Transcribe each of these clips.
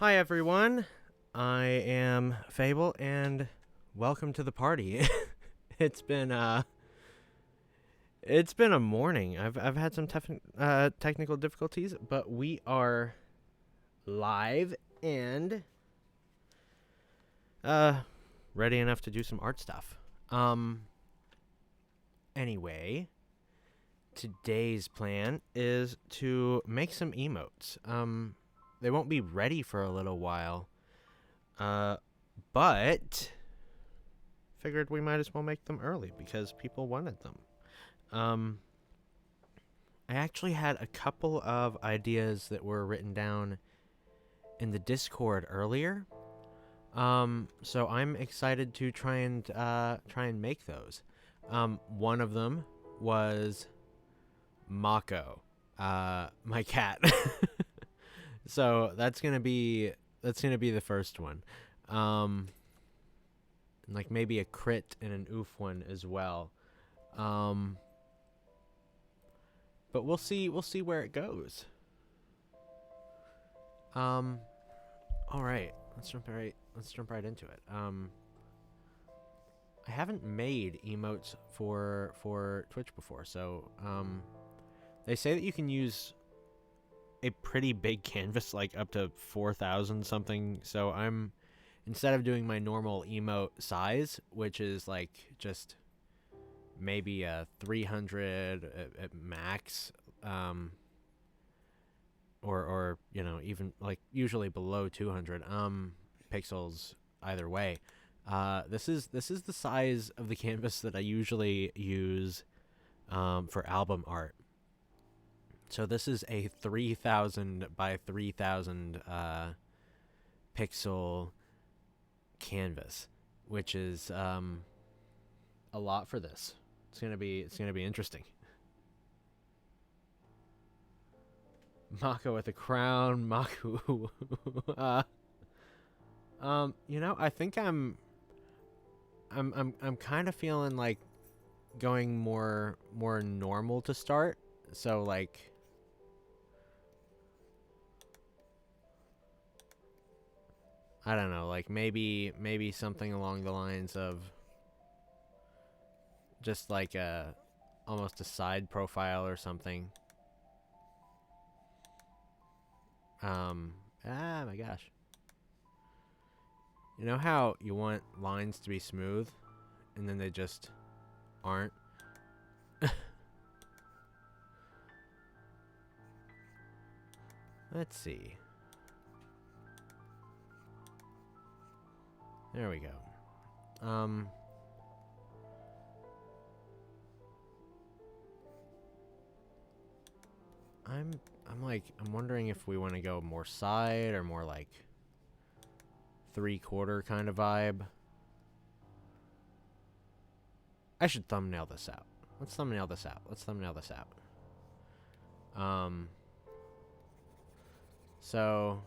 Hi everyone, I am Fable, and welcome to the party. it's been it's been a morning. I've had some technical difficulties, but we are live and ready enough to do some art stuff. Anyway, today's plan is to make some emotes. They won't be ready for a little while. But figured we might as well make them early because people wanted them. I actually had a couple of ideas that were written down in the Discord earlier. So I'm excited to try and make those. One of them was Mako, my cat. So that's gonna be the first one. Like maybe a crit and an oof one as well. But we'll see where it goes. All right. Let's jump right into it. I haven't made emotes for Twitch before, so they say that you can use a pretty big canvas, like up to 4,000 something. So I'm, instead of doing my normal emote size, which is like just maybe a 300 at max, or you know, even like usually below 200 pixels either way. This is the size of the canvas that I usually use for album art. So this is a 3,000 by 3,000 pixel canvas, which is a lot for this. It's gonna be interesting. Mako with a crown, Maku. You know, I think I'm kind of feeling like going more normal to start. So like, I don't know, like maybe something along the lines of just like almost a side profile or something. My gosh. You know how you want lines to be smooth and then they just aren't? Let's see. There we go. I'm wondering if we want to go more side or more like 3/4 kind of vibe. I should thumbnail this out. Let's thumbnail this out. So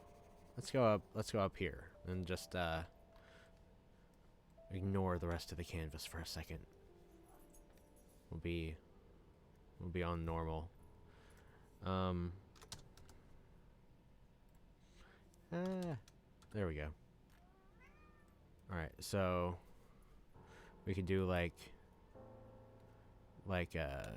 let's go up here and just ignore the rest of the canvas for a second. We'll be on normal. There we go. All right, so we could do like a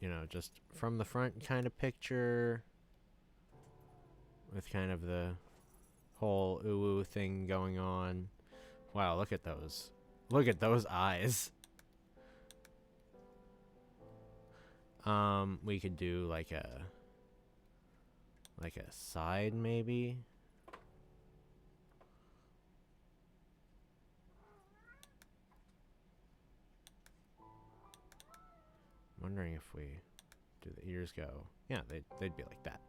you know, just from the front kind of picture with kind of the whole ooh thing going on. Wow, look at those. Look at those eyes. We could do like a side maybe. I'm wondering if we do the ears go. Yeah, they'd be like that.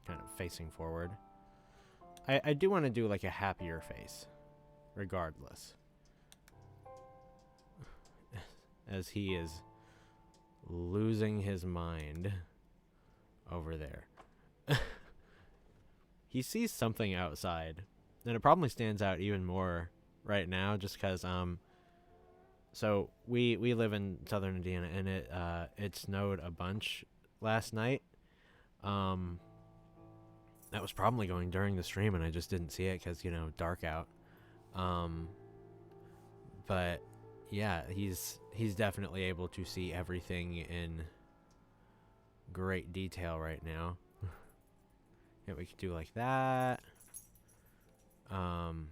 Kind of facing forward. I do want to do like a happier face, regardless. As he is losing his mind over there. He sees something outside, and it probably stands out even more right now just because So we live in southern Indiana, and it snowed a bunch last night. Um, that was probably going during the stream, and I just didn't see it because dark out. Um, but yeah, he's definitely able to see everything in great detail right now. Yeah, we could do like that. Um,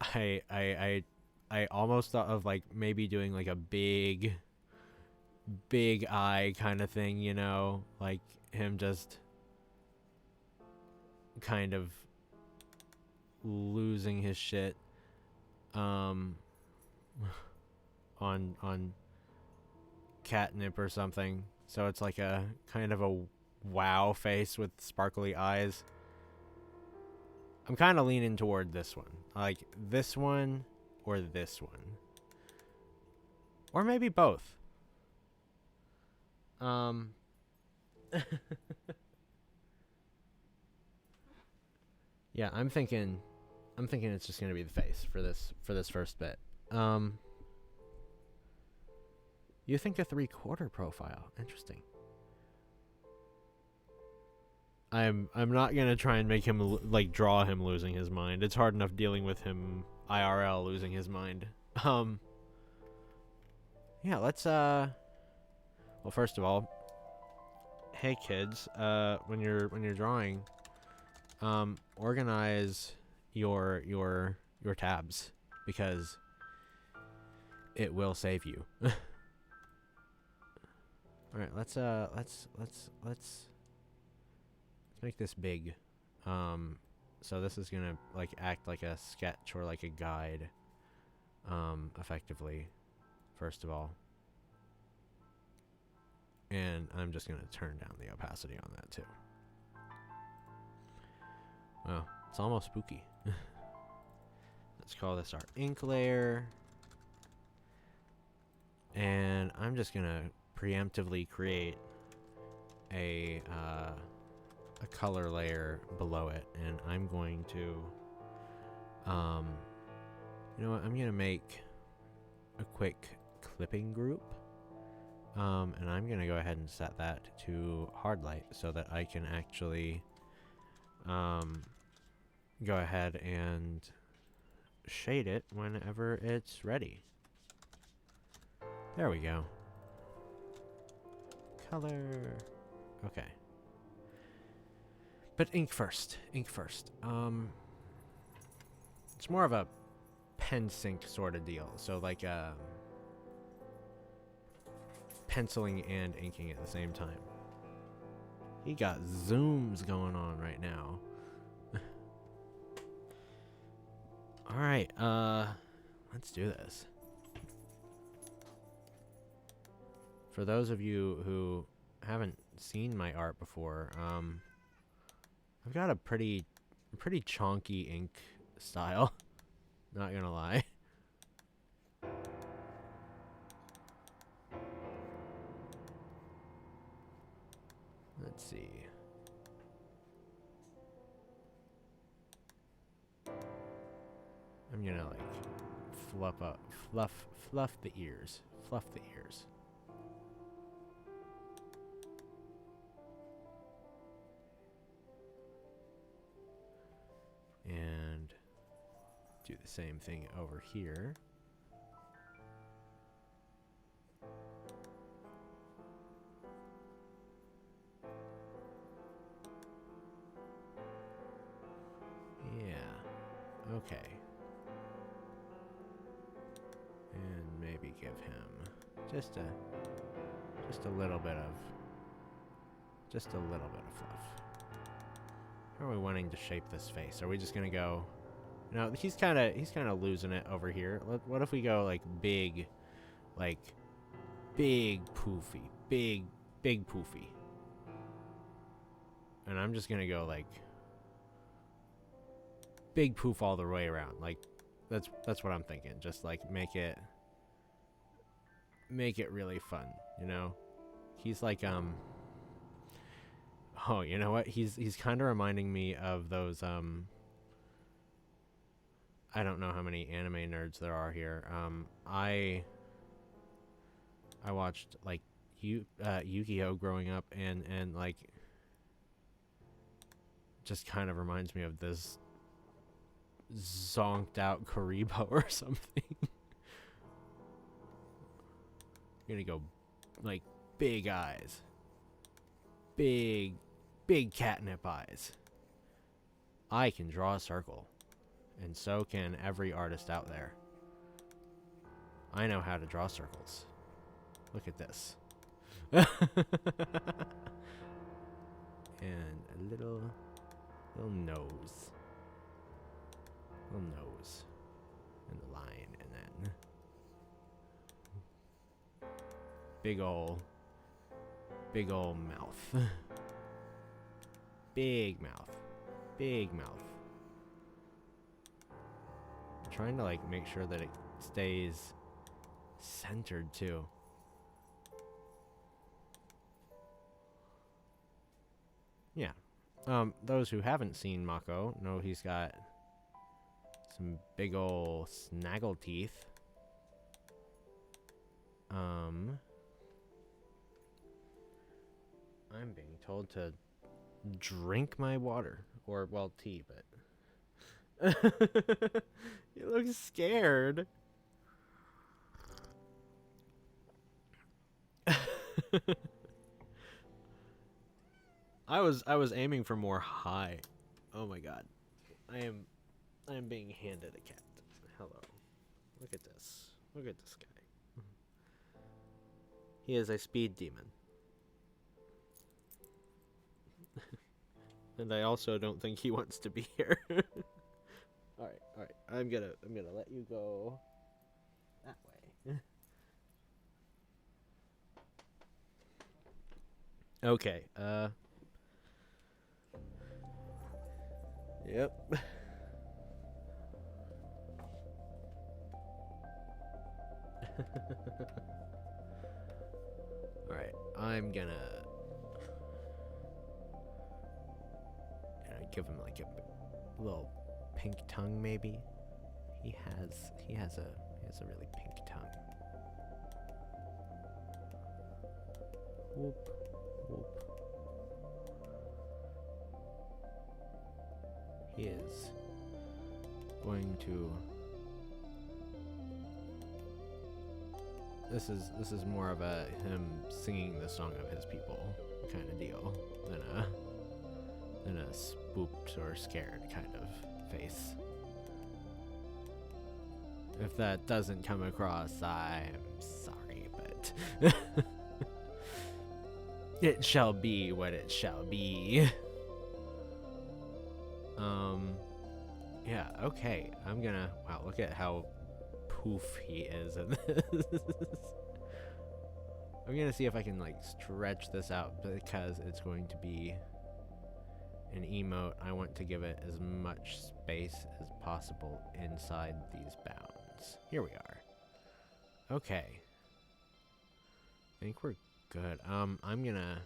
I almost thought of like maybe doing like a big eye kind of thing, like him just kind of losing his shit um on catnip or something. So it's like a kind of a wow face with sparkly eyes. I'm kind of leaning toward this one. Like this one or this one. Or maybe both. Yeah, I'm thinking it's just going to be the face for this first bit. You think a 3/4 profile. Interesting. I'm not going to try and make him like draw him losing his mind. It's hard enough dealing with him IRL losing his mind. Yeah, let's well, first of all, hey kids, when you're drawing, organize your tabs because it will save you. All right, let's make this big. So this is gonna like act like a sketch or like a guide, effectively, first of all. And I'm just gonna turn down the opacity on that too. Oh, it's almost spooky. Let's call this our ink layer. And I'm just gonna preemptively create a color layer below it, and I'm going to you know what, I'm gonna make a quick clipping group, and I'm gonna go ahead and set that to hard light so that I can actually go ahead and shade it whenever it's ready. There we go. Color. Okay. But ink first. It's more of a pen sync sort of deal. So like penciling and inking at the same time. He got zooms going on right now. All right, let's do this. For those of you who haven't seen my art before, I've got a pretty chonky ink style. Not gonna lie. Let's see. I'm gonna like fluff the ears. Fluff the ears. And do the same thing over here. Yeah. Okay. And maybe give him just a little bit of fluff. How are we wanting to shape this face? Are we just gonna go? No, he's kind of losing it over here. What if we go like big poofy, big poofy, and I'm just gonna go like big poof all the way around. Like that's what I'm thinking. Just like make it really fun, you know? He's like oh, you know what? He's kind of reminding me of those I don't know how many anime nerds there are here. I watched like Yu-Gi-Oh growing up, and like just kind of reminds me of this zonked out Karibo or something. Gonna go like big eyes, big catnip eyes. I can draw a circle, and so can every artist out there. I know how to draw circles. Look at this. And a little nose. Little nose. And the line, and then big ol' mouth. Big mouth. Big mouth. I'm trying to like make sure that it stays centered too. Yeah. Those who haven't seen Mako know he's got some big ol' snaggle teeth. I'm being told to drink my water. Or, well, tea, but... You look scared. I was aiming for more high. Oh my god. I am being handed a cat. Hello. Look at this. Look at this guy. He is a speed demon. And I also don't think he wants to be here. Alright. I'm gonna let you go that way. Okay, yep. Alright, I'm gonna give him like a little pink tongue, maybe. He has a really pink tongue. Whoop, whoop. He is going to. This is more of a him singing the song of his people kind of deal than a spooked or scared kind of face. If that doesn't come across, I'm sorry, but it shall be what it shall be. Yeah, okay. I'm gonna... Wow, look at how poof he is in this. I'm gonna see if I can, like, stretch this out because it's going to be an emote. I want to give it as much space as possible inside these bounds. Here we are. Okay. I think we're good. I'm gonna...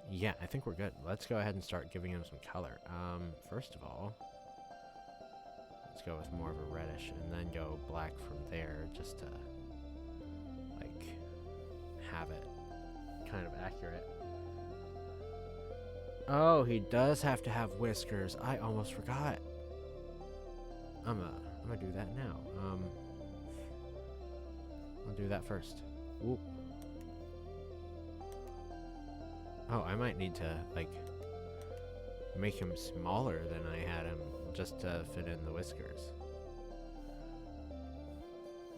Yeah, I think we're good. Let's go ahead and start giving him some color. First of all, let's go with more of a reddish and then go black from there just to, like, have it kind of accurate. Oh, he does have to have whiskers. I almost forgot. I'm gonna do that now. I'll do that first. Whoop. Oh, I might need to, like, make him smaller than I had him just to fit in the whiskers.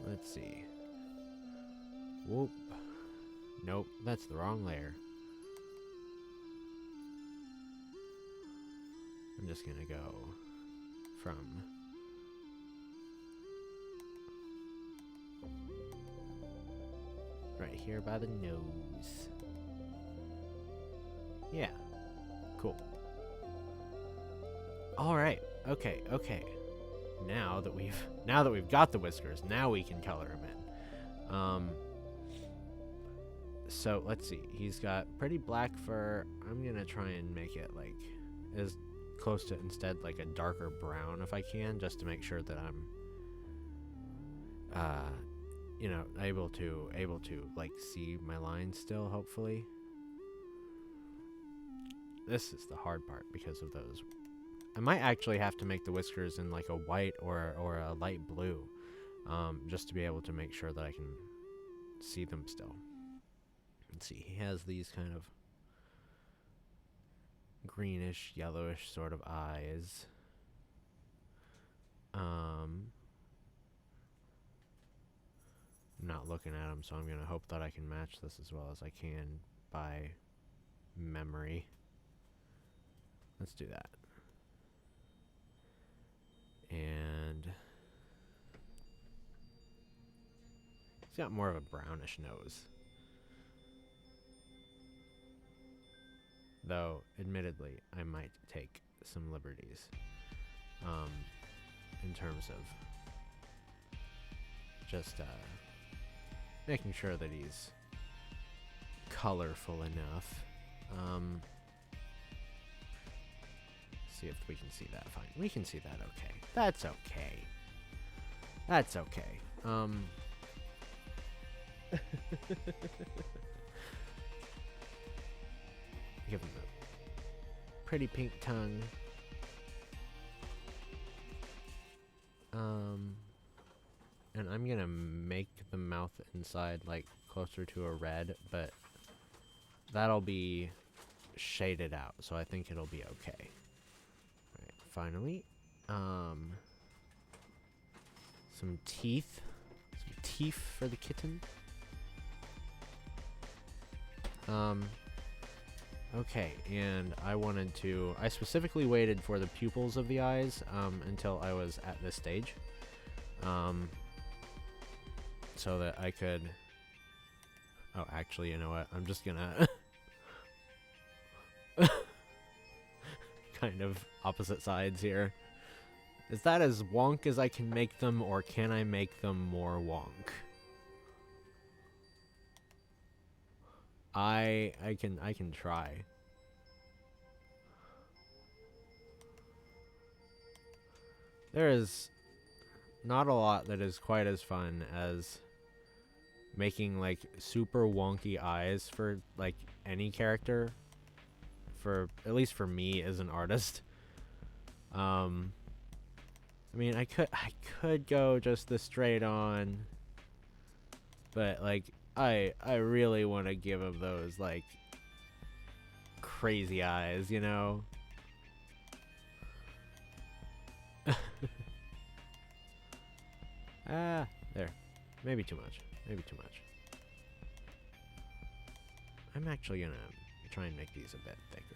Let's see. Whoop. Nope, that's the wrong layer. I'm just gonna go from right here by the nose. Yeah. Cool. All right. Okay. Now that we've got the whiskers, now we can color him in. So let's see. He's got pretty black fur. I'm gonna try and make it like as close to instead like a darker brown if I can, just to make sure that I'm you know, able to like see my lines still, hopefully. This is the hard part because of those. I might actually have to make the whiskers in like a white or a light blue, just to be able to make sure that I can see them still. Let's see, he has these kind of greenish, yellowish sort of eyes. I'm not looking at him, so I'm gonna hope that I can match this as well as I can by memory. Let's do that. And he's got more of a brownish nose. Though, admittedly, I might take some liberties in terms of just making sure that he's colorful enough. See if we can see that fine. We can see that okay. That's okay. That's okay. Give him a pretty pink tongue. And I'm gonna make the mouth inside like closer to a red, but that'll be shaded out, so I think it'll be okay. Alright, finally. Some teeth. Some teeth for the kitten. Okay, and I specifically waited for the pupils of the eyes, until I was at this stage. So that I could... Oh, actually, you know what? I'm just gonna... kind of opposite sides here. Is that as wonk as I can make them, or can I make them more wonk? I can try. There is not a lot that is quite as fun as making like super wonky eyes for like any character, for at least for me as an artist. I mean, I could go just the straight on, but like I really want to give him those like crazy eyes, you know? There. Maybe too much. Maybe too much. I'm actually gonna try and make these a bit thicker.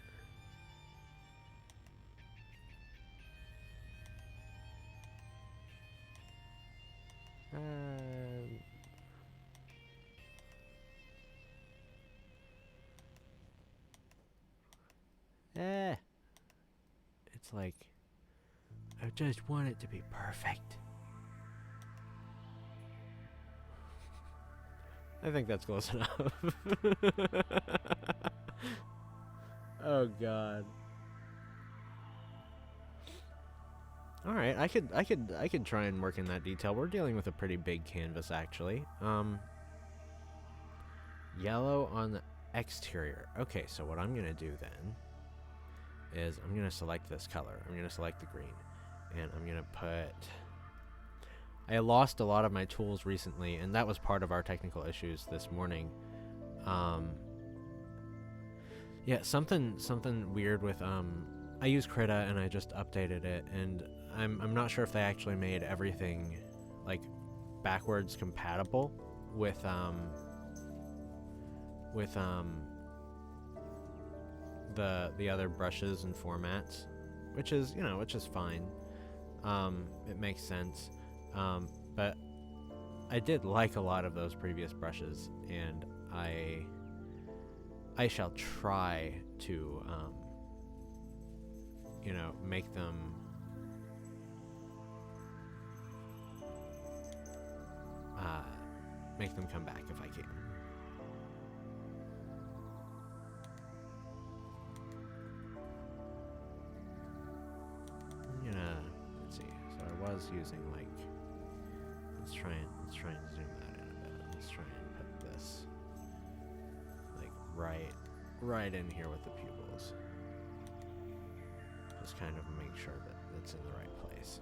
It's like, I just want it to be perfect. I think that's close enough. Oh god. All right, I could try and work in that detail. We're dealing with a pretty big canvas actually. Yellow on the exterior. Okay, so what I'm going to do then is I'm going to select this color. I'm going to select the green, and I'm going to put... I lost a lot of my tools recently, and that was part of our technical issues this morning. Yeah, something weird with I use Krita and I just updated it, and I'm not sure if they actually made everything like backwards compatible with the other brushes and formats, which is fine. It makes sense. But I did like a lot of those previous brushes, and I shall try to make them come back if I can. just using like, let's try and zoom that in a bit. Let's try and put this like right in here with the pupils. Just kind of make sure that it's in the right place.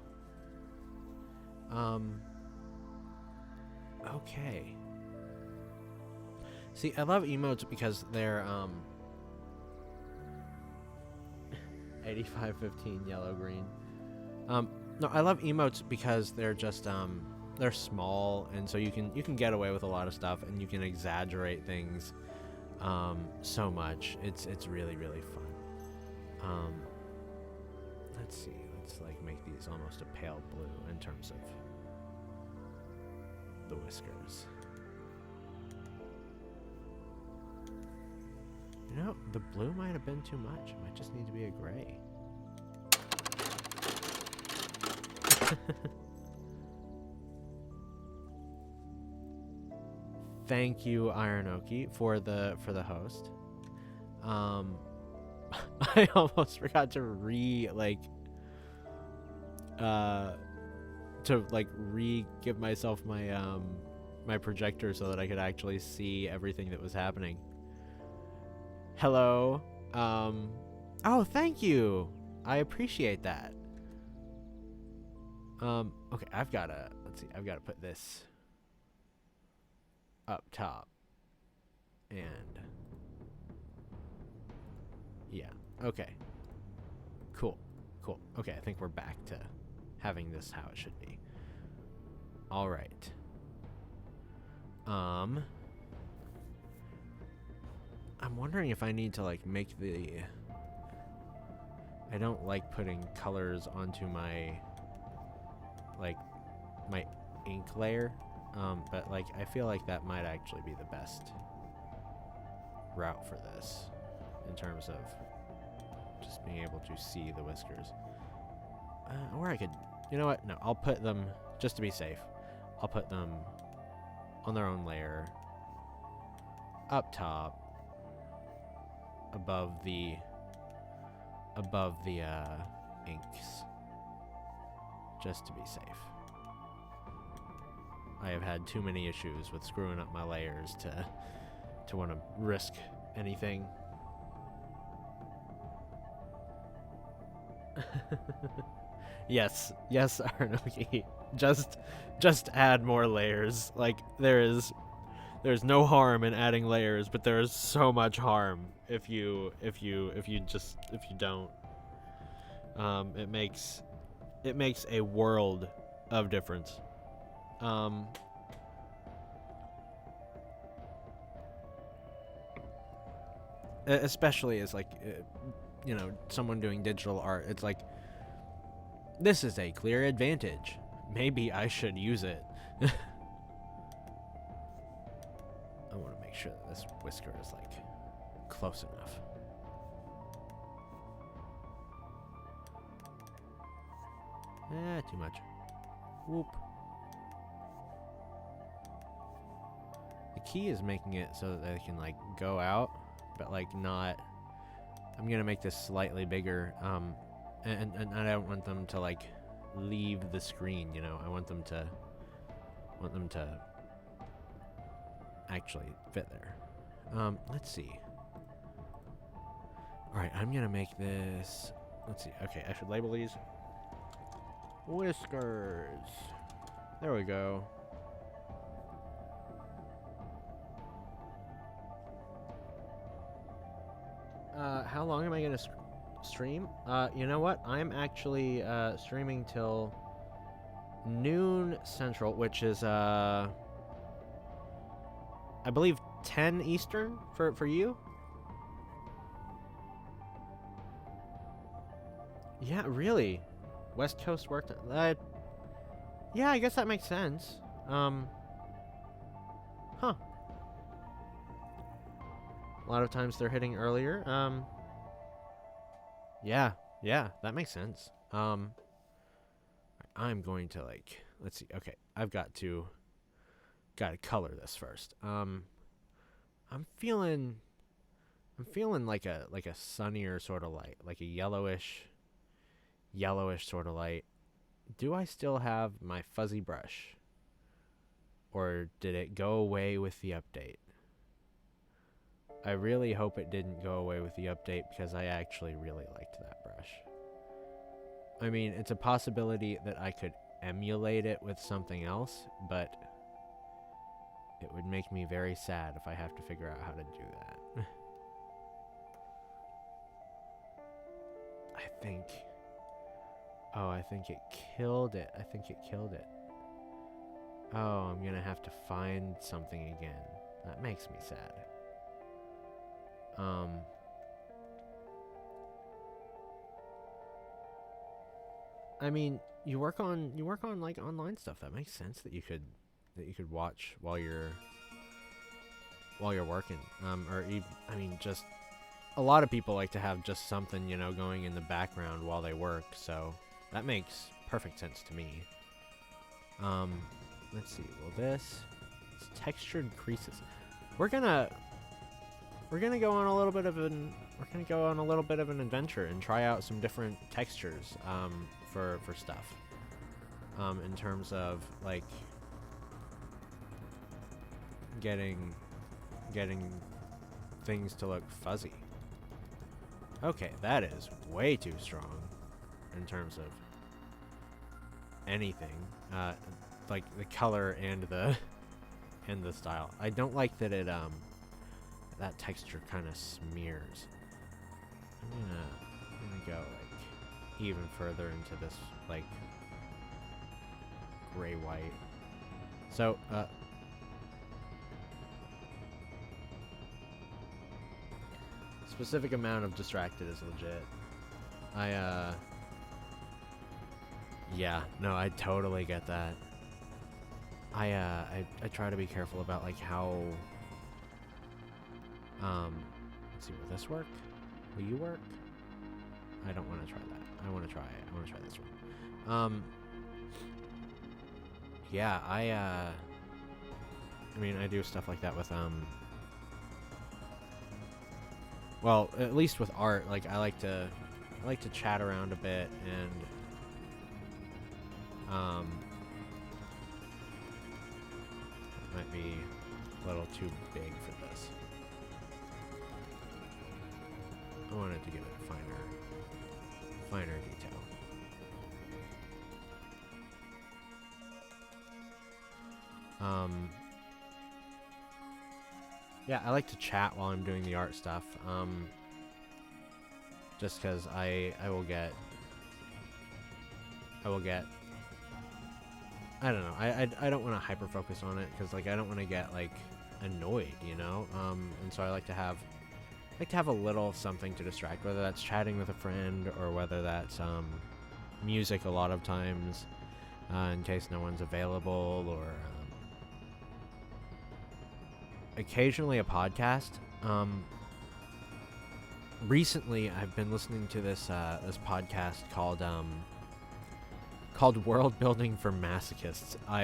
Okay. See, I love emotes because they're 8515 yellow green. No, I love emotes because they're just they're small, and so you can get away with a lot of stuff, and you can exaggerate things so much. It's really fun. Let's see. Let's like make these almost a pale blue in terms of the whiskers. You know, the blue might have been too much. It might just need to be a gray. Thank you, Ironoki, for the host. I almost forgot to give myself my my projector so that I could actually see everything that was happening. Hello. Oh, thank you. I appreciate that. Okay, I've got to put this up top. And yeah, okay. Cool. Okay, I think we're back to having this how it should be. All right. I'm wondering if I need to like make the... I don't like putting colors onto my my ink layer, but like I feel like that might actually be the best route for this in terms of just being able to see the whiskers. Or I could, you know what? No, I'll put them, just to be safe, I'll put them on their own layer up top above the inks, just to be safe. I have had too many issues with screwing up my layers to want to risk anything. Yes, Arnoki. Just add more layers. Like there's no harm in adding layers, but there is so much harm if you don't. It makes a world of difference. Especially as like someone doing digital art, it's like, this is a clear advantage. Maybe I should use it. I want to make sure that this whisker is like close enough. Too much. Whoop. The key is making it so that they can like go out, but like not. I'm gonna make this slightly bigger, and I don't want them to like leave the screen. I want them to actually fit there. Let's see. All right, I'm gonna make this. Let's see. Okay, I should label these whiskers. There we go. How long am I gonna stream? You know what? I'm actually streaming till noon Central, which is I believe 10 Eastern for you. Yeah, really. West Coast worked. Yeah, I guess that makes sense. Huh. A lot of times they're hitting earlier. Yeah, that makes sense. I'm going to let's see. Okay, I've got to color this first. I'm feeling like a sunnier sort of light, like a yellowish sort of light. do I still have my fuzzy brush? Or did it go away with the update? I really hope it didn't go away with the update because I actually really liked that brush. I mean, it's a possibility that I could emulate it with something else, but it would make me very sad if I have to figure out how to do that. I think... Oh, I think it killed it. I think it killed it. Oh, I'm gonna have to find something again. That makes me sad. I mean, you work on like online stuff. That makes sense that you could watch while you're working. I mean, just a lot of people like to have just something, you know, going in the background while they work. So that makes perfect sense to me. Let's see. Well, it's textured creases. We're gonna go on a little bit of an adventure and try out some different textures for stuff. In terms of like getting things to look fuzzy. Okay, that is way too strong in terms of anything. Like the color and the style. I don't like that it that texture kind of smears. I'm gonna go like even further into this like gray white. So specific amount of distracted is legit. Yeah, no, I totally get that. I try to be careful about like how let's see, will this work? Will you work? I don't want to try that. I want to try this one. Yeah, I mean, I do stuff like that with well, at least with art, like I like to chat around a bit and might be a little too big for this. I wanted to give it finer detail. Yeah, I like to chat while I'm doing the art stuff. Just because I will get I don't know. I don't want to hyper focus on it because like I don't want to get like annoyed, you know. And so I like to have a little something to distract, whether that's chatting with a friend or whether that's music a lot of times, in case no one's available, or occasionally a podcast. Recently I've been listening to this podcast called World Building for Masochists. I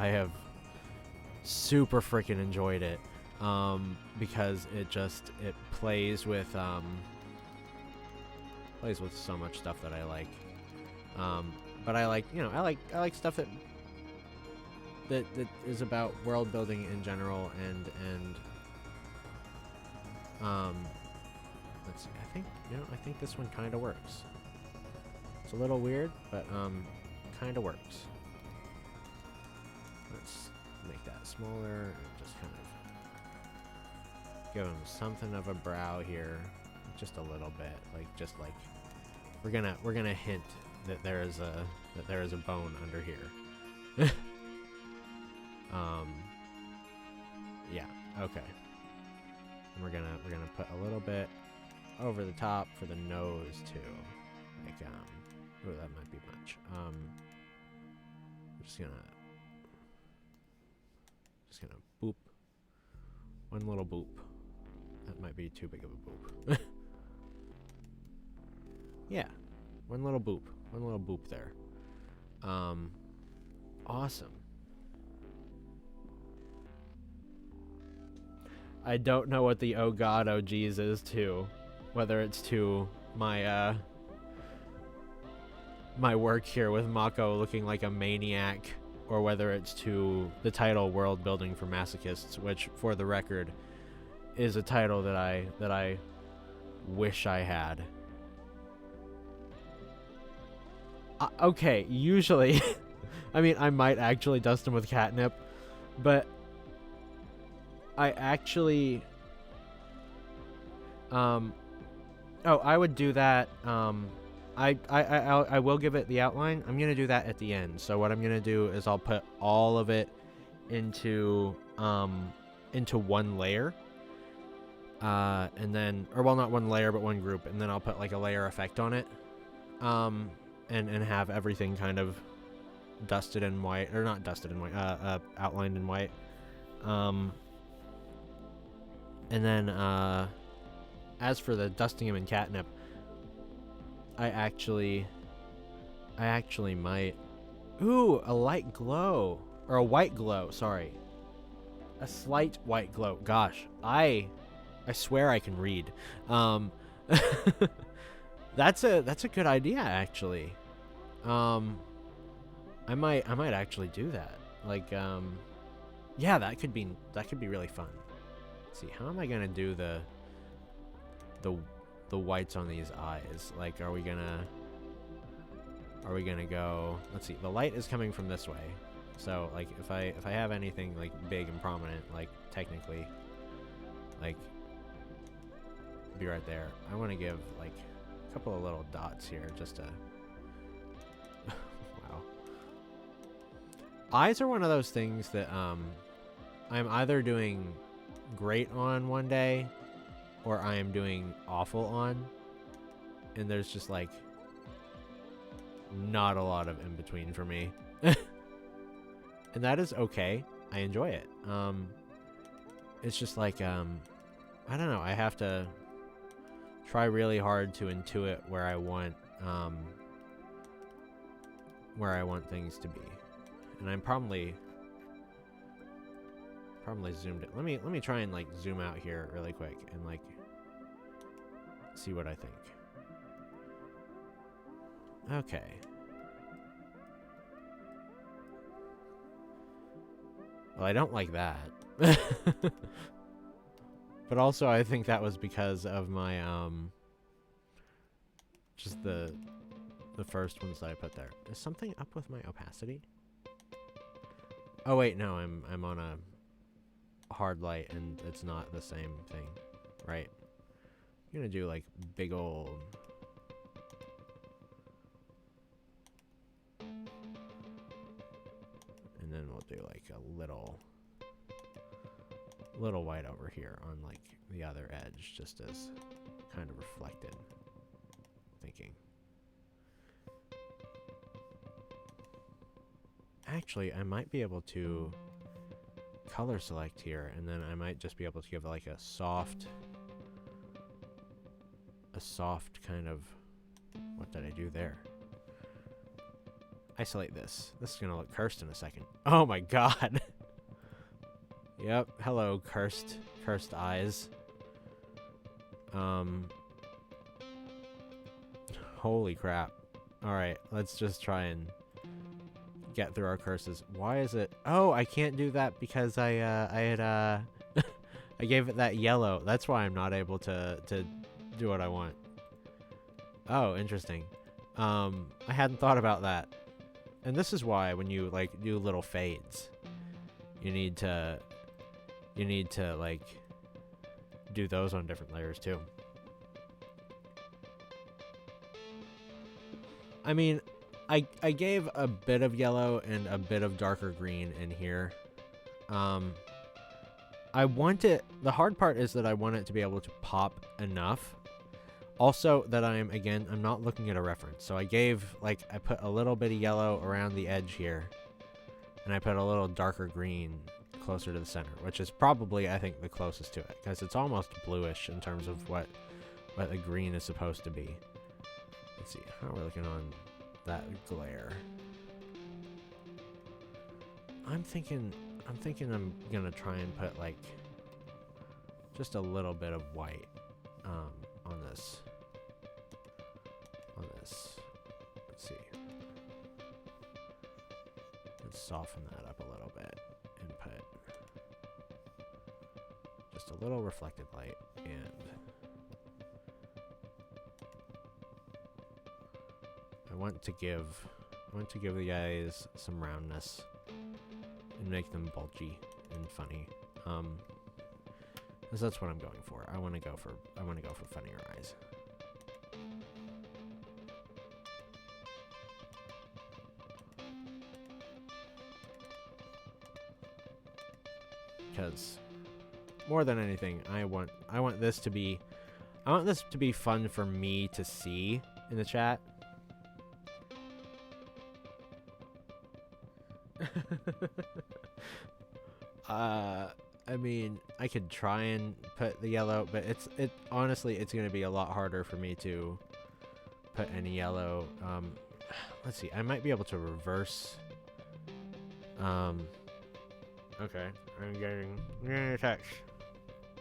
have super freaking enjoyed it because it plays with so much stuff that I like. But I like, you know, I like stuff that is about world building in general and let's see. I think this one kind of works. It's a little weird, but kind of works. Let's make that smaller and just kind of give him something of a brow here, just a little bit, like we're gonna hint that there is a bone under here. Yeah, okay. And we're gonna put a little bit over the top for the nose too. Like oh, that might be much. I'm just gonna boop. One little boop. That might be too big of a boop. Yeah. One little boop. One little boop there. Awesome. I don't know what the oh god, oh geez is to. Whether it's to my my work here with Mako looking like a maniac, or whether it's to the title World Building for Masochists, which, for the record, is a title that I wish I had. Okay, usually, I mean, I might actually dust them with catnip, but I actually, oh, I would do that. I will give it the outline. I'm gonna do that at the end. So what I'm gonna do is I'll put all of it into one layer, and then, or well, not one layer, but one group, and then I'll put like a layer effect on it, and have everything kind of dusted in white, or not dusted in white, outlined in white, and then as for the dusting him in catnip, I actually might. Ooh, a light glow. Or a white glow, sorry. A slight white glow. Gosh, I swear I can read. That's a good idea, actually. I might actually do that. Like, yeah, that could be really fun. Let's see, how am I gonna do the whites on these eyes? Like, are we gonna go, let's see, the light is coming from this way, so like if I have anything like big and prominent, like technically, like, be right there. I want to give like a couple of little dots here just to wow. Eyes are one of those things that I'm either doing great on one day or I am doing awful on, and there's just like not a lot of in between for me. And that is okay. I enjoy it. It's just like I don't know, I have to try really hard to intuit where I want things to be. And I'm probably zoomed it. Let me try and like zoom out here really quick and like see what I think. Okay. Well, I don't like that. But also I think that was because of my just the first ones that I put there. Is something up with my opacity? Oh wait, no, I'm on a hard light and it's not the same thing, right? I'm gonna do like big old, and then we'll do like a little white over here on like the other edge, just as kind of reflected thinking. Actually, I might be able to color select here, and then I might just be able to give like a soft kind of, what did I do there? Isolate this. This is gonna look cursed in a second. Oh my god. Yep. Hello, cursed eyes. Holy crap. Alright, let's just try and get through our curses. Why is it? Oh, I can't do that because I had I gave it that yellow. That's why I'm not able to do what I want. Oh, interesting. I hadn't thought about that. And this is why when you like do little fades, you need to like do those on different layers too. I mean, I gave a bit of yellow and a bit of darker green in here. I want it, the hard part is that I want it to be able to pop enough. Also that I'm not looking at a reference. So I put a little bit of yellow around the edge here, and I put a little darker green closer to the center, which is probably, I think, the closest to it, because it's almost bluish in terms of what the green is supposed to be. Let's see, how are we looking on that glare? I'm thinking I'm gonna try and put like just a little bit of white on this. Let's see. soften that up a little bit and put just a little reflected light, and I want to give the eyes some roundness and make them bulgy and funny. 'Cause that's what I'm going for. I want to go for funnier eyes. Because more than anything, I want this to be fun for me to see in the chat. I mean, I could try and put the yellow, but honestly, it's gonna be a lot harder for me to put any yellow. Let's see, I might be able to reverse. Okay, I'm getting attached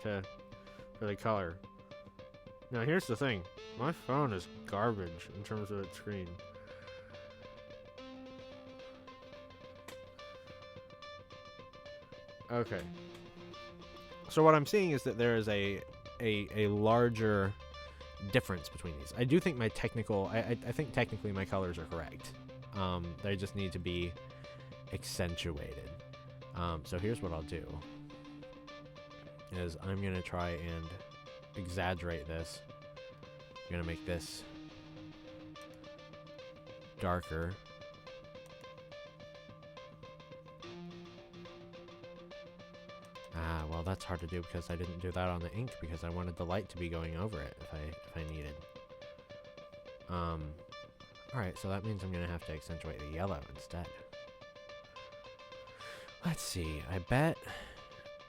for the color. Now here's the thing, my phone is garbage in terms of its screen. Okay. So what I'm seeing is that there is a larger difference between these. I do think I think technically my colors are correct. They just need to be accentuated. So here's what I'll do. Is I'm gonna try and exaggerate this. I'm gonna make this darker. Well, that's hard to do because I didn't do that on the ink because I wanted the light to be going over it if I needed. Alright, so that means I'm gonna have to accentuate the yellow instead. Let's see, I bet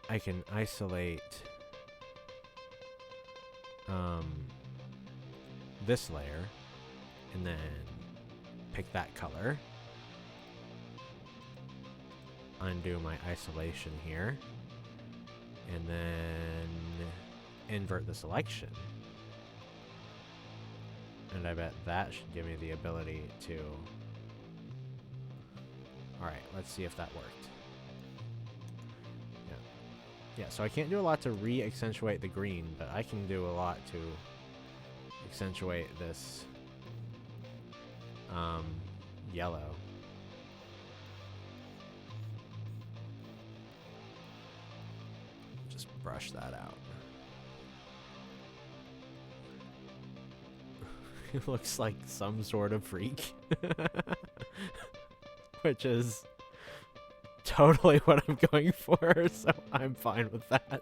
I can isolate this layer and then pick that color. Undo my isolation here. And then invert the selection. And I bet that should give me the ability to... Alright, let's see if that worked. Yeah, so I can't do a lot to re-accentuate the green, but I can do a lot to accentuate this yellow. Just brush that out. It looks like some sort of freak. Which is totally what I'm going for, so I'm fine with that.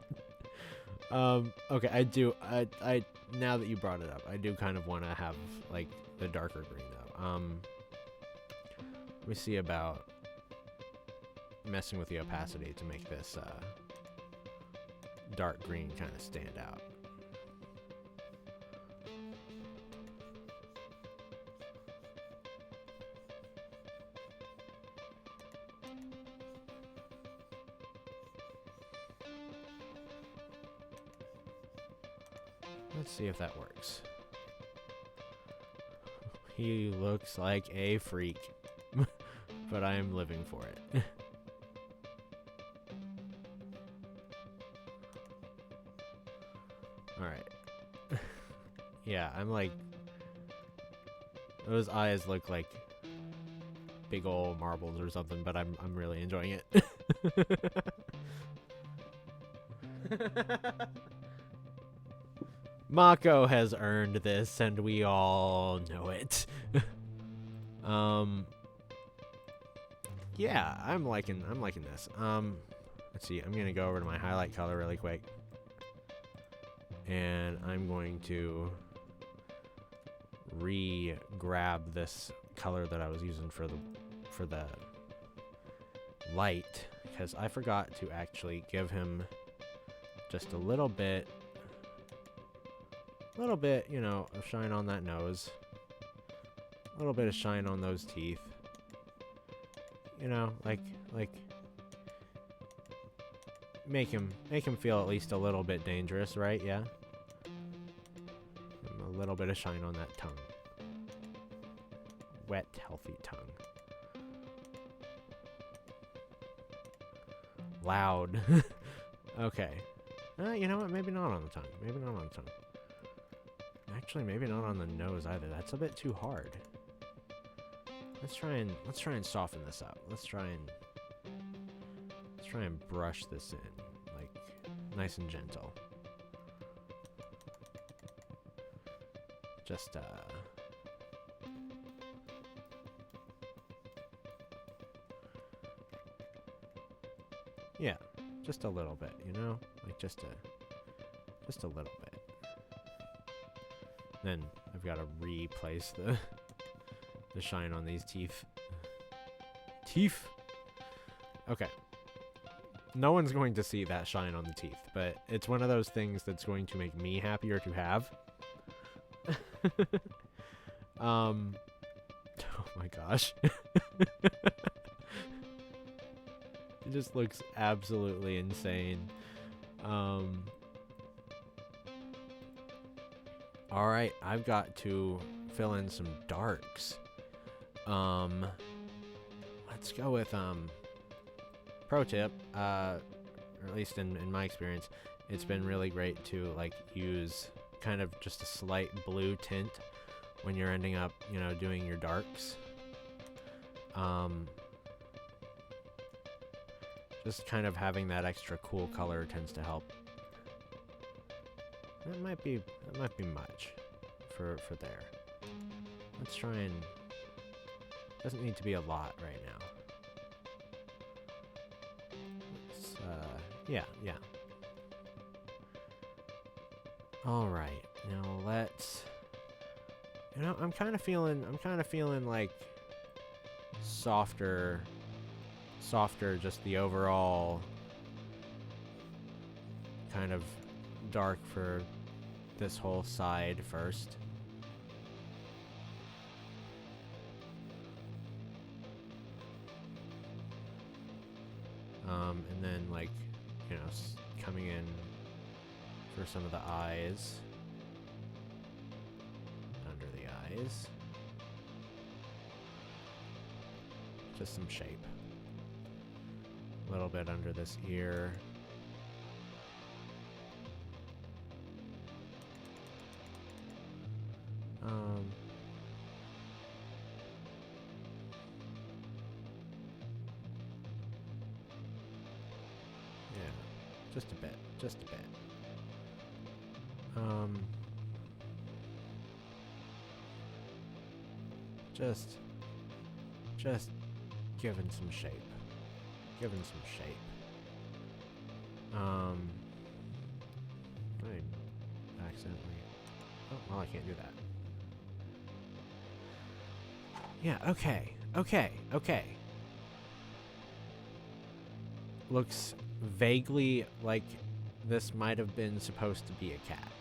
Okay, I now that you brought it up, I do kind of want to have, like, the darker green, though. Let me see about messing with the opacity to make this, dark green kind of stand out. Let's see if that works. He looks like a freak, but I am living for it. Alright. Yeah, I'm like... Those eyes look like big old marbles or something, but I'm really enjoying it. Mako has earned this, and we all know it. Yeah, I'm liking this. Let's see, I'm gonna go over to my highlight color really quick. And I'm going to re-grab this color that I was using for the light, because I forgot to actually give him just a little bit, you know, of shine on that nose. A little bit of shine on those teeth. You know, like make him feel at least a little bit dangerous, right? Yeah. And a little bit of shine on that tongue. Wet, healthy tongue. Loud. Okay. You know what? Maybe not on the tongue. Maybe not on the tongue. Actually, maybe not on the nose either. That's a bit too hard. Let's try and soften this up. Let's try and brush this in, like, nice and gentle. Just yeah, just a little bit, you know? Like just a little bit. Then I've got to replace the shine on these teeth. Teeth. Okay. No one's going to see that shine on the teeth, but it's one of those things that's going to make me happier to have. Oh my gosh. It just looks absolutely insane. Alright, I've got to fill in some darks. Let's go with, pro tip, or at least in my experience, it's been really great to, like, use kind of just a slight blue tint when you're ending up, you know, doing your darks. Just kind of having that extra cool color tends to help. That might be much for there. Let's try and, doesn't need to be a lot right now. Let's, yeah. All right, now let's. You know, I'm kind of feeling like softer, just the overall kind of dark for this whole side first. And then, like, you know, coming in for some of the eyes. Under the eyes. Just some shape. A little bit under this ear. Yeah, just a bit. Just giving some shape. I accidentally. Oh, well, I can't do that. Yeah, okay. Looks vaguely like this might have been supposed to be a cat.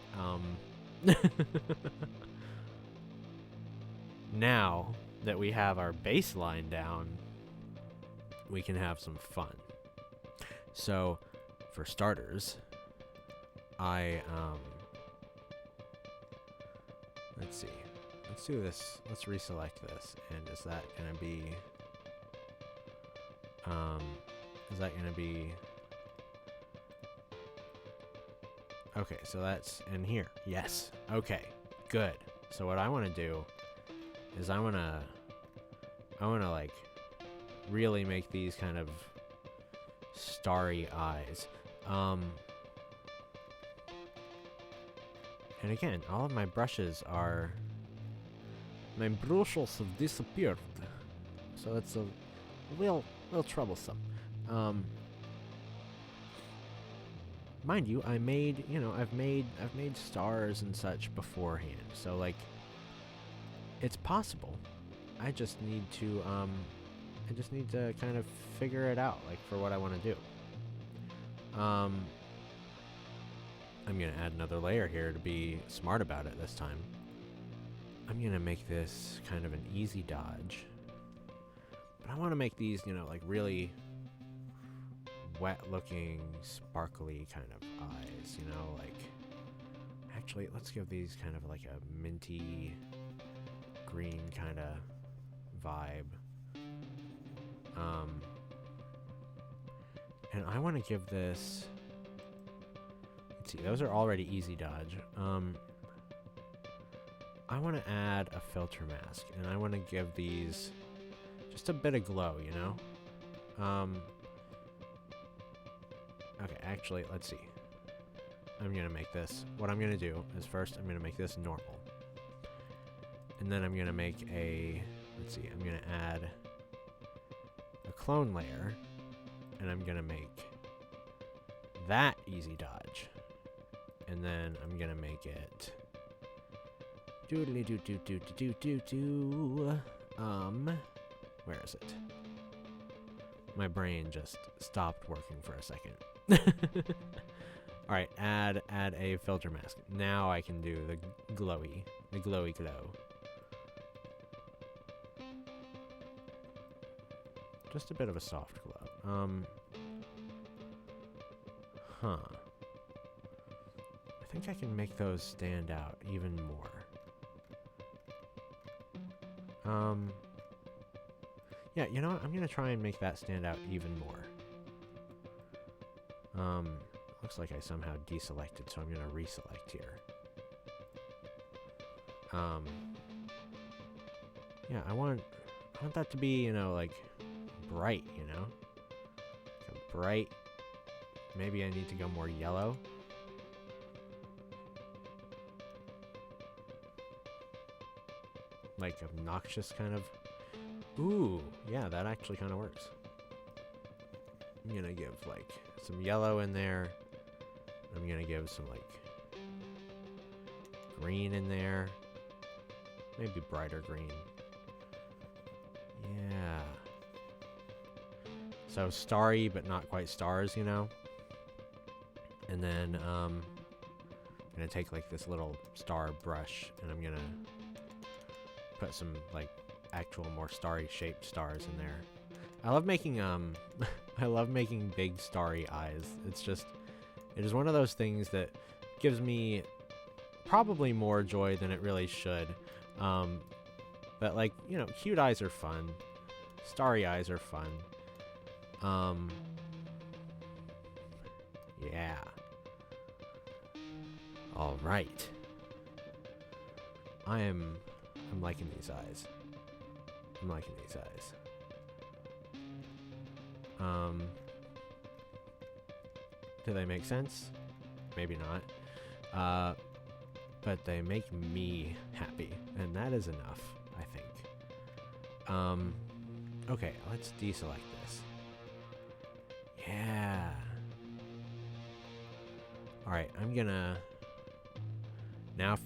Now that we have our baseline down, we can have some fun. So, for starters, let's see. Let's do this. Let's reselect this. And is that gonna be, okay, so that's in here. Yes. Okay, good. So what I want to do is I want to like really make these kind of starry eyes. And again, all of my brushes have disappeared. So it's a little troublesome. Mind you, I've made stars and such beforehand. So, like, it's possible. I just need to kind of figure it out, like, for what I want to do. I'm gonna add another layer here to be smart about it this time. I'm gonna make this kind of an easy dodge. But I want to make these, you know, like, really wet-looking, sparkly kind of eyes, you know, like, actually, let's give these kind of like a minty green kind of vibe. And I want to give this... Let's see, those are already easy dodge. I want to add a filter mask, and I want to give these just a bit of glow, you know? Okay, actually, let's see. I'm going to make this... What I'm going to do is first I'm going to make this normal. And then I'm going to make a... Let's see, I'm going to add a clone layer. And I'm going to make that easy dodge. And then I'm going to make it... Doodly doo doo doo doo doo doo. Where is it? My brain just stopped working for a second. Alright, add a filter mask. Now I can do the glowy glow. Just a bit of a soft glow. I think I can make those stand out even more. Yeah, you know what? I'm gonna try and make that stand out even more. Looks like I somehow deselected, so I'm gonna reselect here. Yeah, I want that to be, you know, like, bright, you know? Like a bright... Maybe I need to go more yellow. Like, obnoxious kind of... Ooh, yeah, that actually kind of works. I'm gonna give, like, some yellow in there. I'm gonna give some, like, green in there. Maybe brighter green. Yeah. So starry, but not quite stars, you know? And then, I'm gonna take, like, this little star brush, and I'm gonna put some, like, actual more starry shaped stars in there. I love making I love making big starry eyes. It's just, it is one of those things that gives me probably more joy than it really should. But, like, you know, cute eyes are fun. Starry eyes are fun. Yeah. All right. I'm liking these eyes. I'm liking these eyes. Do they make sense? Maybe not. But they make me happy, and that is enough, I think. Okay, let's deselect this. Yeah. Alright, I'm gonna... Now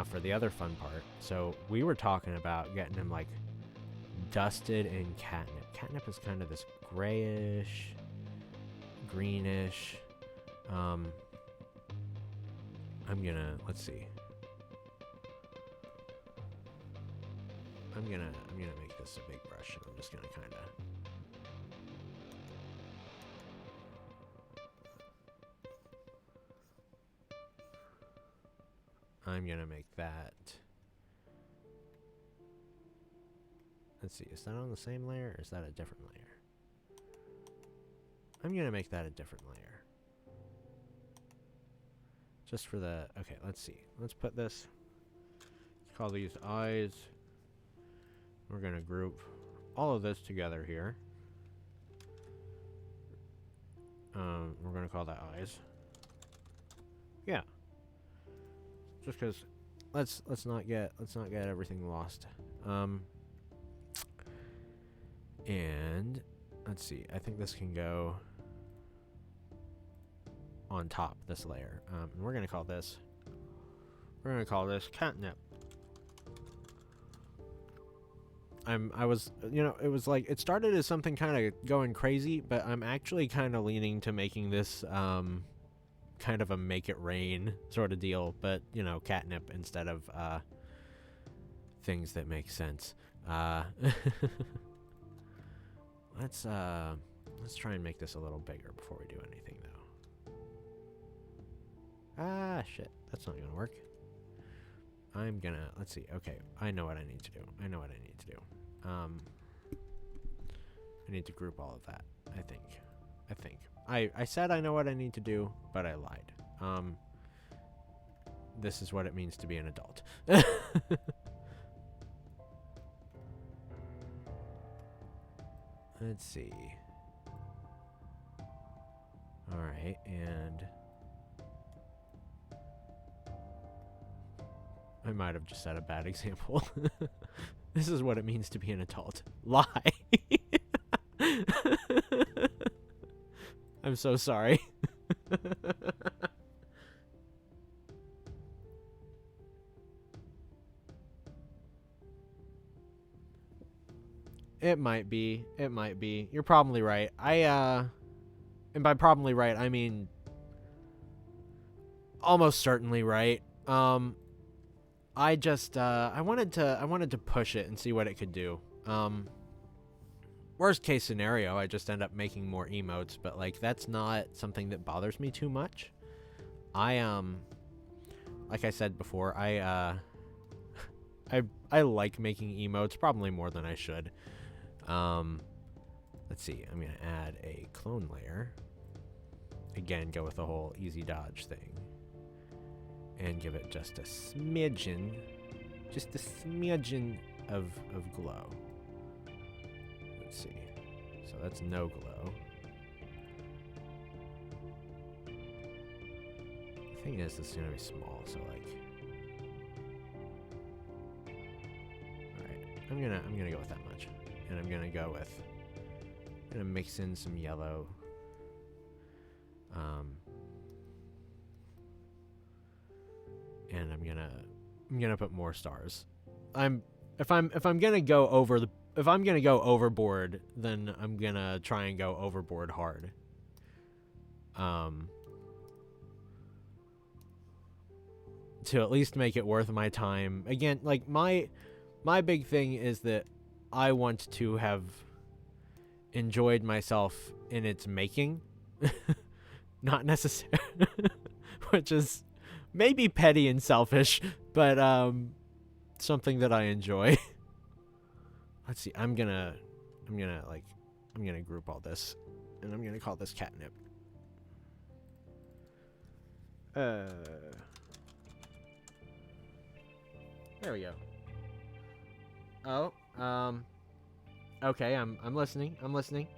for the other fun part. So, we were talking about getting him, like, dusted in catnip. Catnip is kind of this grayish, greenish. I'm gonna... Let's see. I'm gonna make this a big brush, and I'm just gonna kind of... I'm gonna make that... Let's see, is that on the same layer, or is that a different layer? I'm gonna make that a different layer. Just for the... Okay, let's see. Let's put this... Let's call these eyes. We're gonna group all of this together here. We're gonna call that eyes. Yeah. Just because let's not get everything lost. And let's see. I think this can go on top this layer. And we're gonna call this catnip. I was, you know, it was like, it started as something kind of going crazy, but I'm actually kind of leaning to making this kind of a make it rain sort of deal, but, you know, catnip instead of things that make sense. Let's try and make this a little bigger before we do anything, though. Ah, shit. That's not gonna work. Let's see. Okay, I know what I need to do. I I need to group all of that, I think. I said I know what I need to do, but I lied. This is what it means to be an adult. Let's see. Alright, and I might have just said a bad example. This is what it means to be an adult. Lie. I'm so sorry. It might be. It might be. You're probably right. And by probably right, I mean almost certainly right. I just I wanted to push it and see what it could do. Worst case scenario, I just end up making more emotes, but like that's not something that bothers me too much. Like I said before, I like making emotes probably more than I should. Let's see. I'm gonna add a clone layer. Again, go with the whole easy dodge thing. And give it just a smidgen of glow. Let's see. So that's no glow. The thing is, it's gonna be small, so like. Alright. I'm gonna go with that much. And I'm gonna mix in some yellow. And I'm gonna put more stars. If I'm gonna go overboard, then I'm gonna try and go overboard hard. To at least make it worth my time. Again, like my big thing is that I want to have enjoyed myself in its making. Not necessarily, which is maybe petty and selfish, but something that I enjoy. Let's see. I'm gonna group all this, and I'm gonna call this catnip. There we go. Oh, okay. I'm listening. I'm listening.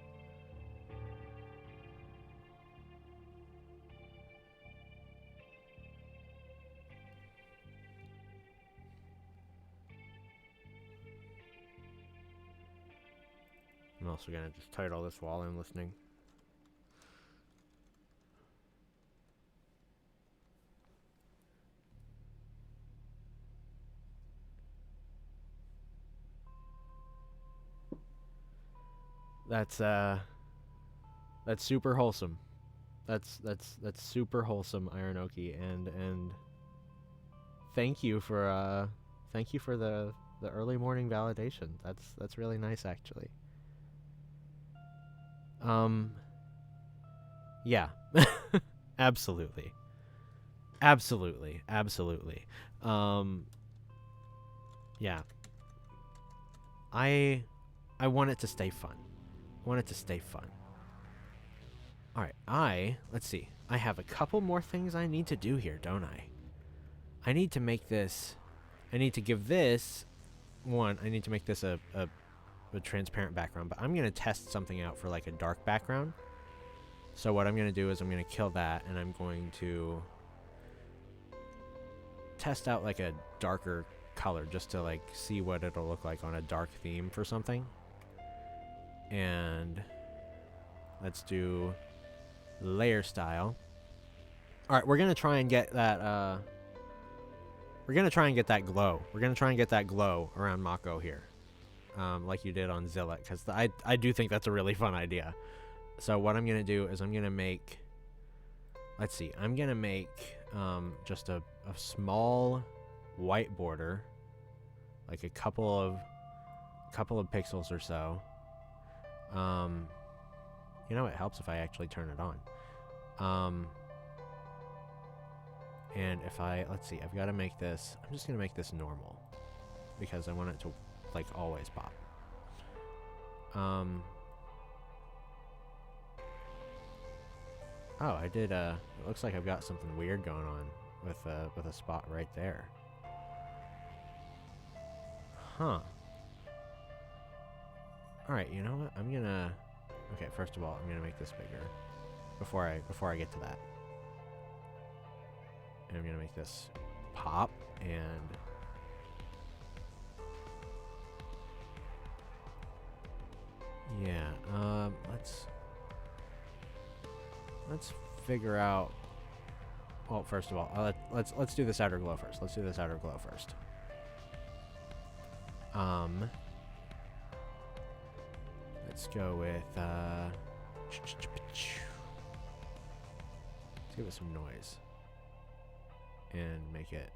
I'm also gonna just title this while I'm listening. That's super wholesome. That's super wholesome, Ironoki, and thank you for the early morning validation. That's really nice, actually. Yeah. Absolutely. Yeah. I want it to stay fun. Alright, let's see. I have a couple more things I need to do here, don't I? I need to make this, I need to give this, I need to make this a transparent background, but I'm going to test something out for like a dark background. So what I'm going to do is I'm going to kill that, and I'm going to test out like a darker color just to like see what it'll look like on a dark theme for something. And let's do layer style. All right, we're going to try and get that glow. We're going to try and get that glow around Mako here. Like you did on Zillet, because I do think that's a really fun idea. So what I'm going to do is I'm going to make, let's see, I'm going to make just a small white border, like a couple of pixels or so. You know, it helps if I actually turn it on. And if let's see, I've got to make this, I'm just going to make this normal, because I want it to like always pop. Oh, I did, it looks like I've got something weird going on with a spot right there. Huh. Alright, you know what? I'm gonna... Okay, first of all, I'm gonna make this bigger. Before I get to that. And I'm gonna make this pop, and... Yeah, let's figure out... Well, first of all, let's do this outer glow first. Let's do this outer glow first. Let's go with, let's give it some noise. And make it,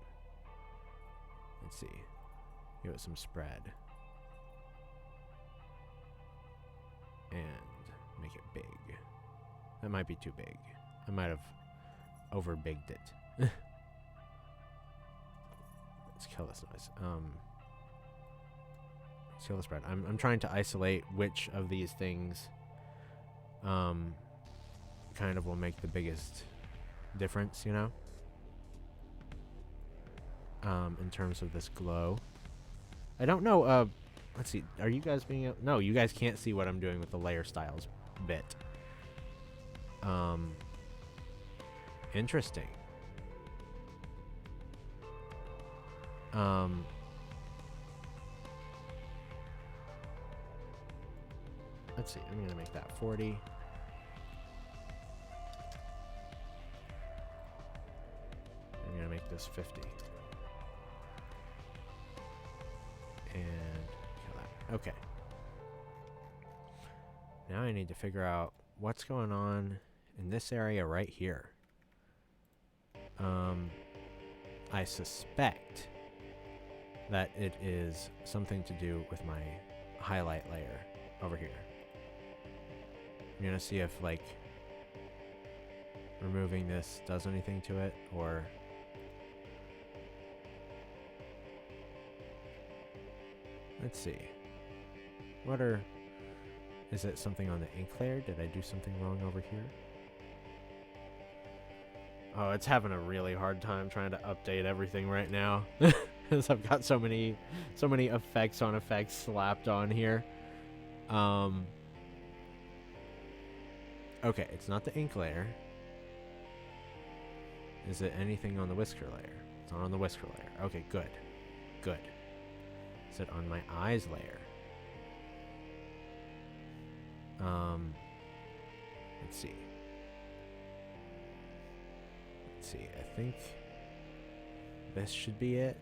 let's see, give it some spread. And make it big. That might be too big. I might have over-bigged it. Let's kill this noise. Let's kill the spread. I'm trying to isolate which of these things kind of will make the biggest difference, you know? In terms of this glow. I don't know, let's see, are you guys being able... No, you guys can't see what I'm doing with the layer styles bit. Interesting. Let's see, I'm gonna make that 40. I'm gonna make this 50. And kill that. Okay. Now I need to figure out what's going on in this area right here. I suspect that it is something to do with my highlight layer over here. I'm gonna see if, like, removing this does anything to it, or... Let's see. What are... Is it something on the ink layer? Did I do something wrong over here? Oh, it's having a really hard time trying to update everything right now. Because I've got so many effects on effects slapped on here. Okay, it's not the ink layer. Is it anything on the whisker layer? It's not on the whisker layer. Okay, good. Good. Is it on my eyes layer? Let's see. Let's see, I think this should be it.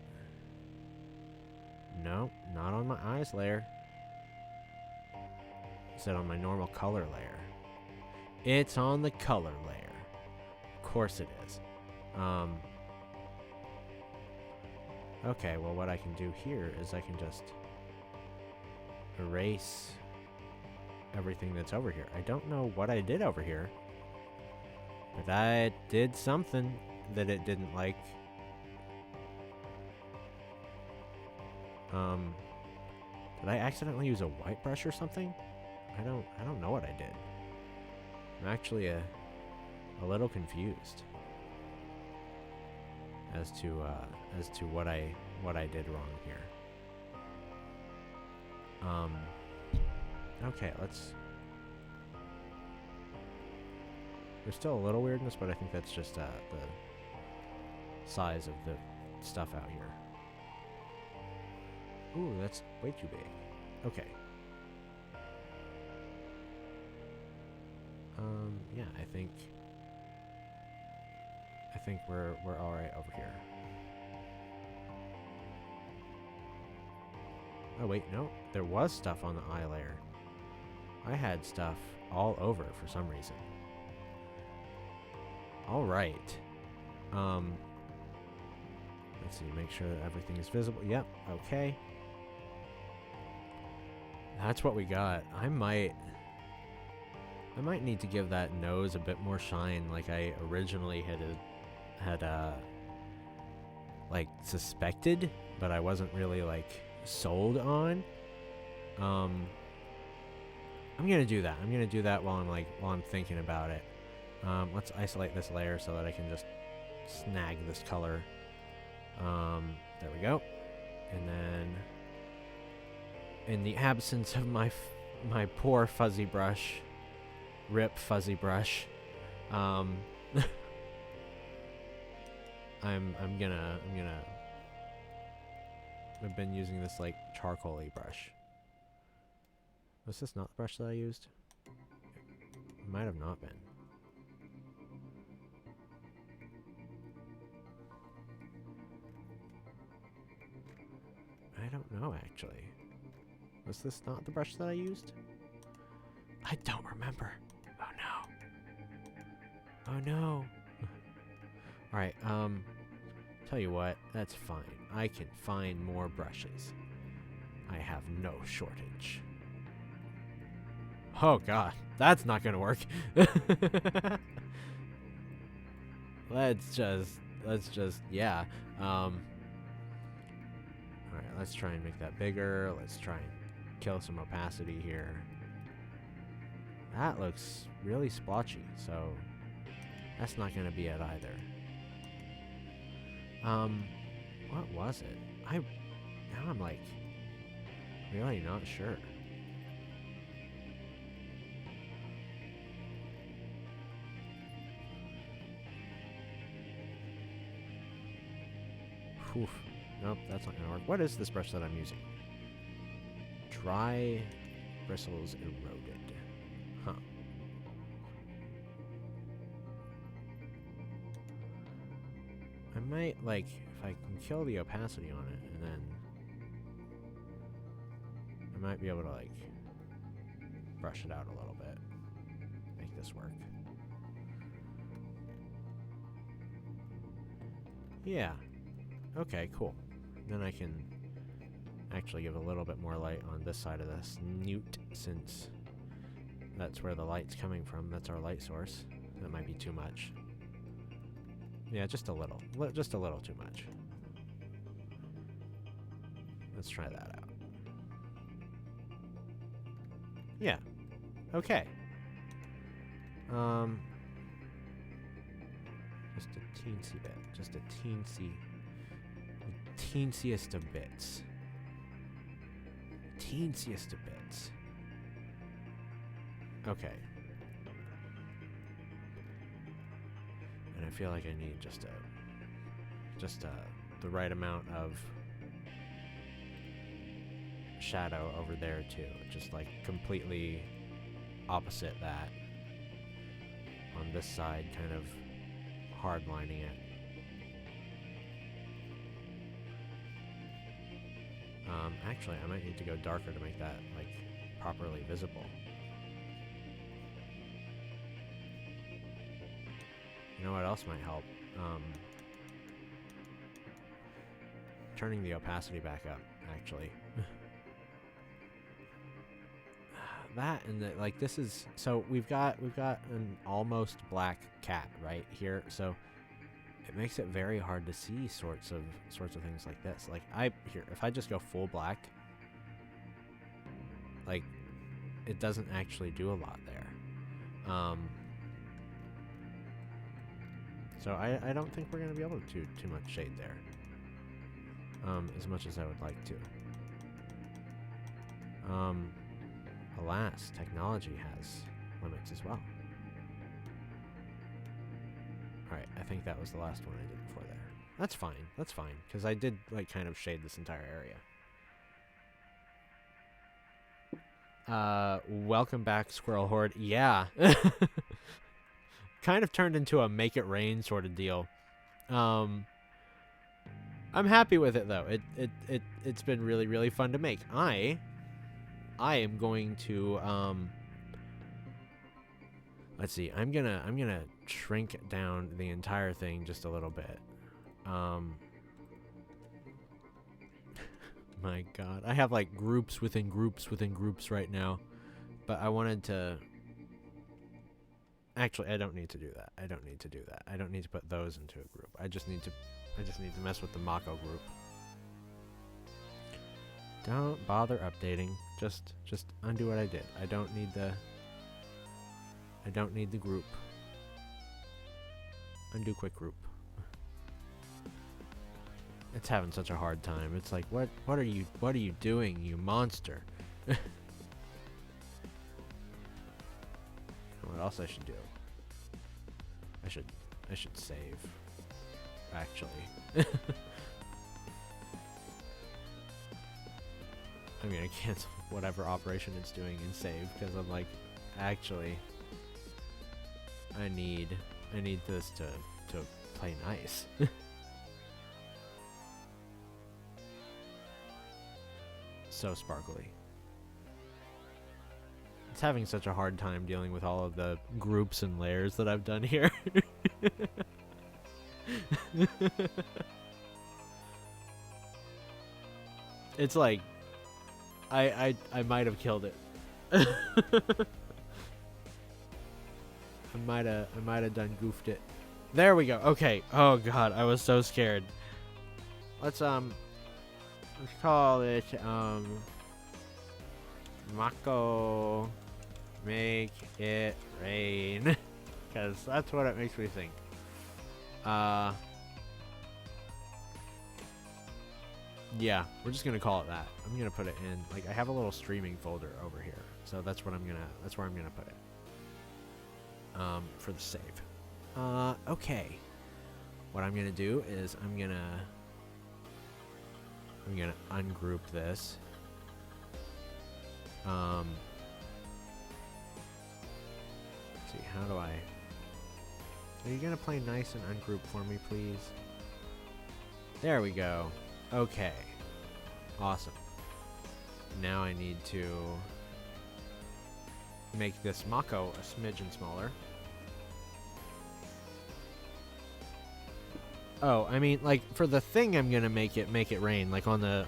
No, not on my eyes layer. Is it on my normal color layer? It's on the color layer. Of course it is. Okay, well, what I can do here is I can just erase everything that's over here. I don't know what I did over here, but I did something that it didn't like. Did I accidentally use a white brush or something? I don't know what I did. I'm actually a little confused as to what I did wrong here. Okay, let's... There's still a little weirdness, but I think that's just the size of the stuff out here. Ooh, that's way too big. Okay. Yeah, I think we're all right over here. Oh wait, no, there was stuff on the eye layer. I had stuff all over for some reason. All right. Let's see, make sure that everything is visible. Yep, okay. That's what we got. I might need to give that nose a bit more shine, like I originally had like suspected, but I wasn't really like sold on. I'm gonna do that. I'm gonna do that while I'm thinking about it. Let's isolate this layer so that I can just snag this color. There we go. And then, in the absence of my poor fuzzy brush, rip fuzzy brush, I'm gonna I've been using this like charcoal-y brush. Was this not the brush that I used? It might have not been. I don't know, actually. Was this not the brush that I used? I don't remember. Oh no. Oh no. Alright, tell you what, that's fine. I can find more brushes. I have no shortage. Oh god, that's not gonna work. Let's just, yeah. Alright, let's try and make that bigger. Let's try and kill some opacity here. That looks really splotchy, so that's not gonna be it either. What was it? Now I'm like, really not sure. Oof. Nope, that's not gonna work. What is this brush that I'm using? Dry bristles eroded. Huh. I might, like, if I can kill the opacity on it, and then I might be able to, like, brush it out a little bit. Make this work. Yeah. Okay, cool. Then I can actually give a little bit more light on this side of this newt, since that's where the light's coming from. That's our light source. That might be too much. Yeah, just a little. Just a little too much. Let's try that out. Yeah. Okay. Just a teensy bit. Just a teensy. The teensiest of bits. Teensiest of bits. Okay. And I feel like I need just the right amount of shadow over there too. Just like completely opposite that. On this side, kind of hardlining it. Actually, I might need to go darker to make that like properly visible. You know what else might help? Turning the opacity back up, actually. That and the, like, this is, so we've got an almost black cat right here, so it makes it very hard to see sorts of things like this. Like, if I just go full black, like, it doesn't actually do a lot there. So I don't think we're going to be able to do too much shade there. As much as I would like to. Alas, technology has limits as well. Alright, I think that was the last one I did before there. That's fine, because I did, like, kind of shade this entire area. Welcome back, Squirrel Horde. Yeah. Kind of turned into a make it rain sort of deal. I'm happy with it, though. It's been really, really fun to make. I am going to, let's see, I'm gonna shrink down the entire thing just a little bit. My god, I have like groups within groups within groups right now, but I wanted to, actually, I don't need to do that. I don't need to put those into a group. I just need to mess with the Mako group. Don't bother updating. Just undo what I did. I don't need the group. Undo quick group. It's having such a hard time. It's like, what are you doing, you monster? What else I should do? I should save. Actually. I'm gonna cancel whatever operation it's doing and save, because I'm like, actually, I need this to play nice. So sparkly. It's having such a hard time dealing with all of the groups and layers that I've done here. It's like I might have killed it. I might have done goofed it. There we go. Okay. Oh god, I was so scared. Let's call it Mako Make It Rain. Because that's what it makes me think. Yeah, we're just gonna call it that. I'm gonna put it in, like, I have a little streaming folder over here, so that's where I'm gonna put it. For the save. Okay. What I'm gonna do is I'm gonna ungroup this. Let's see, how do I... Are you gonna play nice and ungroup for me, please? There we go. Okay. Awesome. Now I need to make this Mako a smidgen smaller. Oh, I mean, like, for the thing I'm gonna make it rain, like on the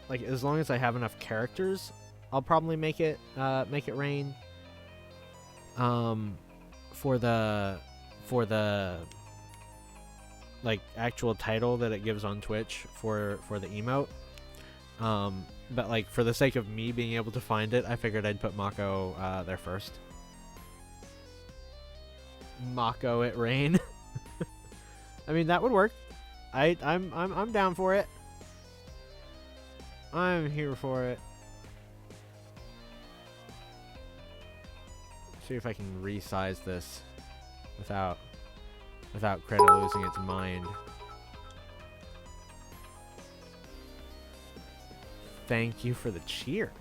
like, as long as I have enough characters, I'll probably make it rain. For the like actual title that it gives on Twitch for the emote. But like, for the sake of me being able to find it, I figured I'd put Mako there first. Mako it rain. I mean, that would work. I'm down for it. I'm here for it. See if I can resize this without Creta losing its mind. Thank you for the cheer.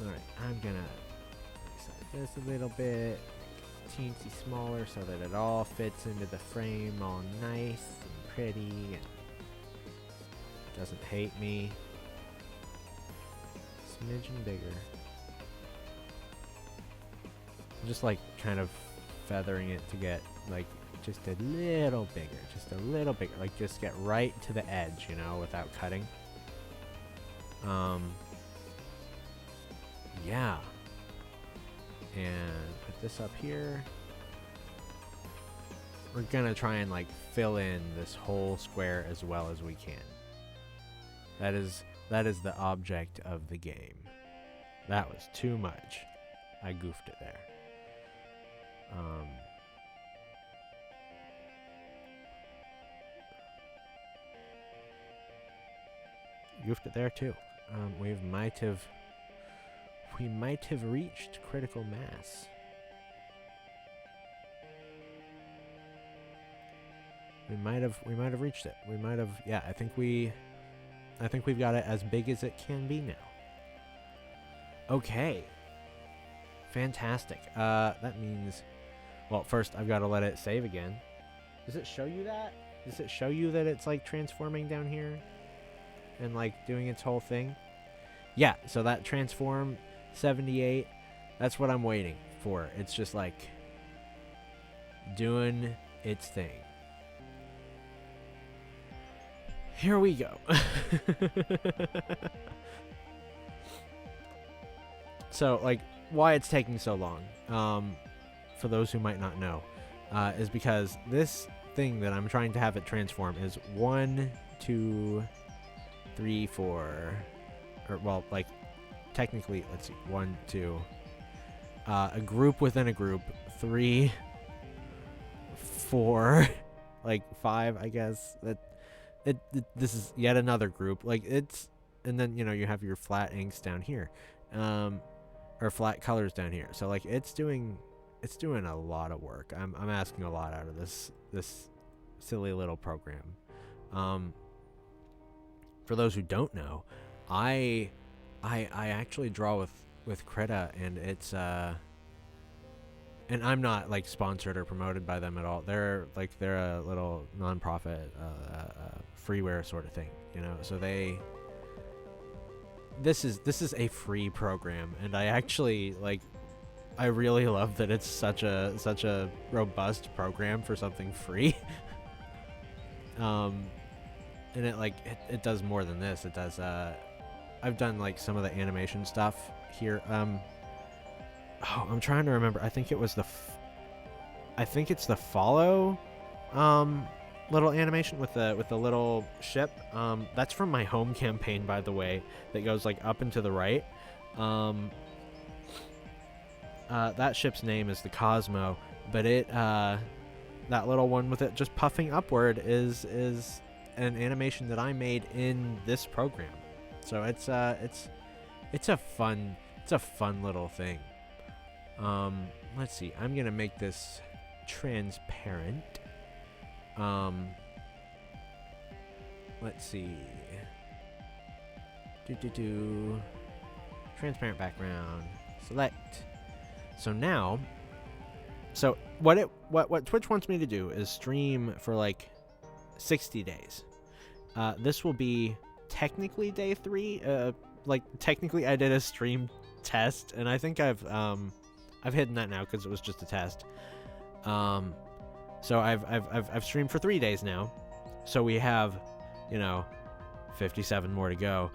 Alright, I'm gonna resize this a little bit, make it teensy smaller so that it all fits into the frame all nice and pretty and doesn't hate me. Smidgen bigger. I'm just like kind of feathering it to get like just a little bigger, like just get right to the edge, you know, without cutting. Yeah. And put this up here. We're gonna try and like fill in this whole square as well as we can. That is the object of the game. That was too much. I goofed it there. Goofed it there too. We might have reached critical mass. We might have reached it. We might have, yeah, I think we've got it as big as it can be now. Okay. Fantastic. That means, well, first I've got to let it save again. Does it show you that? Does it show you that it's like transforming down here and like doing its whole thing? Yeah, so that transform 78, that's what I'm waiting for. It's just like doing its thing. Here we go. So, like, why it's taking so long, for those who might not know, is because this thing that I'm trying to have it transform is 1, 2, 3, 4, or, well, like, technically, let's see, 1, 2, a group within a group, 3, 4, like 5, I guess. This is yet another group. Like it's, and then you have your flat inks down here, or flat colors down here. So like it's doing a lot of work. I'm asking a lot out of this silly little program. For those who don't know, I actually draw with Krita, and it's and I'm not like sponsored or promoted by them at all. They're a little nonprofit freeware sort of thing, So this is a free program, and I actually I really love that it's such a robust program for something free. And it does more than this. It does I've done some of the animation stuff here. I'm trying to remember. I think it was it's the follow little animation with the little ship. That's from my home campaign, by the way, that goes up and to the right. That ship's name is the Cosmo, but that little one with it just puffing upward is an animation that I made in this program. So it's a fun little thing. Let's see. I'm gonna make this transparent. Let's see. Transparent background. Select. So now, what Twitch wants me to do is stream for 60 days. This will be technically day 3. Technically I did a stream test, and I think I've hidden that now because it was just a test. So I've streamed for 3 days now. So we have, 57 more to go.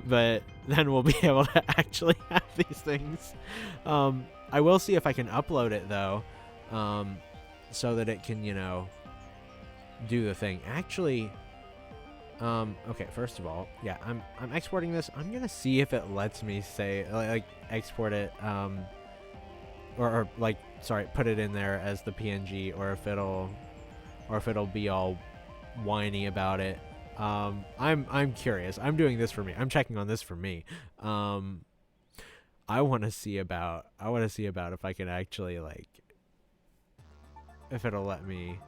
But then we'll be able to actually have these things. I will see if I can upload it though, so that it can, do the thing. Actually, okay, first of all, yeah, I'm exporting this. I'm gonna see if it lets me say export it, or put it in there as the PNG, or if it'll be all whiny about it. I'm curious. I'm doing this for me. I'm checking on this for me. I want to see about if I can actually if it'll let me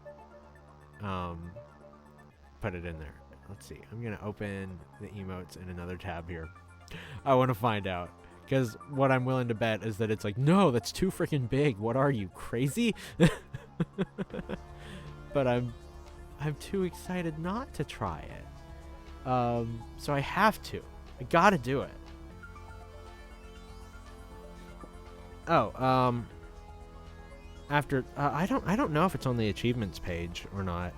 put it in there. Let's see. I'm gonna open the emotes in another tab here. I want to find out, because what I'm willing to bet is that it's no, that's too freaking big. What are you, crazy? But I'm too excited not to try it. So I have to. I gotta do it. Oh, after I don't know if it's on the achievements page or not.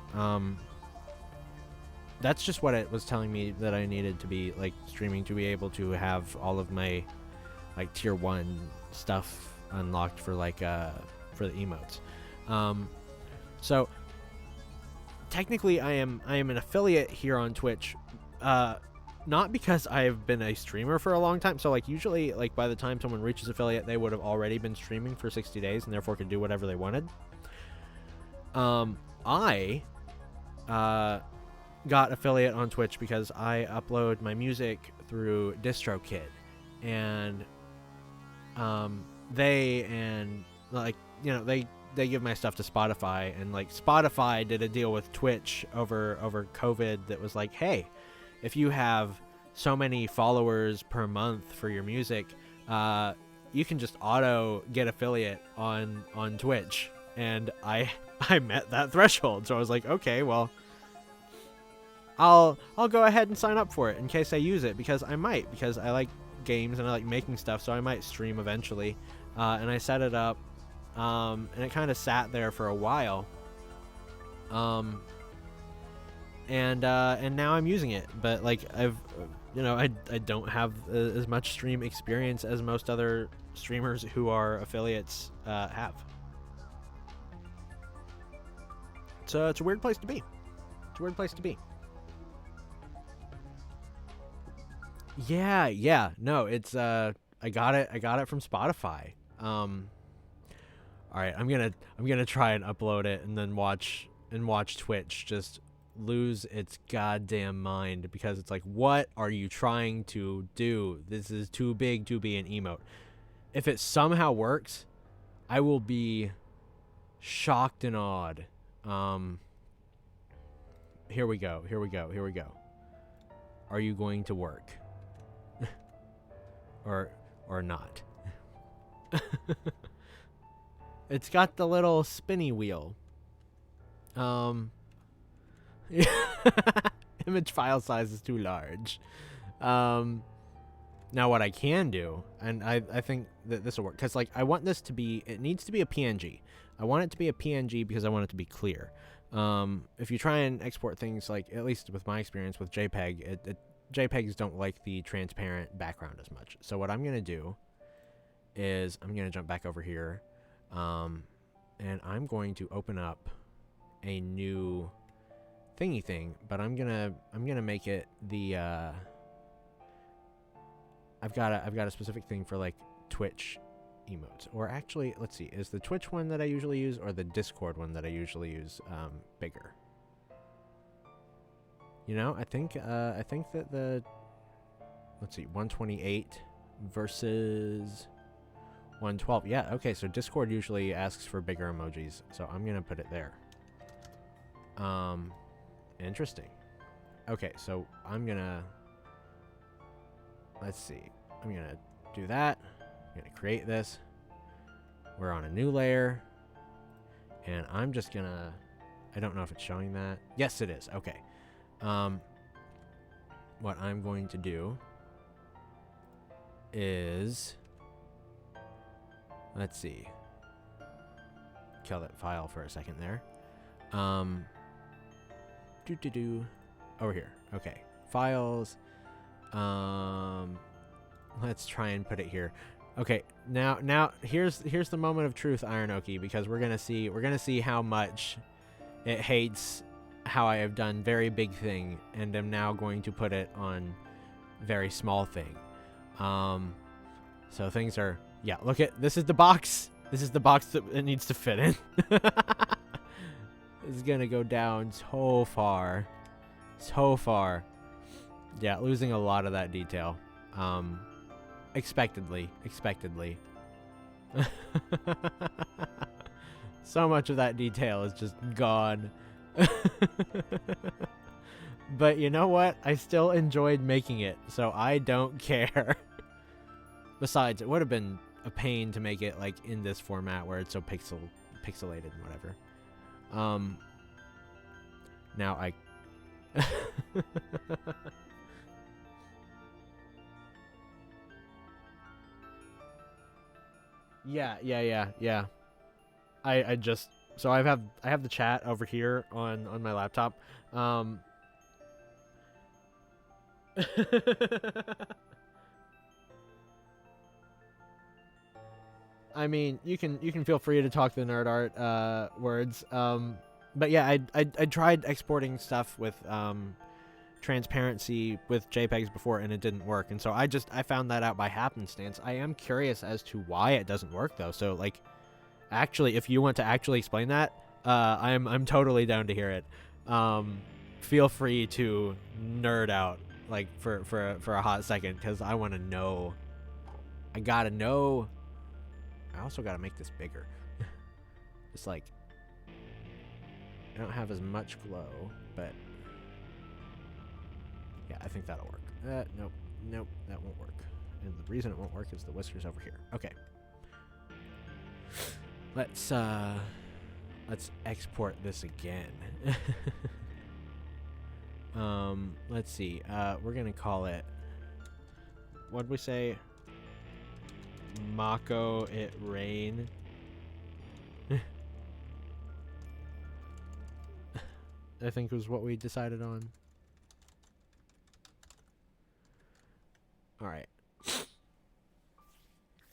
That's just what it was telling me that I needed to be streaming to be able to have all of my tier 1 stuff unlocked for for the emotes. So technically I am an affiliate here on Twitch, not because I've been a streamer for a long time. So usually by the time someone reaches affiliate, they would have already been streaming for 60 days and therefore could do whatever they wanted. I got affiliate on Twitch because I upload my music through DistroKid, and they give my stuff to Spotify, and Spotify did a deal with Twitch over COVID that was hey, if you have so many followers per month for your music, you can just auto get affiliate on Twitch. And I met that threshold, so I was okay, well, I'll go ahead and sign up for it in case I use it, because I might, because I like games and I like making stuff, so I might stream eventually. And I set it up, and it kind of sat there for a while. And now I'm using it, but I've, I don't have as much stream experience as most other streamers who are affiliates have. So it's a weird place to be. Yeah. No, it's I got it from Spotify. All right, I'm gonna try and upload it and then watch Twitch just lose its goddamn mind because it's like, what are you trying to do? This is too big to be an emote. If it somehow works, I will be shocked and awed. Here we go. Are you going to work? or not? It's got the little spinny wheel. Image file size is too large. Now what I can do, and I think that this will work, because like I want this to be, it needs to be a PNG. I want it to be a PNG because I want it to be clear. If you try and export things, like at least with my experience with JPEG, JPEGs don't like the transparent background as much. So what I'm gonna do is I'm gonna jump back over here, and I'm going to open up a new thingy thing, but I'm gonna make it the I've got a specific thing for like Twitch emotes. Or actually, let's see, is the Twitch one that I usually use or the Discord one that I usually use bigger? You know, I think that the, let's see, 128 versus 112. Yeah, okay, so Discord usually asks for bigger emojis, so I'm gonna put it there. Interesting. Okay, so I'm gonna, let's see, I'm gonna do that. I'm gonna create this. We're on a new layer, and I'm just gonna, I don't know if it's showing that. Yes, it is. Okay. What I'm going to do is, let's see, kill that file for a second there. Over here. Okay, files. Let's try and put it here. Okay, now here's the moment of truth, Ironoki, because we're gonna see how much it hates how I have done very big thing and am now going to put it on very small thing. So things are, yeah, look at, this is the box. This is the box that it needs to fit in. It's gonna go down so far. So far. Yeah, losing a lot of that detail. Expectedly. So much of that detail is just gone. But you know what? I still enjoyed making it, so I don't care. Besides, it would have been a pain to make it like in this format where it's so pixelated and whatever. Now I Yeah. I just, so I have the chat over here on my laptop. I mean, you can feel free to talk the nerd art words. But yeah, I tried exporting stuff with transparency with JPEGs before, and it didn't work. And so I found that out by happenstance. I am curious as to why it doesn't work though. So like, actually, if you want to actually explain that, I'm totally down to hear it. Feel free to nerd out like for a hot second, because I want to know. I gotta know. I also gotta make this bigger. It's like, I don't have as much glow, but yeah, I think that'll work. Nope, that won't work. And the reason it won't work is the whiskers over here. Okay. Let's export this again. Let's see. We're gonna call it, what'd we say? Mako it rain. I think was what we decided on. All right.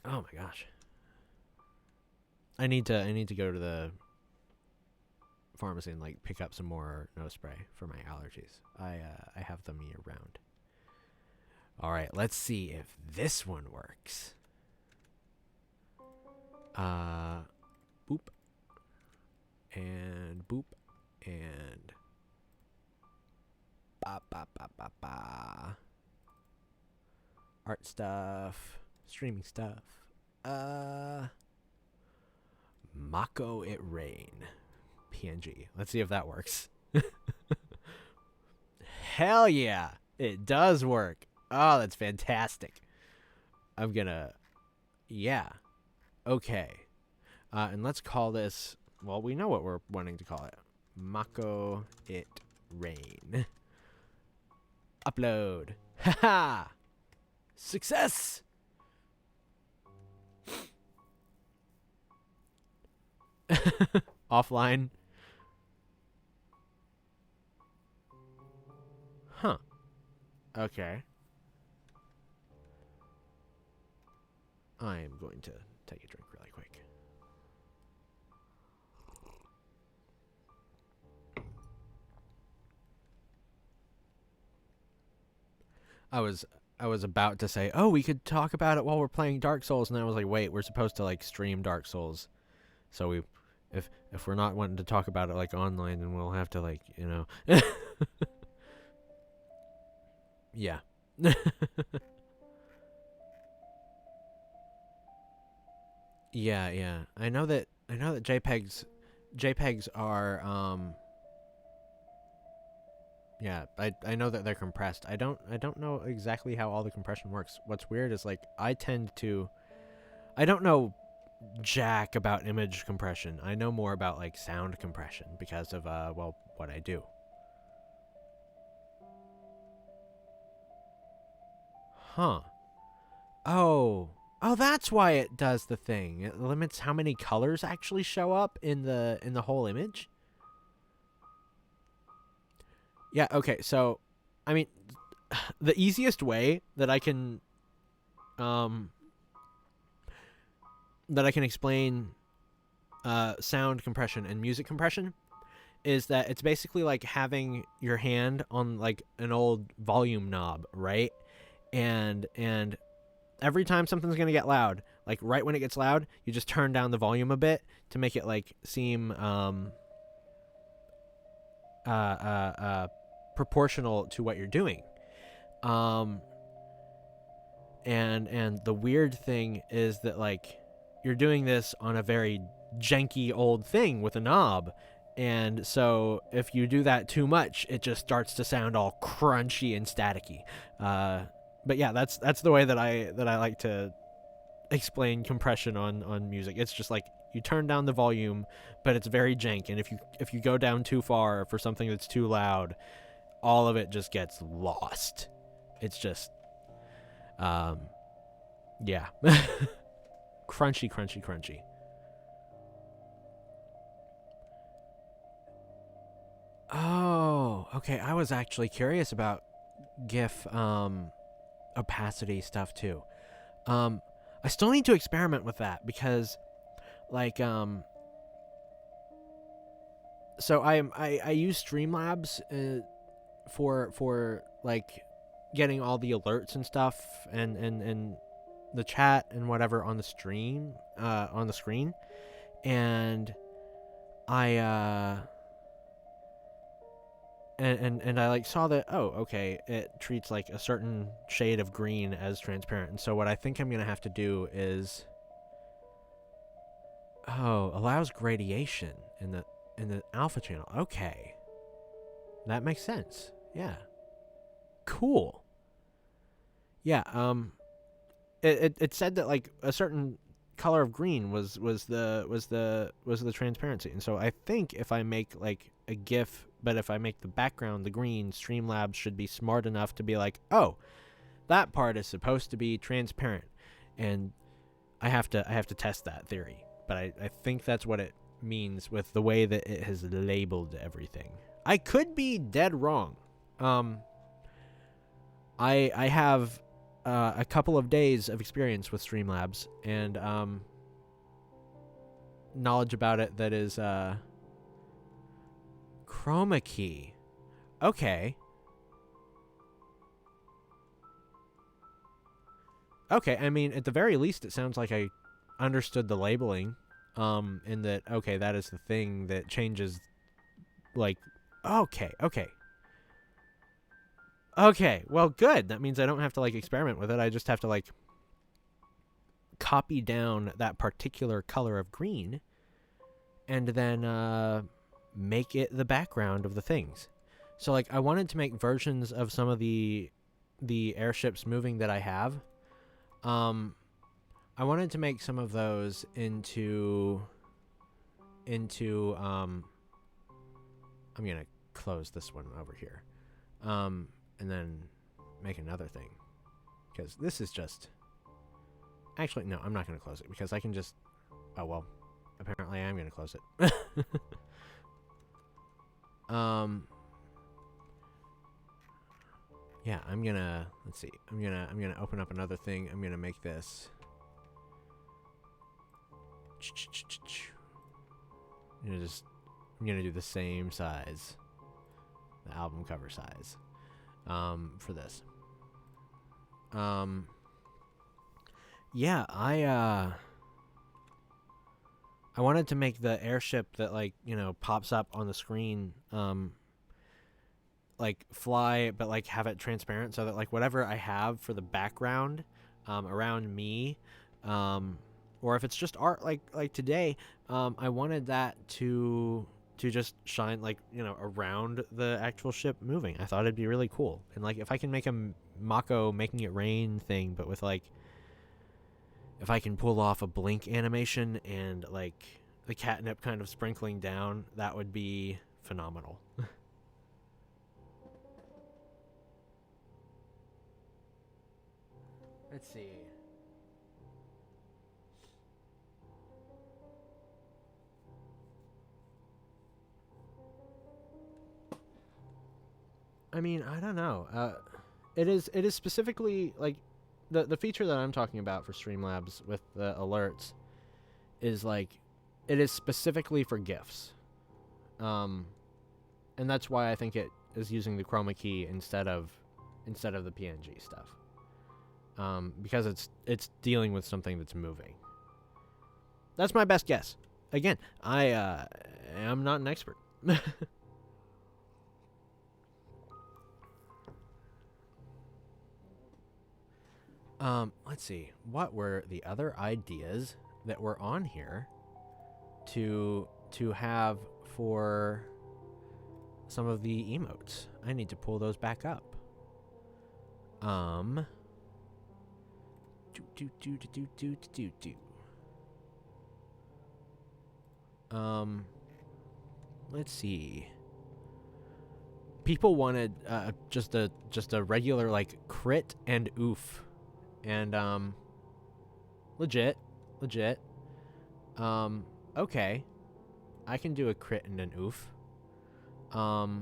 Oh my gosh. I need to go to the pharmacy and like pick up some more nose spray for my allergies. I have them year round. All right, let's see if this one works. Boop. And boop. And ba ba ba ba ba. Art stuff. Streaming stuff. Mako it rain. PNG. Let's see if that works. Hell yeah. It does work. Oh, that's fantastic. I'm gonna... Yeah. Okay. And let's call this... Well, we know what we're wanting to call it. Mako it rain. Upload. Haha! Success! Offline. Huh. Okay. I am going to take a drink really quick. I was about to say, oh, we could talk about it while we're playing Dark Souls, and I was like, wait, we're supposed to like stream Dark Souls, so we, if we're not wanting to talk about it like online, then we'll have to like, you know, yeah. Yeah. I know that JPEGs are yeah, I know that they're compressed. I don't know exactly how all the compression works. What's weird is like I don't know jack about image compression. I know more about like sound compression because of well, what I do. Huh. Oh, that's why it does the thing. It limits how many colors actually show up in the whole image. Yeah, okay. So, I mean, the easiest way that I can explain sound compression and music compression is that it's basically like having your hand on like an old volume knob, right? And every time something's going to get loud, like right when it gets loud, you just turn down the volume a bit to make it like seem proportional to what you're doing. And the weird thing is that like you're doing this on a very janky old thing with a knob, and so if you do that too much, it just starts to sound all crunchy and staticky. But yeah, that's the way that I like to explain compression on music. It's just like you turn down the volume, but it's very jank, and if you go down too far for something that's too loud, all of it just gets lost. It's just yeah. Crunchy. Oh, okay. I was actually curious about GIF opacity stuff too. I still need to experiment with that because like so I use Streamlabs for like getting all the alerts and stuff and the chat and whatever on the stream on the screen, and I and I like saw that, oh, okay, it treats like a certain shade of green as transparent. And so what I think I'm gonna have to do is allows gradation in the alpha channel. Okay. That makes sense. Yeah. Cool. Yeah, it said that like a certain color of green was the transparency. And so I think if I make like a GIF, but if I make the background the green, Streamlabs should be smart enough to be like, oh, that part is supposed to be transparent. And I have to test that theory. But I think that's what it means with the way that it has labeled everything. I could be dead wrong. I have a couple of days of experience with Streamlabs and knowledge about it that is chroma key. Okay. Okay, I mean, at the very least, it sounds like I understood the labeling, and that, okay, that is the thing that changes, like, okay, well, good. That means I don't have to, like, experiment with it. I just have to, like, copy down that particular color of green and then make it the background of the things. So, like, I wanted to make versions of some of the airships moving that I have. I wanted to make some of those into I'm gonna close this one over here, and then make another thing, because this is just, actually, no, I'm not gonna close it, because I can just, oh well, apparently I am gonna close it. Yeah, I'm gonna, let's see, I'm gonna open up another thing. I'm gonna make this, I'm gonna do the same size, the album cover size, for this. Yeah, I wanted to make the airship that, like, you know, pops up on the screen, like, fly, but, like, have it transparent, so that, like, whatever I have for the background, around me, or if it's just art, like today, I wanted that to just shine, like, you know, around the actual ship moving. I thought it'd be really cool. And, like, if I can make a Mako making it rain thing, but with, like, if I can pull off a blink animation and, like, the catnip kind of sprinkling down, that would be phenomenal. Let's see. I mean, I don't know. It is specifically, like, the feature that I'm talking about for Streamlabs with the alerts is, like, it is specifically for GIFs. And that's why I think it is using the chroma key instead of the PNG stuff. Because it's dealing with something that's moving. That's my best guess. Again, I am not an expert. Let's see. What were the other ideas that were on here to have for some of the emotes? I need to pull those back up. Let's see. People wanted just a regular, like, crit and oof. And legit. Okay. I can do a crit and an oof. I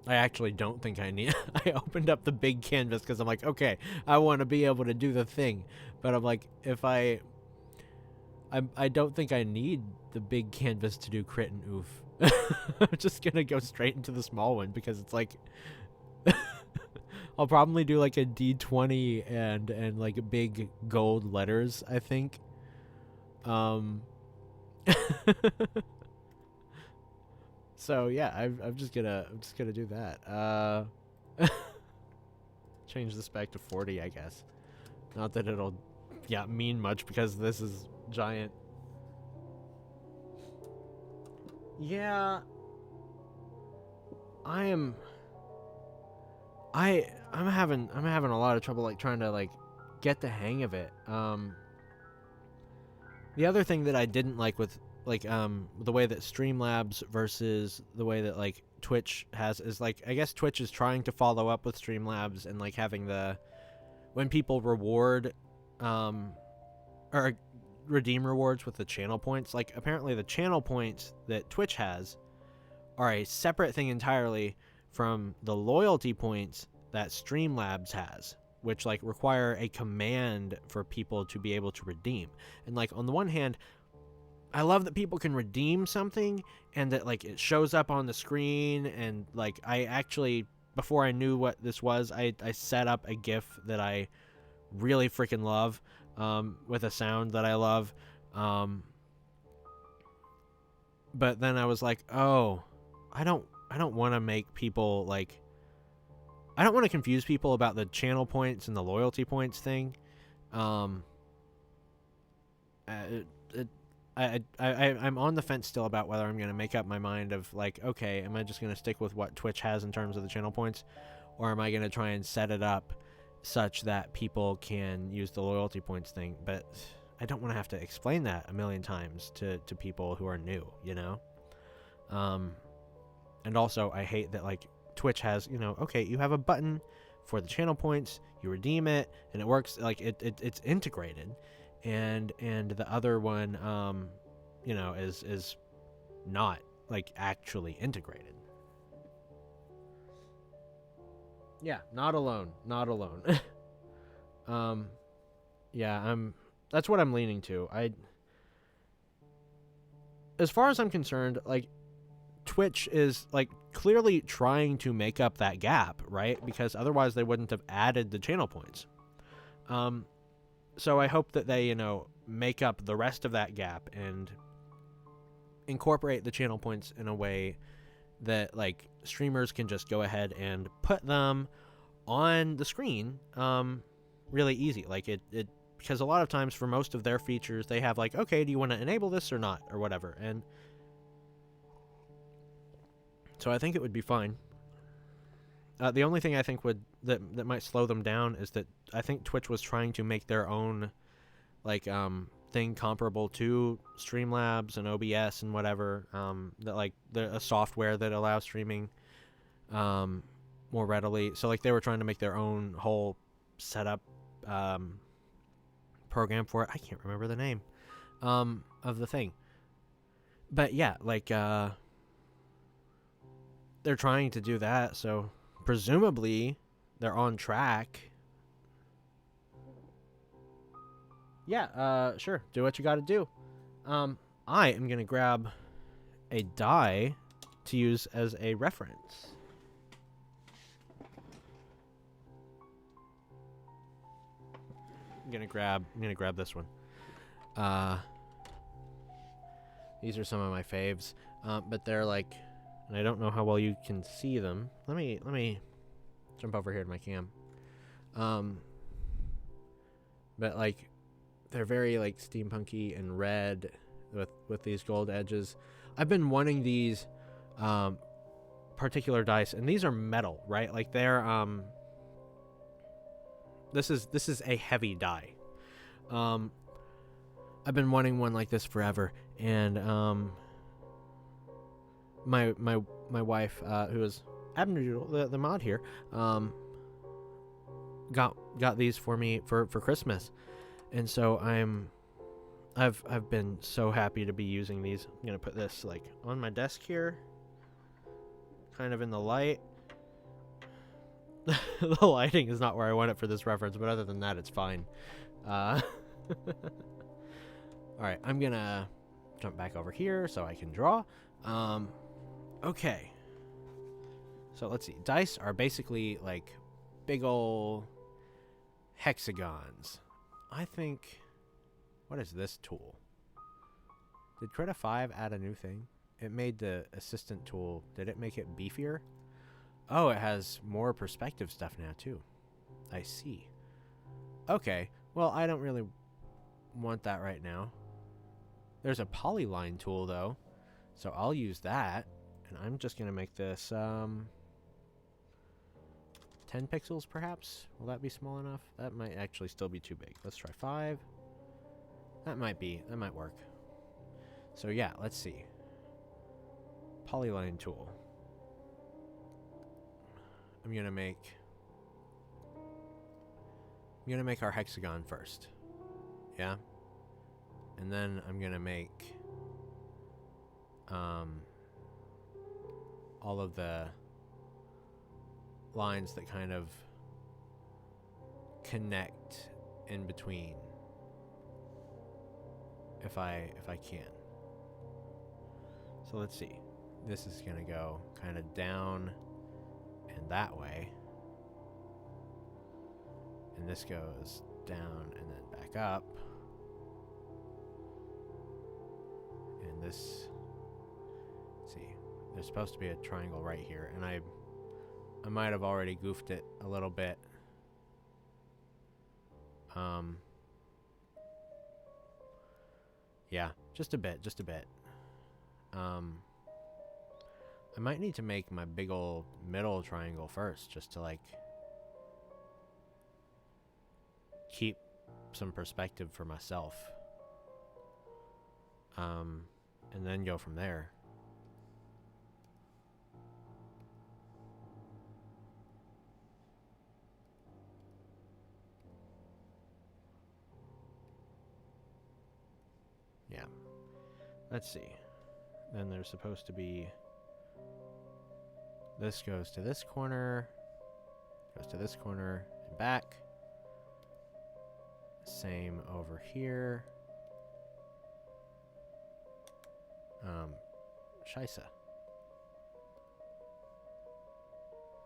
actually don't think I need I opened up the big canvas because I'm like, okay, I want to be able to do the thing. But I'm like, if I don't think I need the big canvas to do crit and oof. I'm just gonna go straight into the small one because it's like I'll probably do like a D20 and like big gold letters, I think. So yeah, I'm just gonna do that. Change this back to 40, I guess. Not that it'll mean much because this is giant. Yeah, I'm having a lot of trouble, like, trying to, like, get the hang of it. The other thing that I didn't like with, like, the way that Streamlabs versus the way that, like, Twitch has is, like, I guess Twitch is trying to follow up with Streamlabs and, like, having when people reward or redeem rewards with the channel points, like, apparently the channel points that Twitch has are a separate thing entirely from the loyalty points that Streamlabs has, which, like, require a command for people to be able to redeem. And, like, on the one hand, I love that people can redeem something and that, like, it shows up on the screen and, like, I actually before I knew what this was, I set up a GIF that I really freaking love, with a sound that I love. But then I was like, oh, I don't want to make people like, I don't want to confuse people about the channel points and the loyalty points thing. I'm on the fence still about whether I'm going to make up my mind of like, okay, am I just going to stick with what Twitch has in terms of the channel points, or am I going to try and set it up such that people can use the loyalty points thing? But I don't want to have to explain that a million times to people who are new, you know? And also I hate that like Twitch has, you know, okay, you have a button for the channel points, you redeem it, and it works, like it's integrated, and the other one, you know, is not like actually integrated. Yeah, not alone. Yeah, that's what I'm leaning to. As far as I'm concerned, like, Twitch is like clearly trying to make up that gap, right? Because otherwise they wouldn't have added the channel points. So I hope that they, you know, make up the rest of that gap and incorporate the channel points in a way that like streamers can just go ahead and put them on the screen really easy. Like it because a lot of times for most of their features they have like, okay, do you want to enable this or not, or whatever. And so I think it would be fine. The only thing I think that might slow them down is that I think Twitch was trying to make their own like thing comparable to Streamlabs and OBS and whatever, that like a software that allows streaming more readily. So like they were trying to make their own whole setup program for it. I can't remember the name of the thing. But yeah, like they're trying to do that, so presumably they're on track. Yeah, sure. Do what you got to do. I am going to grab a die to use as a reference. I'm going to grab this one. These are some of my faves. But they're like, and I don't know how well you can see them. Let me jump over here to my cam. But like, they're very like steampunky and red with these gold edges. I've been wanting these particular dice, and these are metal, right? Like they're this is a heavy die. I've been wanting one like this forever, and my wife, who is Abnerdoodle, the mod here, got these for me for Christmas, and so I've been so happy to be using these. I'm gonna put this like on my desk here, kind of in the light. The lighting is not where I want it for this reference, but other than that, it's fine. All right, I'm gonna jump back over here so I can draw. Okay. So let's see. Dice are basically like big ol' hexagons. I think... What is this tool? Did Crita 5 add a new thing? It made the assistant tool... Did it make it beefier? Oh, it has more perspective stuff now, too. I see. Okay. Well, I don't really want that right now. There's a polyline tool, though. So I'll use that. And I'm just going to make this 10 pixels, perhaps? Will that be small enough? That might actually still be too big. Let's try 5. That might work. So yeah, let's see. Polyline tool. I'm going to make our hexagon first. Yeah? And then I'm going to make all of the lines that kind of connect in between, if I can. So let's see. This is gonna go kind of down and that way. And this goes down and then back up. And this, let's see, there's supposed to be a triangle right here, and I might have already goofed it a little bit. Yeah, just a bit. I might need to make my big old middle triangle first, just to like keep some perspective for myself. And then go from there. Yeah. Let's see. Then there's supposed to be... This goes to this corner. Goes to this corner and back. Same over here. Scheisse.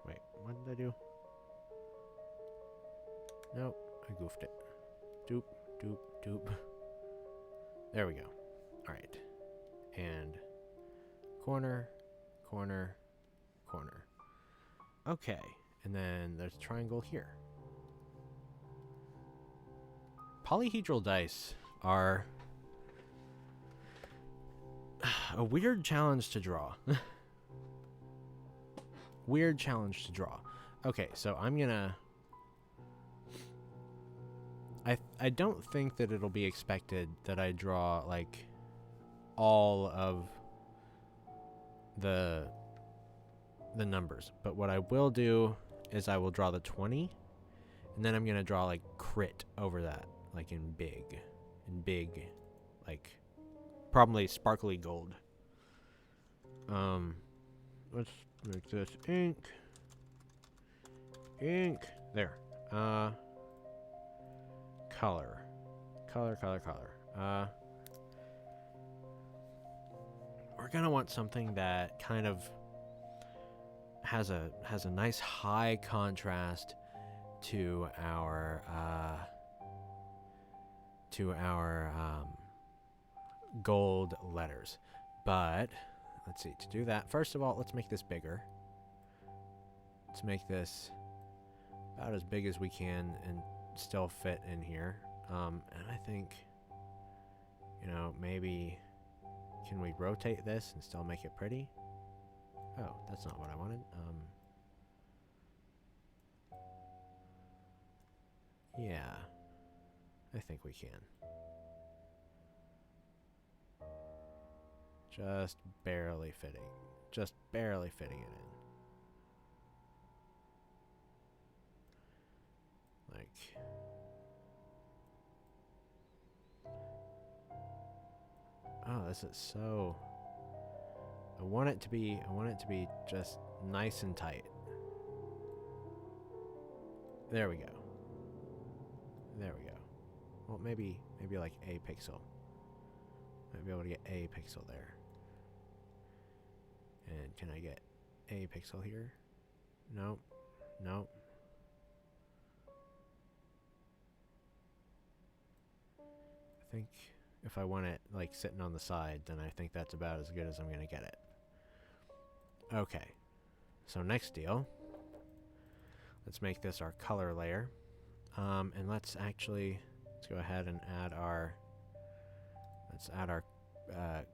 Wait, what did I do? Nope, I goofed it. Doop, doop, doop. There we go. Alright. And corner, corner, corner. Okay, and then there's a triangle here. Polyhedral dice are a weird challenge to draw. Weird challenge to draw. Okay, so I'm gonna... I don't think that it'll be expected that I draw, like, all of the numbers. But what I will do is I will draw the 20, and then I'm gonna draw, like, crit over that, like, in big, like, probably sparkly gold. Let's make this ink. There. Color. We're gonna want something that kind of has a nice high contrast to our gold letters. But let's see, to do that, first of all, let's make this bigger. Let's make this about as big as we can and still fit in here. And I think, you know, maybe can we rotate this and still make it pretty? Oh, that's not what I wanted. Yeah, I think we can. Just barely fitting it in. Like, oh, this is so... I want it to be just nice and tight. There we go. Well, maybe like a pixel. Might be able to get a pixel there. And can I get a pixel here? Nope. I think if I want it like sitting on the side, then I think that's about as good as I'm going to get it. Okay. So next deal. Let's make this our color layer. And let's go ahead and add our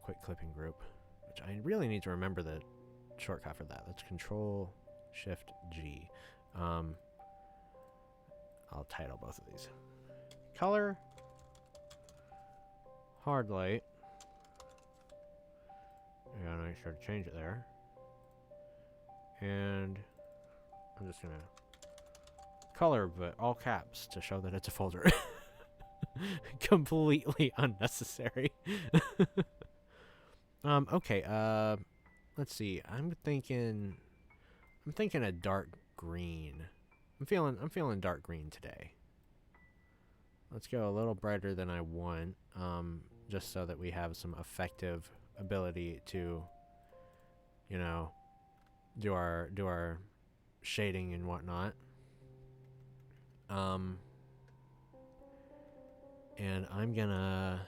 quick clipping group, which I really need to remember the shortcut for that. That's Control Shift G. I'll title both of these. Color, hard light. I gotta make sure to change it there. And I'm just gonna color, but all caps to show that it's a folder. Completely unnecessary. Okay, let's see. I'm thinking a dark green. I'm feeling dark green today. Let's go a little brighter than I want, just so that we have some effective ability to, you know, do our shading and whatnot. And I'm gonna,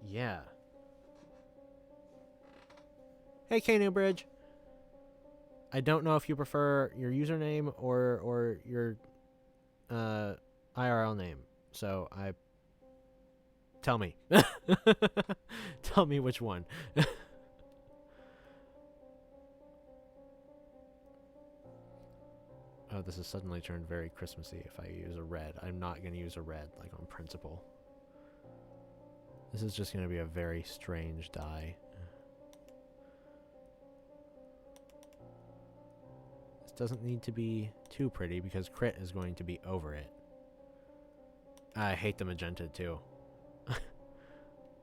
yeah. Hey, Kanu Bridge. I don't know if you prefer your username or your IRL name. So tell me. Tell me which one. Oh, this has suddenly turned very Christmassy if I use a red. I'm not going to use a red, like, on principle. This is just going to be a very strange dye. This doesn't need to be too pretty because crit is going to be over it. I hate the magenta, too.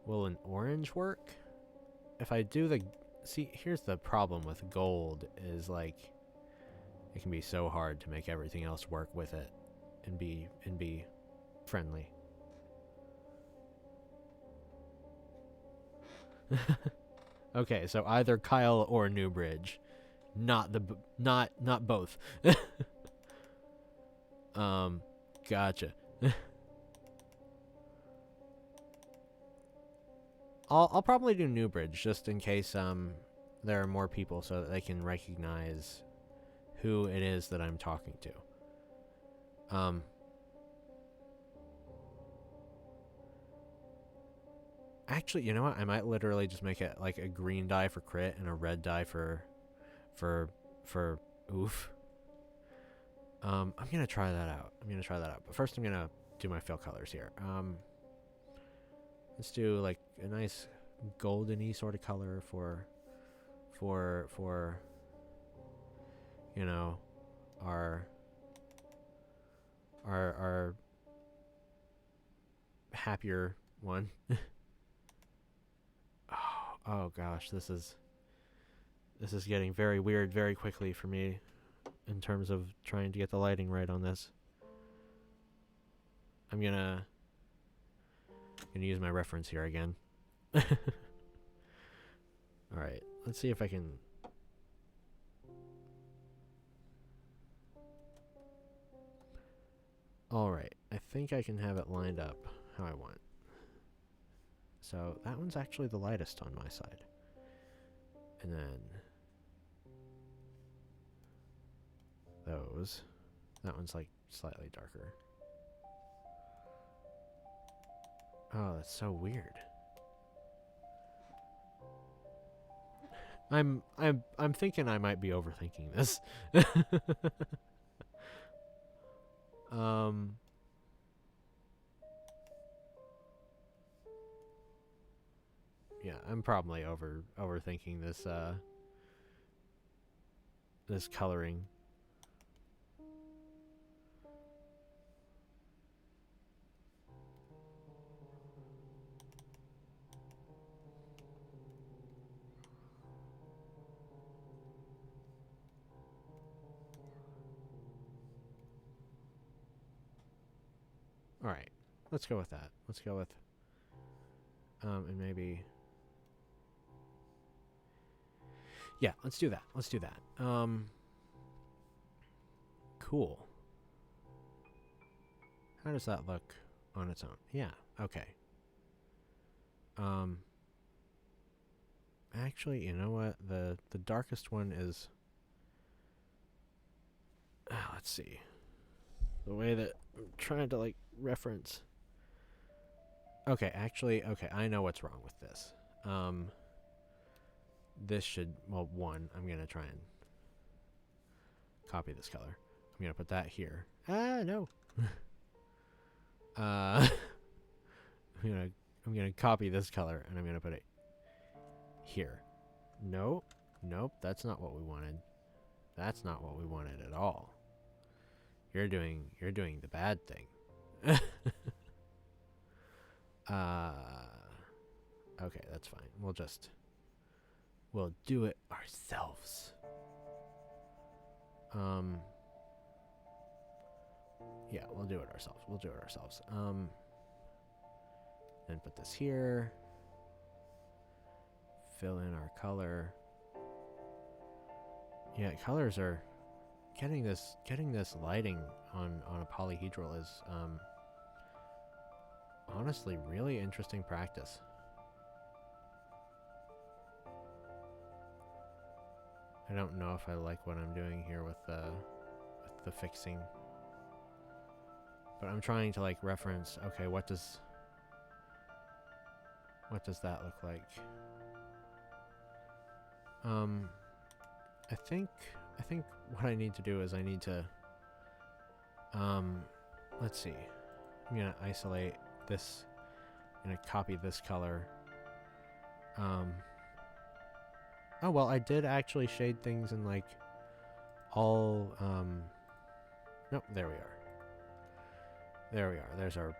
Will an orange work? If I do the... See, here's the problem with gold is, like... It can be so hard to make everything else work with it and be friendly. Okay, so either Kyle or Newbridge, not both. Gotcha. I'll probably do Newbridge just in case there are more people so that they can recognize who it is that I'm talking to. Actually, you know what? I might literally just make it like a green die for crit and a red die for oof. I'm gonna try that out. But first I'm gonna do my fill colors here. Let's do like a nice golden-y sort of color for you know, our happier one. Oh gosh, this is getting very weird very quickly for me in terms of trying to get the lighting right on this. I'm gonna use my reference here again. Alright, let's see if I can... Alright, I think I can have it lined up how I want. So that one's actually the lightest on my side. And then those. That one's like slightly darker. Oh, that's so weird. I'm thinking I might be overthinking this. Yeah, I'm probably overthinking this this coloring. All right, let's go with that. Let's go with and maybe... Yeah, let's do that. Let's do that. Cool. How does that look on its own? Yeah, okay. Actually, you know what? The darkest one is... let's see. The way that I'm trying to, like, reference... Okay, actually, okay, I know what's wrong with this. This should... Well, one, I'm going to try and copy this color. I'm going to put that here. No. I'm gonna copy this color and I'm gonna put it here. Nope, that's not what we wanted. That's not what we wanted at all. You're doing the bad thing. Okay, that's fine. We'll do it ourselves. Yeah, we'll do it ourselves. Then put this here. Fill in our color. Yeah, colors are getting this lighting on a polyhedral is honestly really interesting practice. I don't know if I like what I'm doing here with the fixing, but I'm trying to like reference. Okay, what does that look like? I think what I need to do is I need to let's see. I'm gonna isolate this. I'm gonna copy this color. Oh well, I did actually shade things in like all nope, there we are. There we are. There's our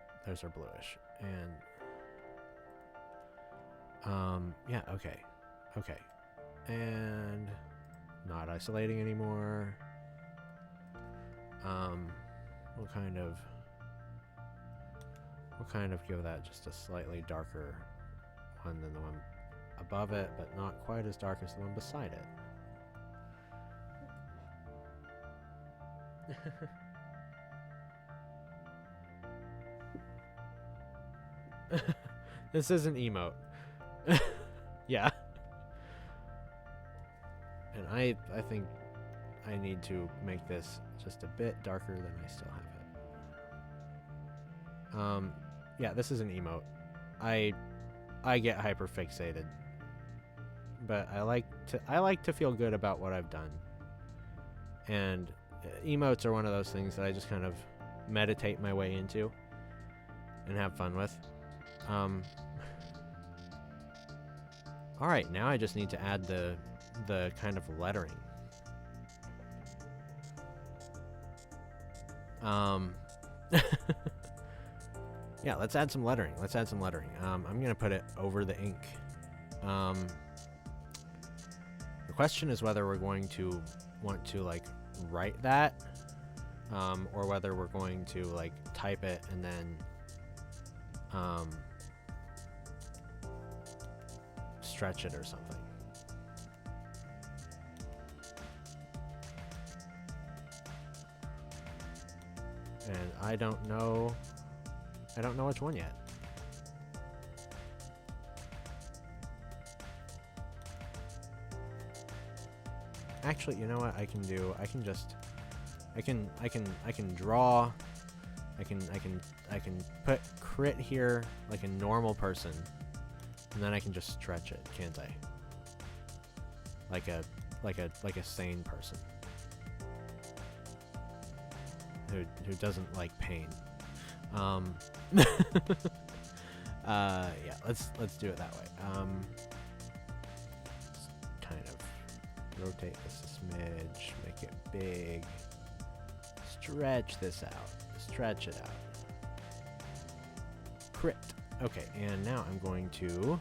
bluish. And yeah, okay. Okay. And not isolating anymore. We'll kind of give that just a slightly darker one than the one above it, but not quite as dark as the one beside it. This is an emote. Yeah. And I think I need to make this just a bit darker than I still have it. Yeah, this is an emote. I get hyper fixated, but I like to feel good about what I've done. And emotes are one of those things that I just kind of meditate my way into and have fun with. All right, now I just need to add the kind of lettering. Yeah, let's add some lettering. I'm gonna put it over the ink. The question is whether we're going to want to like write that, or whether we're going to like type it and then stretch it or something. And I don't know which one yet. Actually, you know what I can do? I can draw. I can put crit here like a normal person, and then I can just stretch it, can't I? Like a sane person who doesn't like pain. Yeah, let's do it that way. Just kind of rotate this a smidge, make it big, stretch this out, stretch it out. Crit. Okay, and now I'm going to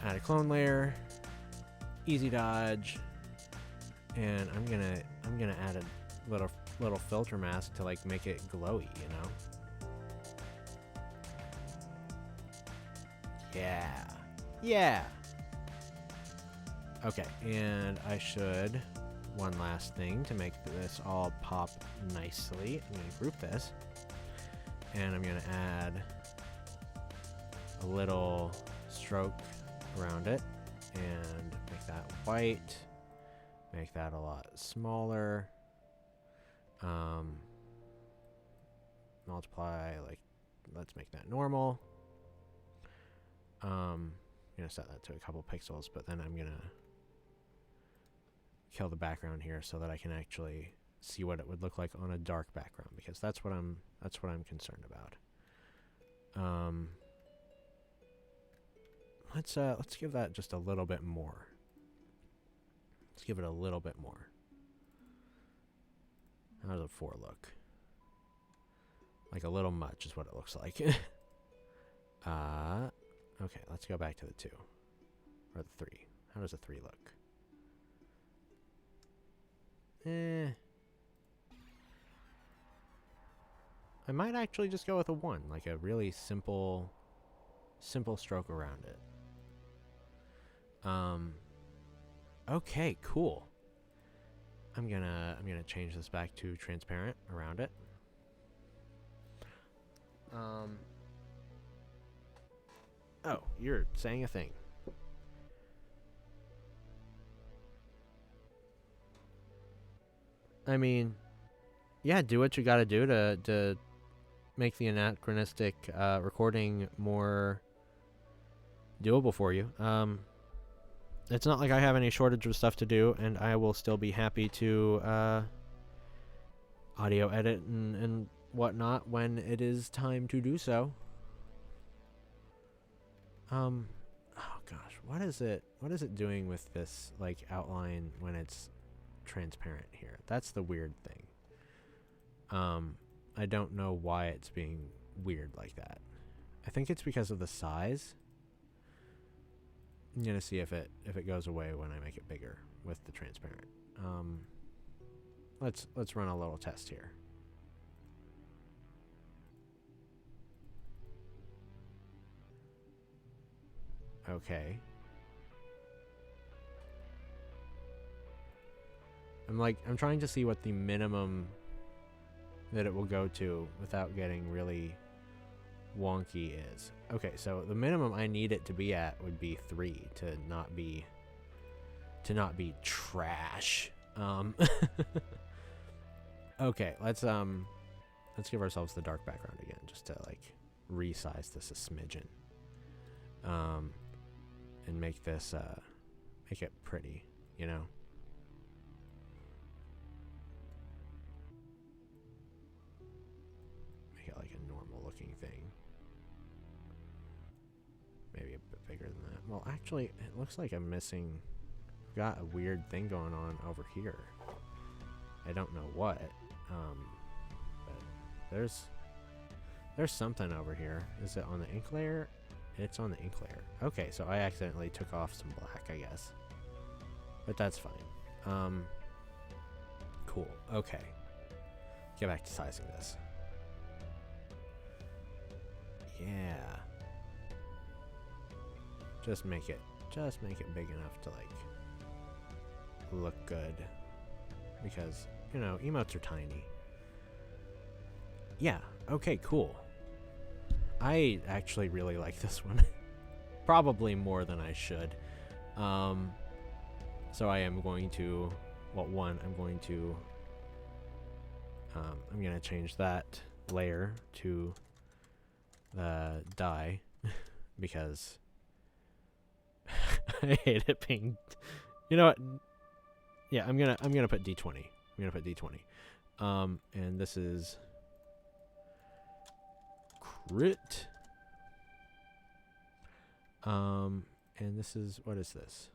add a clone layer, easy dodge, and I'm gonna add a little filter mask to like make it glowy, you know? Yeah. Okay, and I should, one last thing to make this all pop nicely. I'm gonna group this, and I'm gonna add a little stroke around it and make that white, make that a lot smaller. Multiply, like, let's make that normal. I'm gonna set that to a couple pixels, but then I'm gonna kill the background here so that I can actually see what it would look like on a dark background, because that's what I'm concerned about. Let's give that just a little bit more. Let's give it a little bit more. How does a 4 look? Like a little much is what it looks like. Okay, let's go back to the 2. Or the 3. How does a 3 look? I might actually just go with a 1, like a really simple stroke around it. Okay, cool. I'm gonna change this back to transparent around it. Oh, you're saying a thing. I mean, yeah, do what you gotta do to make the anachronistic recording more doable for you. It's not like I have any shortage of stuff to do, and I will still be happy to audio edit and whatnot when it is time to do so. Oh gosh, what is it doing with this like outline when it's transparent here? That's the weird thing. I don't know why it's being weird like that. I think it's because of the size. I'm gonna see if it goes away when I make it bigger with the transparent. Let's run a little test here. Okay. I'm trying to see what the minimum that it will go to without getting really wonky is. Okay, so the minimum I need it to be at would be 3 to not be trash. Okay, let's give ourselves the dark background again just to like resize this a smidgen. And make this make it pretty, you know. Make it like a normal looking thing. Maybe a bit bigger than that. Well, actually, it looks like I'm missing. I've got a weird thing going on over here. I don't know what. But there's something over here. Is it on the ink layer? It's on the ink layer. Okay, so I accidentally took off some black, I guess. But that's fine. Cool. Okay. Get back to sizing this. Yeah. Just make it big enough to like look good. Because, you know, emotes are tiny. Yeah, okay, cool. I actually really like this one. Probably more than I should. So I am going to, well, I'm going to change that layer to the dye because I hate it being, you know what? Yeah, I'm gonna put D20. I'm gonna put D20. And this is crit. And this is, what is this?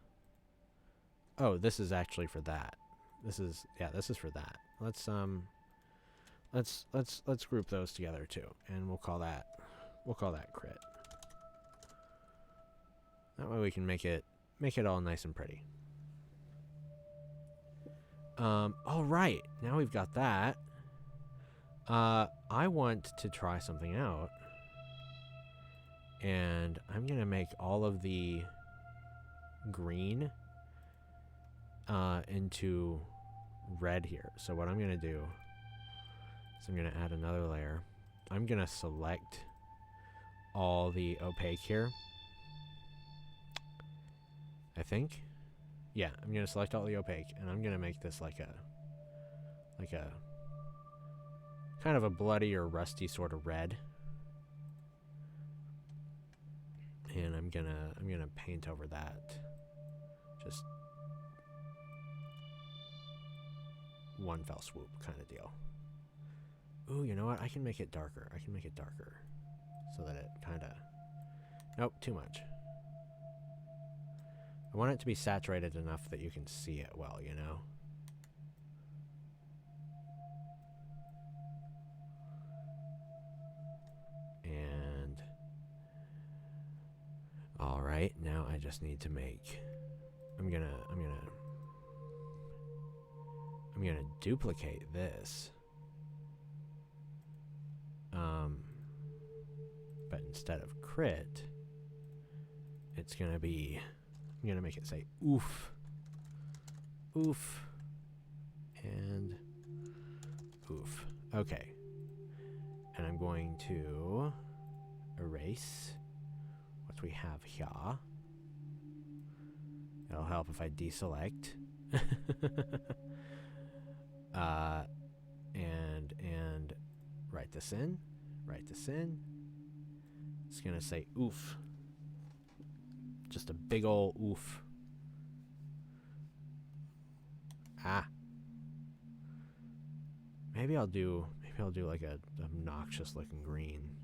Oh, this is actually for that. This is for that. Let's group those together too, and we'll call that crit. That way we can make it all nice and pretty. All right, now we've got that. I want to try something out, and I'm gonna make all of the green into red here. So what I'm gonna do is I'm gonna add another layer. I'm gonna select all the opaque here. I think. Yeah, I'm gonna select all the opaque, and I'm gonna make this like a kind of a bloody or rusty sort of red. And I'm gonna paint over that. Just one fell swoop kind of deal. Ooh, you know what? I can make it darker. So that it kind of... Nope, too much. I want it to be saturated enough that you can see it well, you know? And... Alright, now I just need to make... I'm gonna duplicate this. But instead of crit, it's gonna be... I'm gonna make it say oof. oof, and oof. Okay. And I'm going to erase what we have here. It'll help if I deselect. And write this in. Write this in. It's gonna say oof. Just a big ol' oof. Ah. Maybe I'll do like a obnoxious looking green.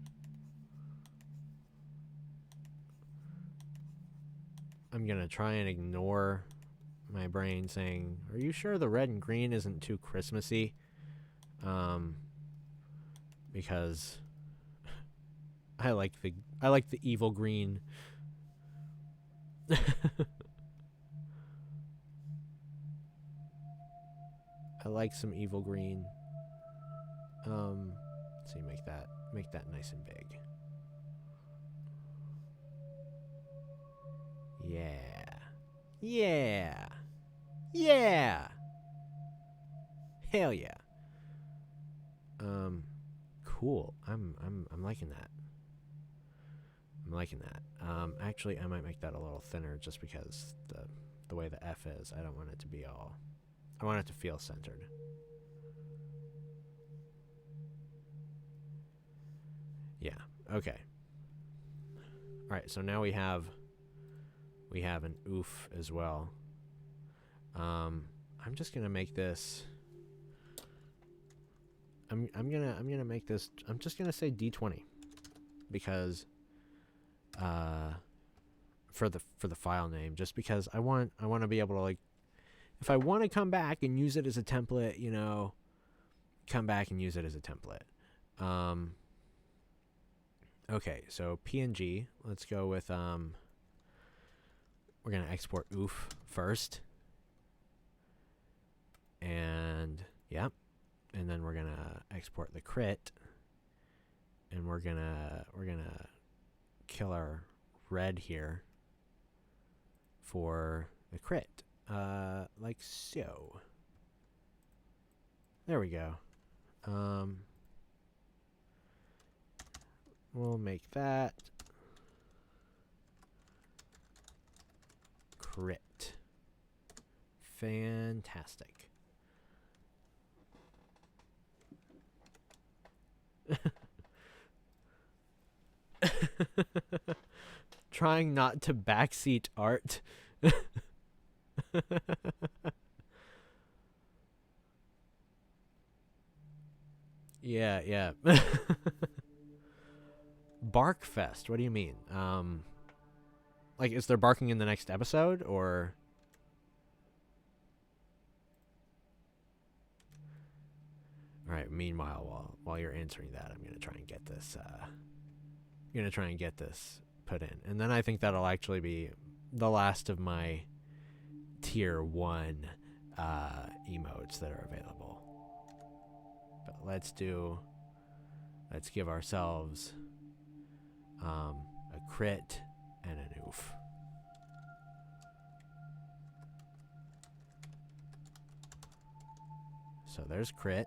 I'm gonna try and ignore my brain saying, "Are you sure the red and green isn't too Christmassy?" Because I like the evil green. I like some evil green. Let's see, make that nice and big. Yeah. Yeah. Yeah. Hell yeah. Cool. I'm liking that. I'm liking that. Actually, I might make that a little thinner just because the way the F is. I don't want it to be all. I want it to feel centered. Yeah. Okay. All right. So now we have an oof as well. I'm just gonna make this. I'm gonna make this. I'm just gonna say D20 because for the file name, just because I want to be able to, like, if I want to come back and use it as a template, come back and use it as a template. Okay, so PNG. Let's go with we're gonna export oof first, and yep, and then we're gonna export the crit, and we're gonna kill our red here for the crit, like so. There we go. We'll make that crit. Fantastic. Trying not to backseat art. Yeah. Barkfest. What do you mean? Like, is there barking in the next episode, or? All right. Meanwhile, while you're answering that, I'm gonna try and get this. Put in, and then I think that'll actually be the last of my tier 1 emotes that are available. But let's give ourselves a crit and an oof. So there's crit.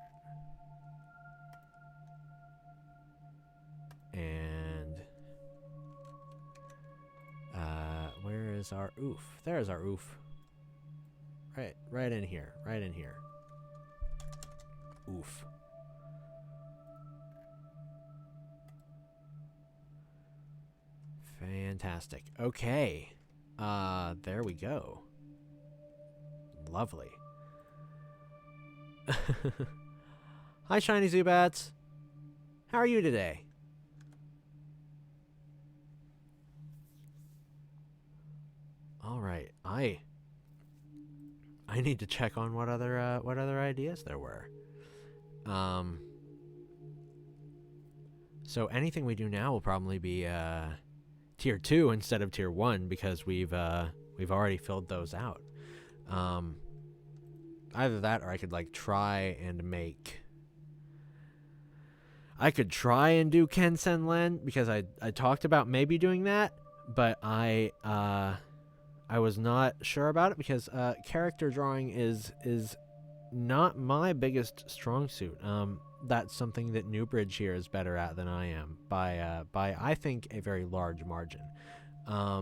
And where is our oof? There's our oof. Right in here. Oof. Fantastic. Okay. There we go. Lovely. Hi, Shiny Zubats. How are you today? All right. I need to check on what other ideas there were. So anything we do now will probably be tier 2 instead of tier 1 because we've already filled those out. Either that, or I could try and do Kensen Len because I talked about maybe doing that, but I I was not sure about it because character drawing is not my biggest strong suit. That's something that Newbridge here is better at than I am by I think a very large margin. I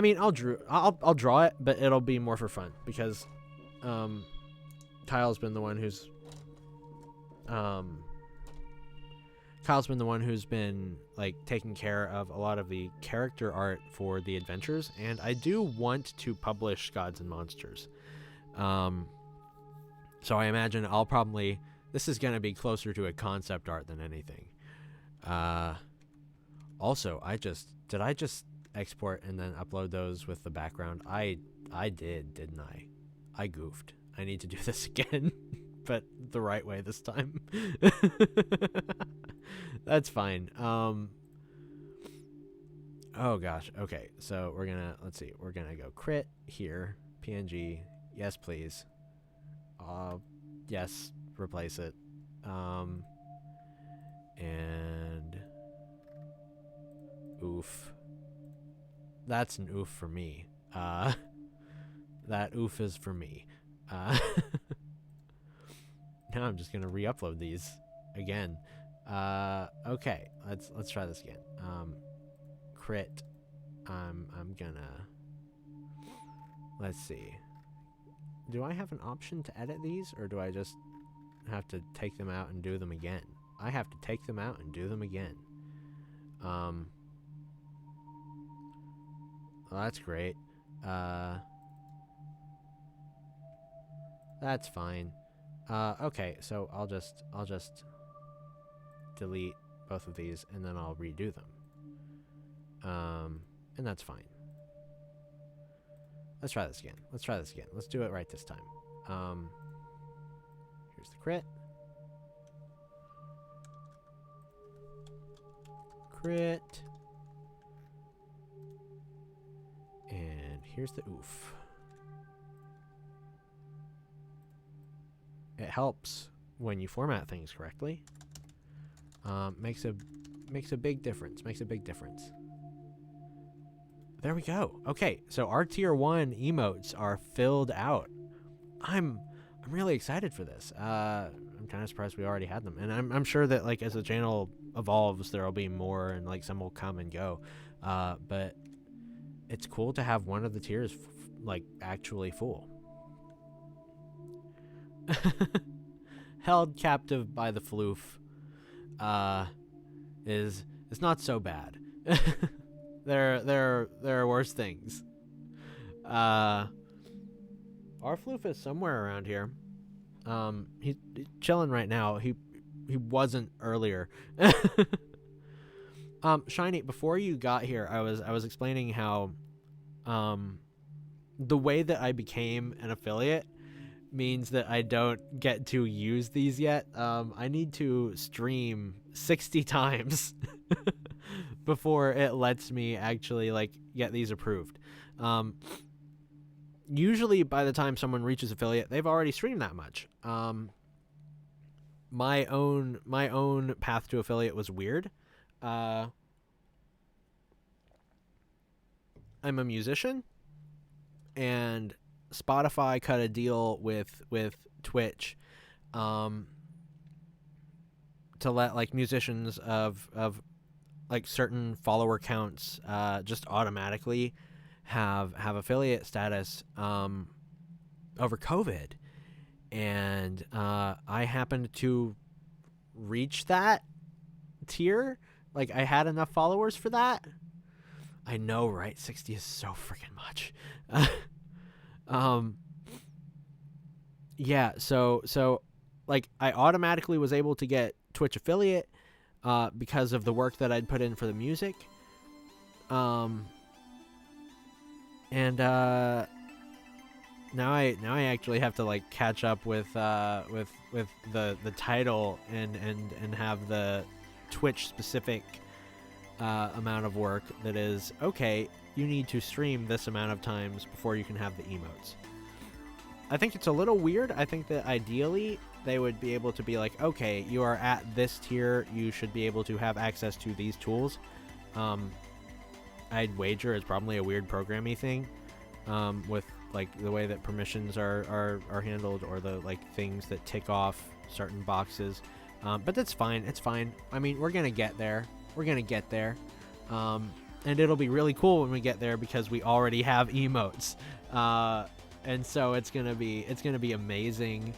mean, I'll draw it, but it'll be more for fun because Kyle's been the one who's been like taking care of a lot of the character art for the adventures, and I do want to publish Gods and Monsters. So I imagine this is going to be closer to a concept art than anything. Also, did I just export and then upload those with the background? I did, didn't I? I goofed. I need to do this again, but the right way this time. That's fine. Oh gosh. Okay, so let's see. We're gonna go crit here. PNG. Yes, please. Yes, replace it. And oof. That's an oof for me. That oof is for me. Now I'm just gonna re-upload these again. Okay, let's try this again. Crit. I'm gonna. Let's see. Do I have an option to edit these, or do I just have to take them out and do them again? I have to take them out and do them again. Well, that's great. That's fine. Okay, so I'll just delete both of these and then I'll redo them. And that's fine. Let's try this again. Let's do it right this time. Here's the crit. Crit. And here's the oof. It helps when you format things correctly. Makes a big difference. There we go. Okay, so our tier 1 emotes are filled out. I'm really excited for this. I'm kind of surprised we already had them, and I'm sure that like as the channel evolves, there'll be more, and like some will come and go. But it's cool to have one of the tiers like actually full. Held captive by the Floof is not so bad. There are worse things. Our Floof is somewhere around here. He's chilling right now. He wasn't earlier. Shiny, before you got here, I was explaining how the way that I became an affiliate means that I don't get to use these yet. I need to stream 60 times before it lets me actually like get these approved. Usually by the time someone reaches affiliate, they've already streamed that much. My own path to affiliate was weird. I'm a musician, and Spotify cut a deal with Twitch to let like musicians of like certain follower counts just automatically have affiliate status over COVID, and I happened to reach that tier. Like I had enough followers for that. I know, right? 60 is so freaking much. Yeah, so like I automatically was able to get Twitch affiliate because of the work that I'd put in for the music. And now I actually have to like catch up with the title and have the Twitch specific amount of work that is, okay, you need to stream this amount of times before you can have the emotes. I think it's a little weird. I think that ideally they would be able to be like, okay, you are at this tier, you should be able to have access to these tools. I'd wager is probably a weird programming thing, with like the way that permissions are handled, or the like things that tick off certain boxes. But that's fine. It's fine. I mean, we're gonna get there. We're gonna get there. And it'll be really cool when we get there because we already have emotes. And so it's gonna be amazing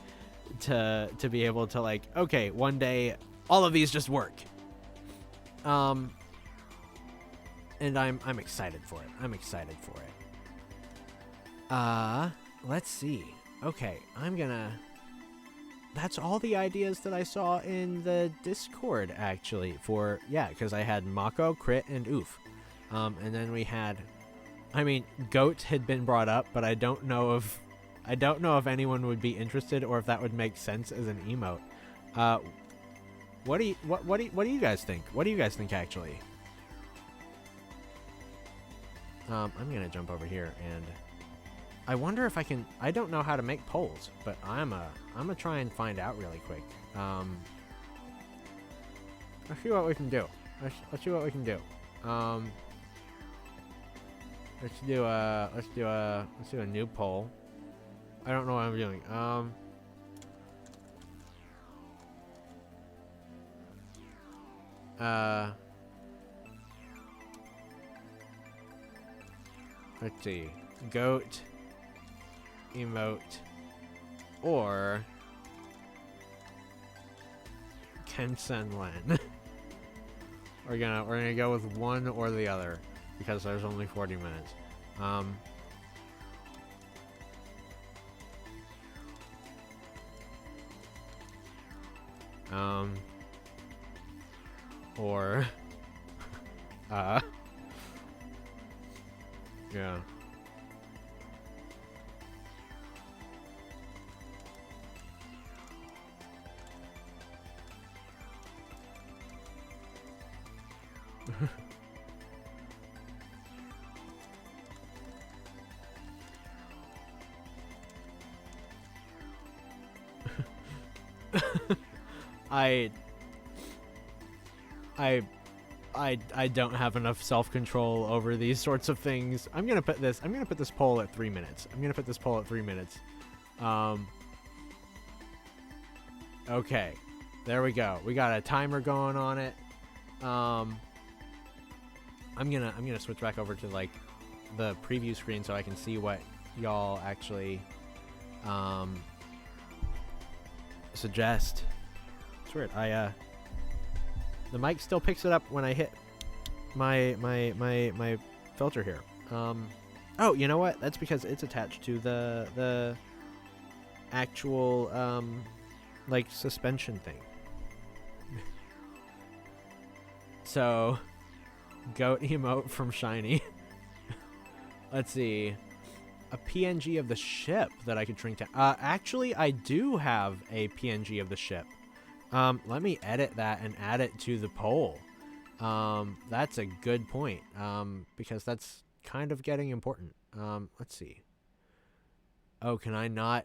to be able to, like, okay, one day all of these just work. And I'm excited for it. I'm excited for it. Let's see. Okay, that's all the ideas that I saw in the Discord, actually, for, yeah, because I had Mako, Crit, and Oof. And then we had, I mean, Goat had been brought up, but I don't know if anyone would be interested or if that would make sense as an emote. What do you guys think? What do you guys think, actually? I'm gonna jump over here, and I wonder if I can. I don't know how to make polls, but I'm gonna try and find out really quick. Let's see what we can do. Let's see what we can do. Let's do a new poll. I don't know what I'm doing. Let's see. Goat, emote, or Kensen Len. we're gonna go with one or the other because there's only 40 minutes. Or yeah. I don't have enough self-control over these sorts of things. I'm gonna put this poll at 3 minutes. Okay, there we go. We got a timer going on it. I'm gonna switch back over to like the preview screen so I can see what y'all actually suggest. It's weird. The mic still picks it up when I hit my filter here. Oh, you know what? That's because it's attached to the actual like suspension thing. So, goat emote from Shiny. Let's see. A PNG of the ship that I could shrink down. Actually, I do have a PNG of the ship. Let me edit that and add it to the poll. That's a good point. Because that's kind of getting important. Let's see. Oh, can I not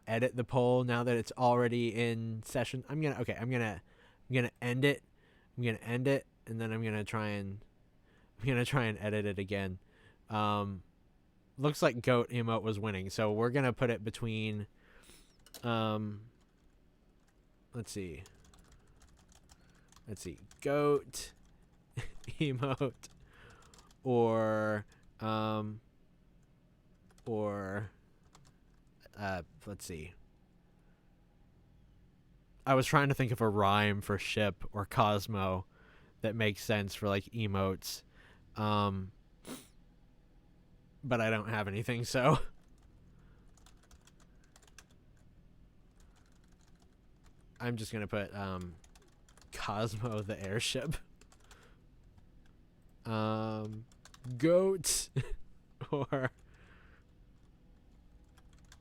edit the poll now that it's already in session? I'm gonna end it. And then I'm gonna try and edit it again. Looks like goat emote was winning, so we're gonna put it between let's see, goat emote or let's see. I was trying to think of a rhyme for ship or Cosmo that makes sense for like emotes. But I don't have anything, so I'm just gonna put Cosmo the airship. Goat or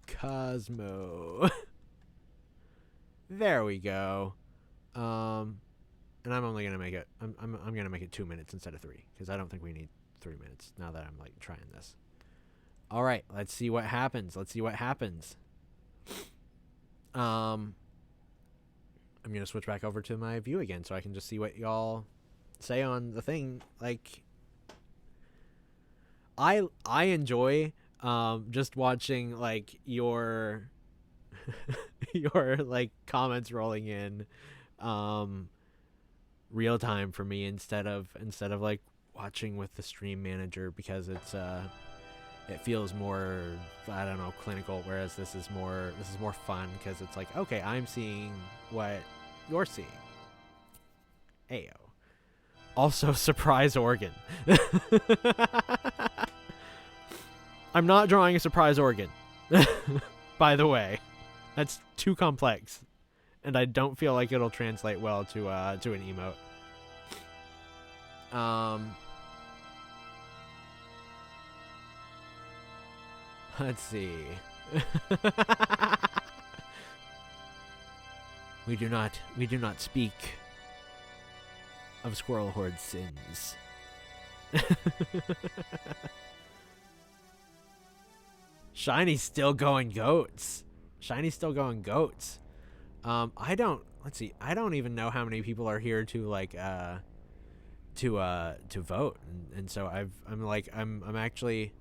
Cosmo. There we go. And I'm only gonna make it. I'm gonna make it 2 minutes instead of 3 because I don't think we need 3 minutes now that I'm like trying this. All right, let's see what happens. I'm gonna switch back over to my view again so I can just see what y'all say on the thing. Like, I enjoy just watching like your your like comments rolling in real time for me instead of like watching with the stream manager, because it feels more, I don't know, clinical, whereas this is more fun because it's like, okay, I'm seeing what you're seeing. Ayo. Also, surprise organ. I'm not drawing a surprise organ. By the way, that's too complex, and I don't feel like it'll translate well to an emote. Let's see. We do not speak of Squirrel Horde sins. Shiny's still going goats. I don't even know how many people are here to like to vote, and so I'm actually,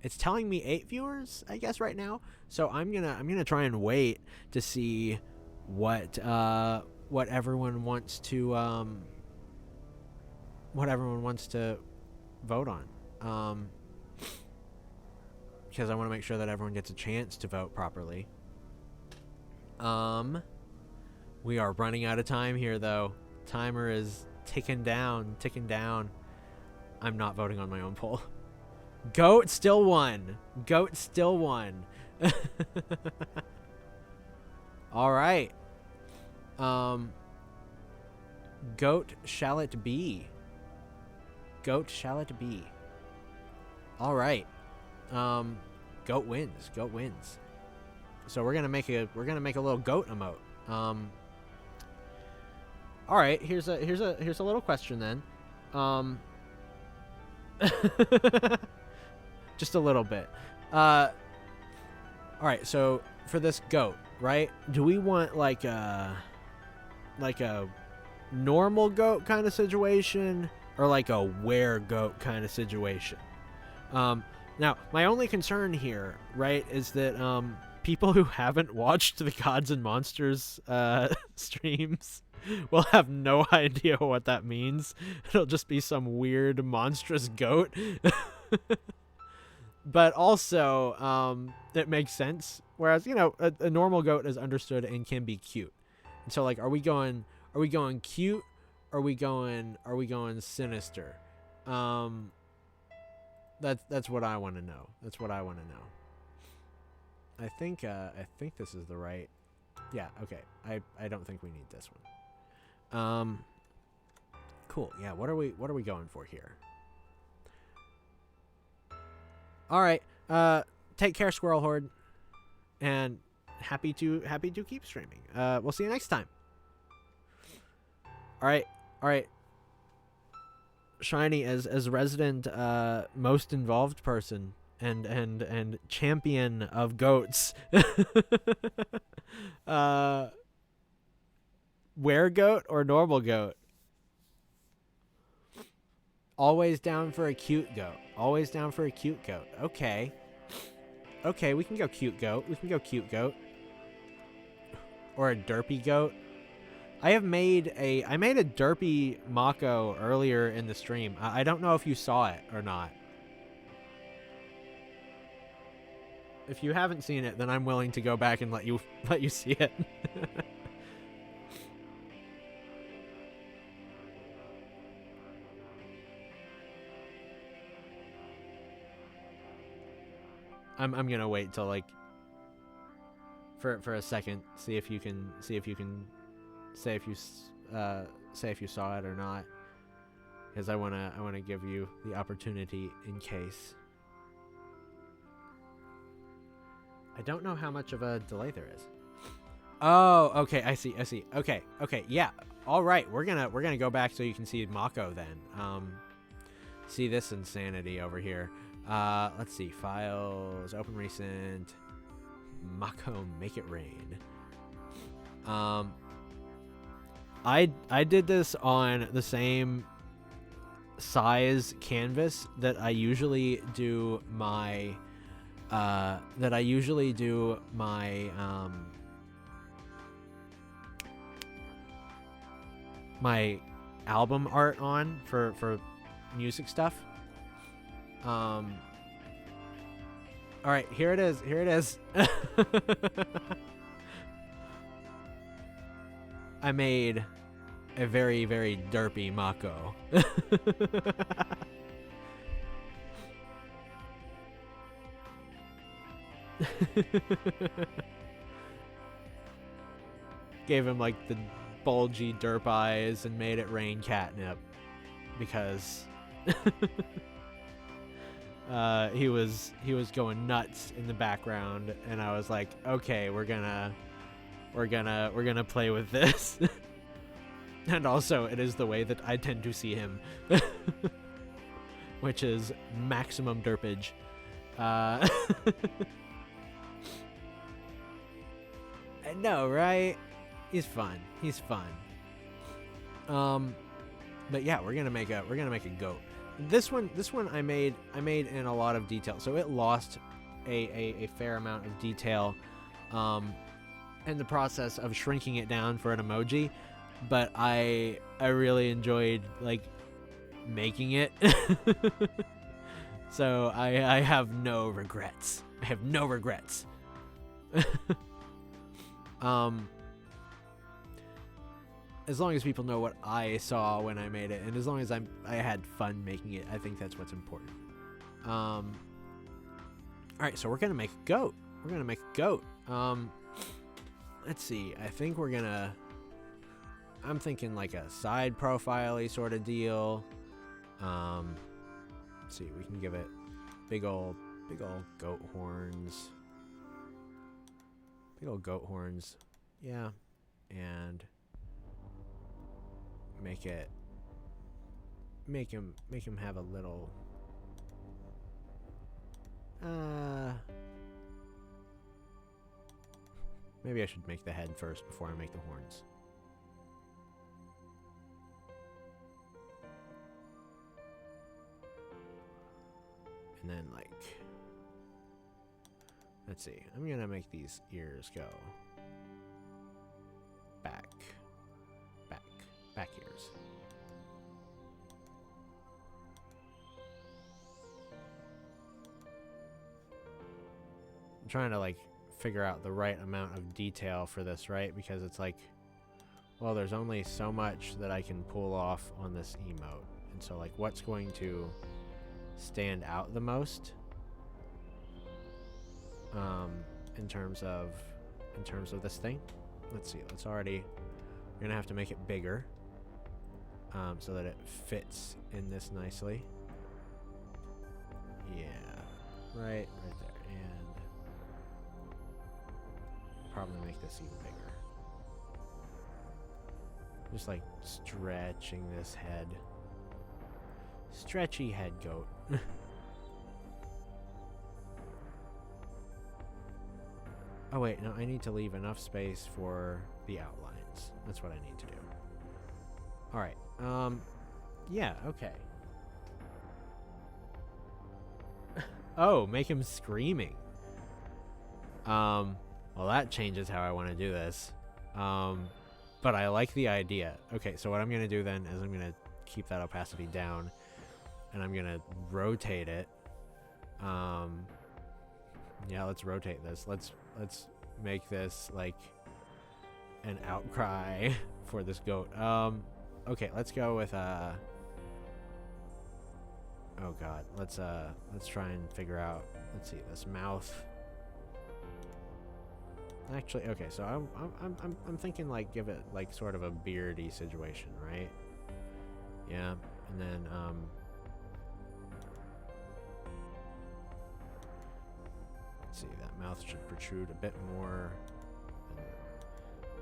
it's telling me 8 viewers, I guess, right now. So I'm gonna try and wait to see what everyone wants to vote on. Because I want to make sure that everyone gets a chance to vote properly. We are running out of time here, though. Timer is ticking down. I'm not voting on my own poll. Goat still won. All right. Goat shall it be. All right. Goat wins. So we're gonna make a little goat emote. All right. Here's a little question then. Just a little bit. All right. So for this goat, right? Do we want like a normal goat kind of situation, or like a were goat kind of situation? Now, my only concern here, right, is that people who haven't watched the Gods and Monsters streams will have no idea what that means. It'll just be some weird monstrous goat. But also, it makes sense. Whereas, you know, a normal goat is understood and can be cute. And so, like, are we going cute? Are we going sinister? That's what I want to know. I think this is the right. Yeah, okay. I don't think we need this one. Cool. Yeah, what are we going for here? All right. Take care, Squirrel Horde. And happy to keep streaming. We'll see you next time. All right. Shiny, as resident most involved person and champion of goats. Were goat or normal goat? Always down for a cute goat. Okay, we can go cute goat. Or a derpy goat. I made a derpy Mako earlier in the stream. I don't know if you saw it or not. If you haven't seen it, then I'm willing to go back and let you see it. I'm gonna wait till like for a second, see if you can say if you saw it or not, because I wanna give you the opportunity in case. I don't know how much of a delay there is. Oh, okay, I see. Okay, yeah. All right, we're gonna go back so you can see Mako then. See this insanity over here. Let's see, files, open recent, Mako, make it rain. I did this on the same size canvas that I usually do my my album art on for music stuff. All right, here it is. Here it is. I made a very, very derpy Mako. Gave him like the bulgy derp eyes and made it rain catnip because he was going nuts in the background, and I was like, okay, we're gonna play with this. And also, it is the way that I tend to see him, which is maximum derpage. I know, right? He's fun. He's fun. But yeah, we're gonna make a goat. This one I made in a lot of detail, so it lost a fair amount of detail in the process of shrinking it down for an emoji. But I really enjoyed like making it. So I have no regrets. I have no regrets. As long as people know what I saw when I made it, and as long as I had fun making it, I think that's what's important. All right, so we're gonna make a goat. We're gonna make a goat. Let's see. I think I'm thinking like a side profile-y sort of deal. Let's see. We can give it big old goat horns. Big old goat horns. Yeah, and make him have a little maybe I should make the head first before I make the horns. And then like, let's see, I'm gonna make these ears go back ears. I'm trying to like figure out the right amount of detail for this, right? Because it's like, well, there's only so much that I can pull off on this emote. And so like, what's going to stand out the most in terms of this thing? Let's see. We're gonna have to make it bigger so that it fits in this nicely. Yeah, right there, and probably make this even bigger. Just like stretching this head. Stretchy head goat. Oh wait, no, I need to leave enough space for the outlines. That's what I need to do. Alright, yeah, okay. Oh, make him screaming. Well, that changes how I want to do this. But I like the idea. Okay, so what I'm going to do then is I'm going to keep that opacity down, and I'm going to rotate it. Yeah, let's rotate this. Let's make this like an outcry for this goat. Okay, let's go with oh god, let's try and figure out, let's see, this mouth. Actually, okay, so I'm thinking like give it like sort of a beardy situation, right? Yeah, and then let's see, that mouth should protrude a bit more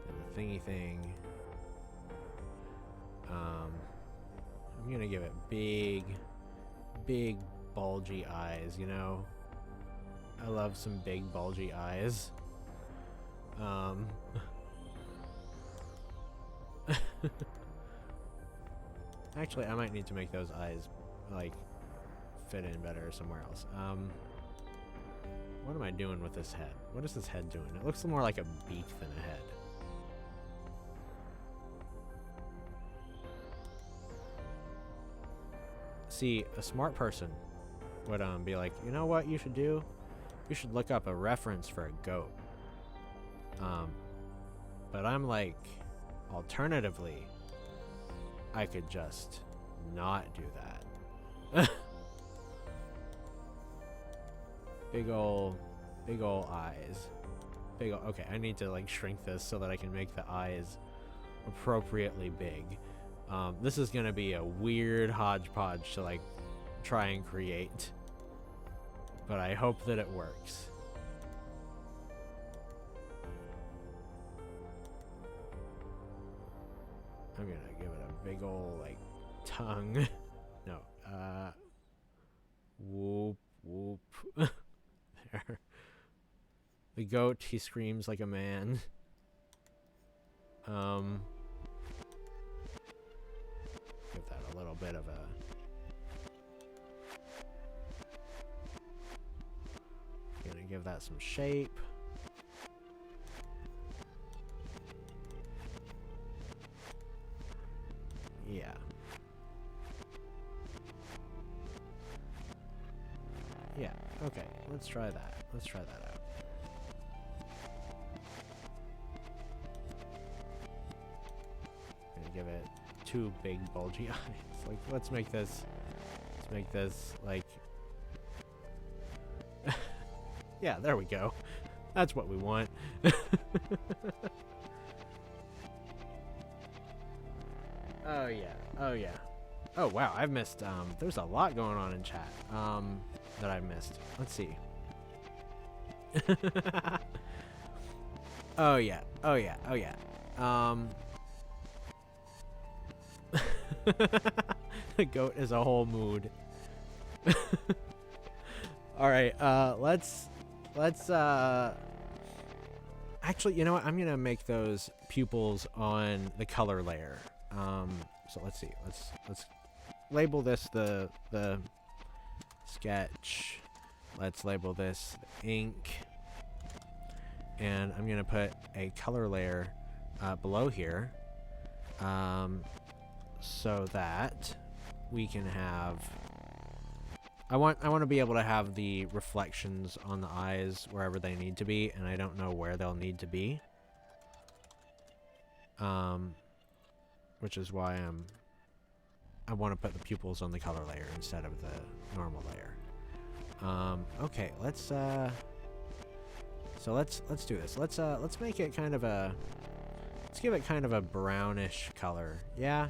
than the thingy thing. I'm gonna give it big bulgy eyes, you know? I love some big bulgy eyes. Actually, I might need to make those eyes, like, fit in better somewhere else. What am I doing with this head? What is this head doing? It looks more like a beak than a head. See, a smart person would be like, you know what you should do? You should look up a reference for a goat. But I'm like, alternatively, I could just not do that. Big ol' eyes. Okay, I need to like shrink this so that I can make the eyes appropriately big. This is gonna be a weird hodgepodge to like try and create, but I hope that it works. I'm gonna give it a big ol' like tongue. No, whoop whoop. There. The goat, he screams like a man. Give that a little bit of a... Gonna give that some shape. Yeah. Yeah, okay, let's try that. Let's try that out. Gonna give it 2 big bulgy eyes. Like, let's make this like... Yeah, there we go. That's what we want. Oh yeah, oh yeah. Oh wow, I've missed, there's a lot going on in chat, that I missed. Let's see. Oh yeah, oh yeah, oh yeah. The goat is a whole mood. Alright, let's, actually, you know what? I'm gonna make those pupils on the color layer. So let's see, let's label this the sketch. Let's label this ink. And I'm gonna put a color layer below here, so that we can have... I want to be able to have the reflections on the eyes wherever they need to be, and I don't know where they'll need to be. Which is why I want to put the pupils on the color layer instead of the normal layer. Okay, let's so let's do this. Let's make it kind of a... Let's give it kind of a brownish color. Yeah.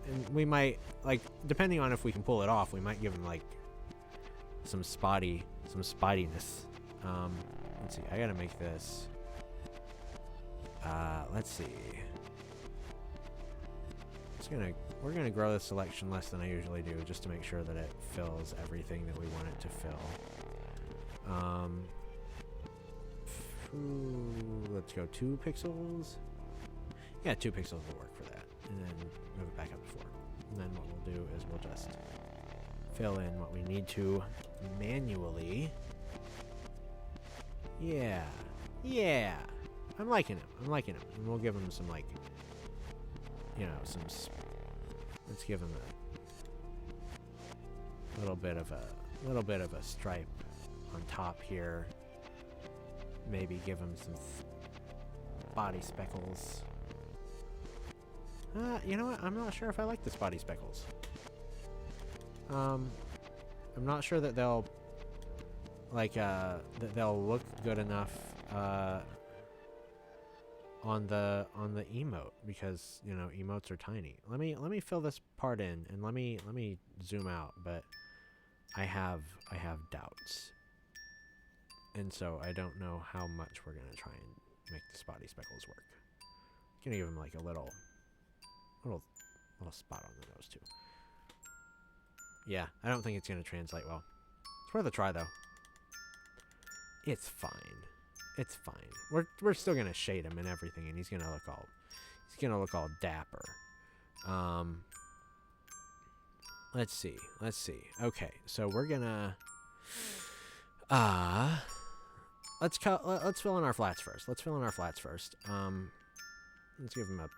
And we might, like, depending on if we can pull it off, we might give him, like, some spottiness. Let's see. I gotta make this. Let's see. We're gonna grow the selection less than I usually do, just to make sure that it fills everything that we want it to fill. Let's go 2 pixels. Yeah, 2 pixels will work for that. And then move it back up to 4. And then what we'll do is we'll just fill in what we need to manually. Yeah. Yeah. I'm liking him. And we'll give him some, like, you know, let's give him a little bit of a stripe on top here. Maybe give him some body speckles. You know what? I'm not sure if I like the spotty speckles. I'm not sure that they'll that they'll look good enough on the emote, because, you know, emotes are tiny. Let me fill this part in, and let me zoom out, but I have doubts. And so I don't know how much we're gonna try and make the spotty speckles work. Gonna give him like a little spot on the nose too. Yeah, I don't think it's gonna translate well. It's worth a try though. It's fine. It's fine. We're still gonna shade him and everything, and he's gonna look all dapper. Let's see. Okay, so we're gonna let's fill in our flats first. Let's give him a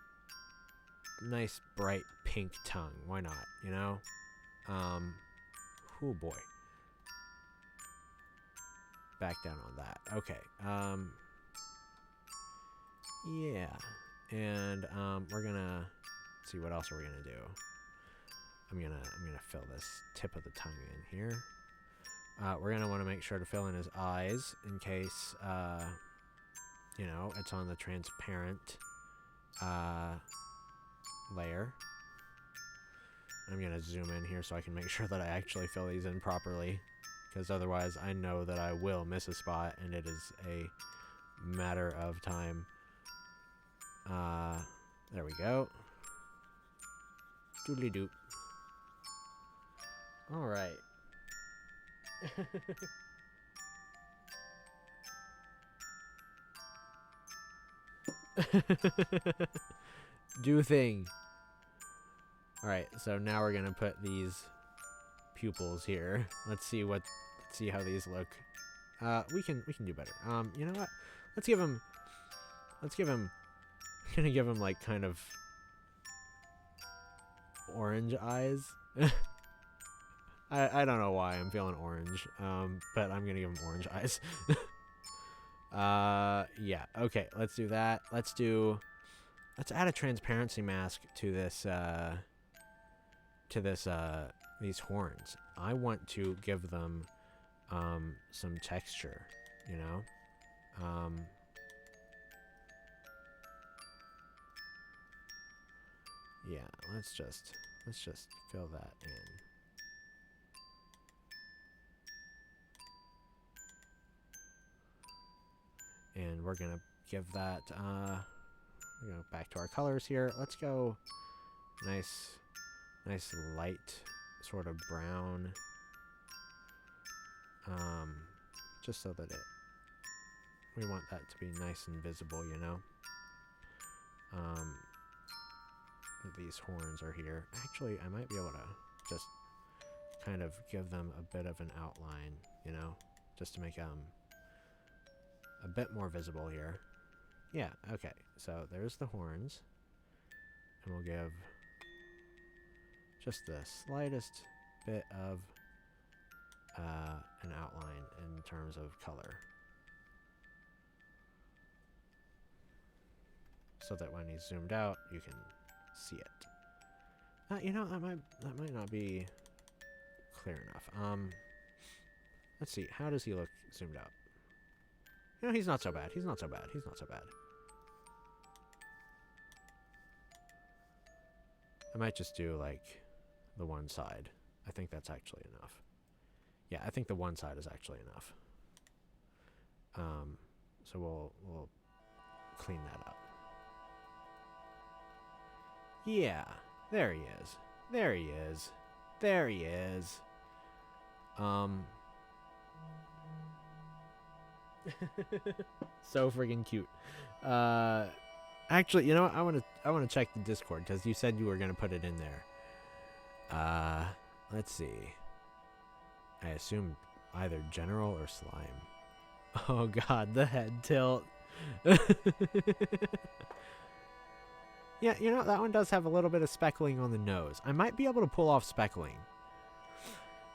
nice bright pink tongue. Why not? You know. Oh boy. Back down on that. Okay. Yeah. And we're gonna see what else are we gonna do. I'm gonna fill this tip of the tongue in here. We're gonna want to make sure to fill in his eyes in case you know, it's on the transparent layer. I'm gonna zoom in here so I can make sure that I actually fill these in properly, because otherwise I know that I will miss a spot and it is a matter of time. There we go. Doodly doot. All right. Do thing. All right, so now we're gonna put these pupils here. Let's see how these look. We can do better. You know what? Let's give him. I'm gonna give him like kind of orange eyes. I don't know why I'm feeling orange. But I'm gonna give him orange eyes. Yeah. Okay. Let's do that. Let's add a transparency mask to this. These horns. I want to give them some texture, you know. Yeah, let's just fill that in. And we're gonna give that we're gonna go back to our colors here. Let's go nice light sort of brown, just so that we want that to be nice and visible, you know. These horns are here. Actually, I might be able to just kind of give them a bit of an outline, you know, just to make a bit more visible here. Yeah, okay. So there's the horns, and we'll give just the slightest bit of an outline in terms of color, so that when he's zoomed out, you can see it. You know, that might not be clear enough. Let's see. How does he look zoomed out? You know, he's not so bad. I might just do like the one side. I think that's actually enough. Yeah, I think the one side is actually enough. So we'll clean that up. Yeah, there he is. So friggin' cute. Actually, you know what? I want to check the Discord, because you said you were gonna put it in there. Let's see. I assume either general or slime. Oh god, the head tilt. Yeah, you know, that one does have a little bit of speckling on the nose. I might be able to pull off speckling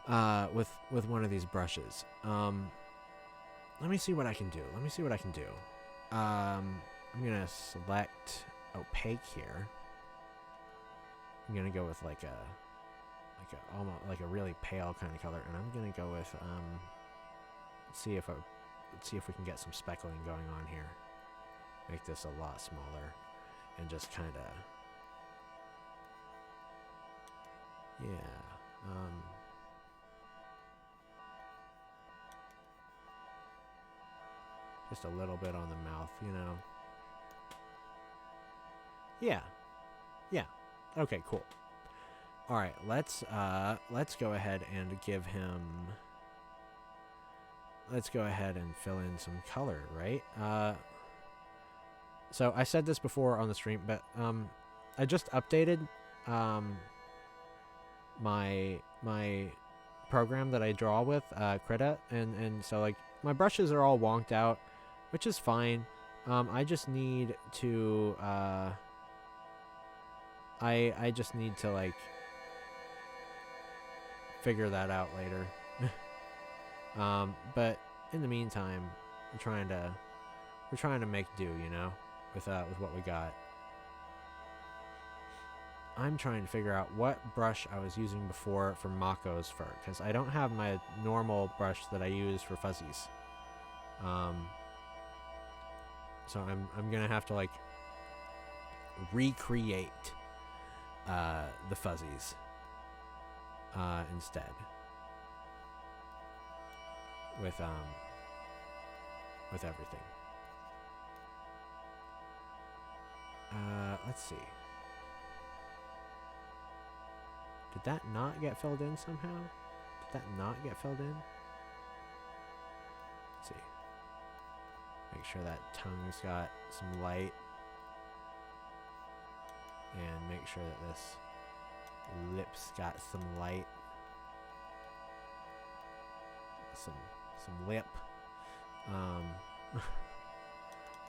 with one of these brushes. Let me see what I can do. I'm gonna select opaque here. I'm gonna go with like a almost like a really pale kind of color, and I'm gonna go with let's see if we can get some speckling going on here. Make this a lot smaller, and just kind of just a little bit on the mouth, you know. Yeah. Okay, cool. All right, let's go ahead and give him. Let's go ahead and fill in some color, right? So I said this before on the stream, but I just updated my program that I draw with, Krita, and so like my brushes are all wonked out, which is fine. I just need to I just need to like figure that out later. But in the meantime, we're trying to make do, you know, with what we got. I'm trying to figure out what brush I was using before for Mako's fur, because I don't have my normal brush that I use for fuzzies. So I'm gonna have to like recreate the fuzzies instead with everything. Let's see. Did that not get filled in somehow? Did that not get filled in? Let's see. Make sure that tongue's got some light. And make sure that this lips got some light. Some lip.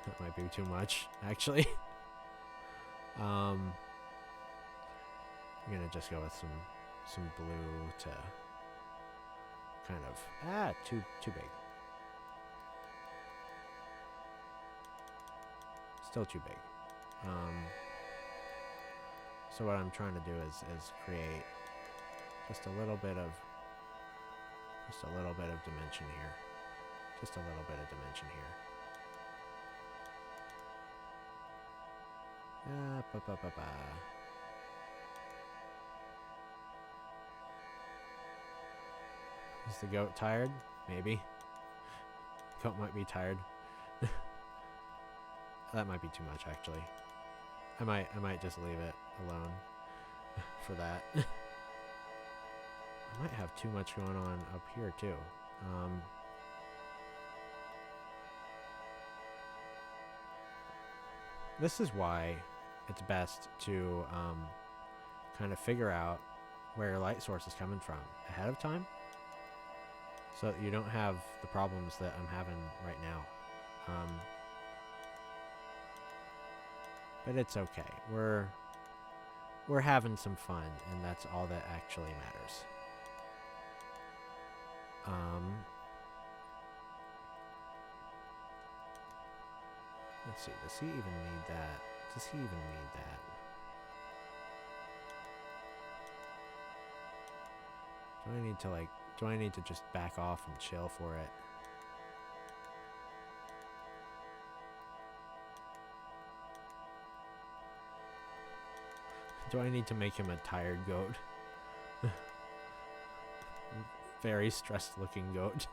That might be too much, actually. I'm gonna just go with some blue to kind of too big. Still too big. So what I'm trying to do is create just a little bit of dimension here. Just a little bit of dimension here. Is the goat tired? Maybe. Goat might be tired. That might be too much, actually. I might just leave it alone for that. I might have too much going on up here too. This is why it's best to kind of figure out where your light source is coming from ahead of time, so that you don't have the problems that I'm having right now. But it's okay. We're having some fun, and that's all that actually matters. Let's see. Does he even need that? Does he even need that? Do I need to just back off and chill for it? Do I need to make him a tired goat? Very stressed looking goat.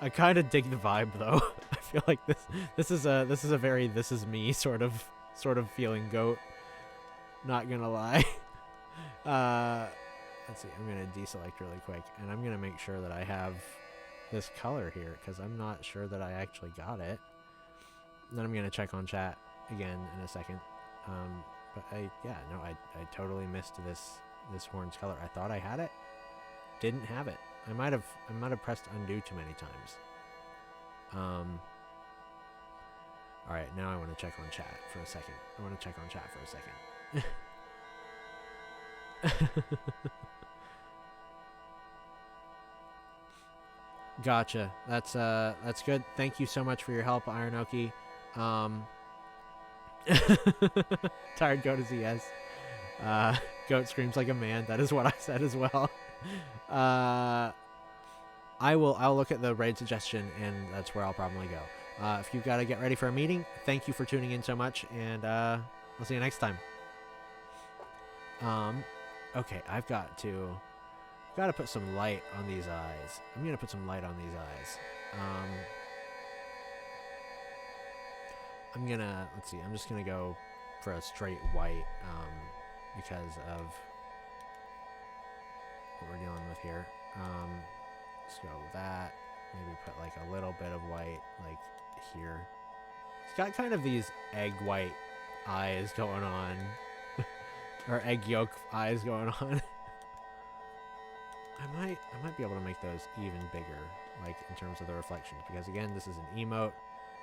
I kind of dig the vibe though. I feel like this is a very this is me sort of feeling goat. Not gonna lie. Let's see. I'm gonna deselect really quick, and I'm gonna make sure that I have this color here, because I'm not sure that I actually got it. And then I'm gonna check on chat again in a second. But I totally missed this horn's color. I thought I had it. Didn't have it. I might have pressed undo too many times. Alright, now I want to check on chat for a second. Gotcha. That's good. Thank you so much for your help, Ironoki. Tired goat is a yes. Goat screams like a man. That is what I said as well. I'll look at the raid suggestion, and that's where I'll probably go. If you've got to get ready for a meeting, thank you for tuning in so much, and I'll see you next time. Okay, I've got to put some light on these eyes. I'm gonna put some light on these eyes. Let's see, I'm just gonna go for a straight white, because of what we're dealing with here. Let's go with that. Maybe put like a little bit of white, like here. It's got kind of these egg white eyes going on. Or egg yolk eyes going on. I might be able to make those even bigger, like in terms of the reflections, because again, this is an emote.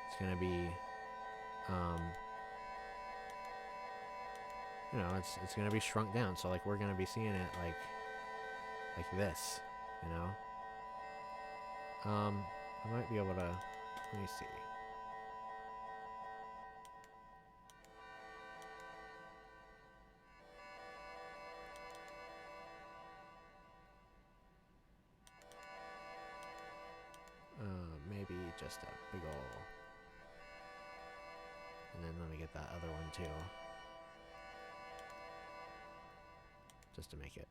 It's gonna be, you know, it's gonna be shrunk down. So like we're gonna be seeing it like this, you know. I might be able to. Let me see. Maybe just a big ol'. And then let me get that other one too. Just to make it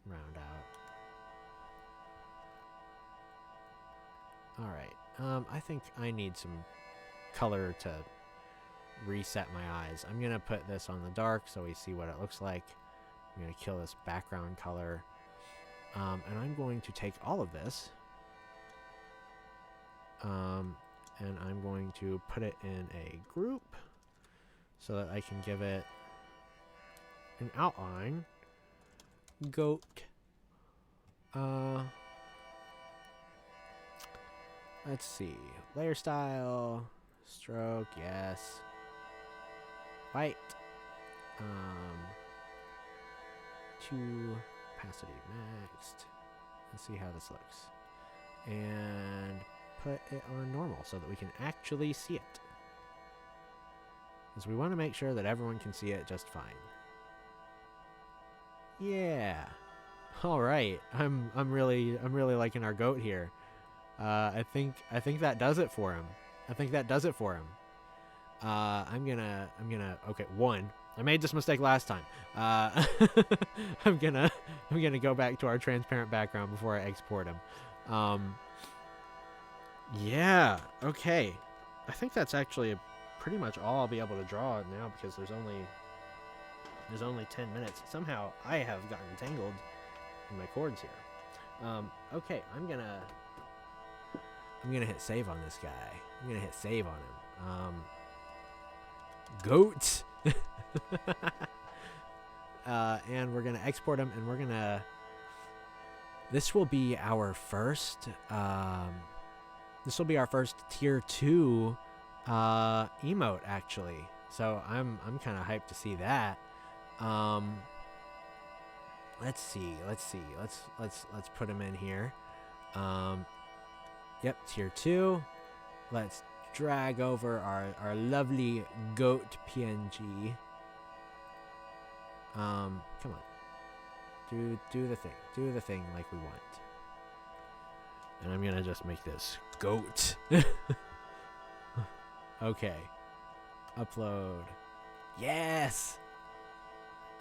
round out. Alright. I think I need some color to reset my eyes. I'm gonna put this on the dark so we see what it looks like. I'm gonna kill this background color. And I'm going to take all of this. And I'm going to put it in a group so that I can give it an outline. Goat. Let's see. Layer style. Stroke, yes. White. 2 opacity maxed. Let's see how this looks. And put it on normal so that we can actually see it. Because we want to make sure that everyone can see it just fine. Yeah. All right. I'm really liking our goat here. I think that does it for him. I'm gonna okay, 1. I made this mistake last time. I'm gonna go back to our transparent background before I export him. Yeah, okay. I think that's actually pretty much all I'll be able to draw now because there's only 10 minutes. Somehow I have gotten tangled in my cords here. Okay, I'm gonna hit save on this guy. Goat. And we're gonna export him, and this will be our first tier 2 emote actually. So I'm kind of hyped to see that. Let's see. Let's put him in here. Yep, tier 2. Let's drag over our lovely goat PNG. Come on. Do the thing like we want. And I'm gonna just make this goat. Okay. Upload. Yes.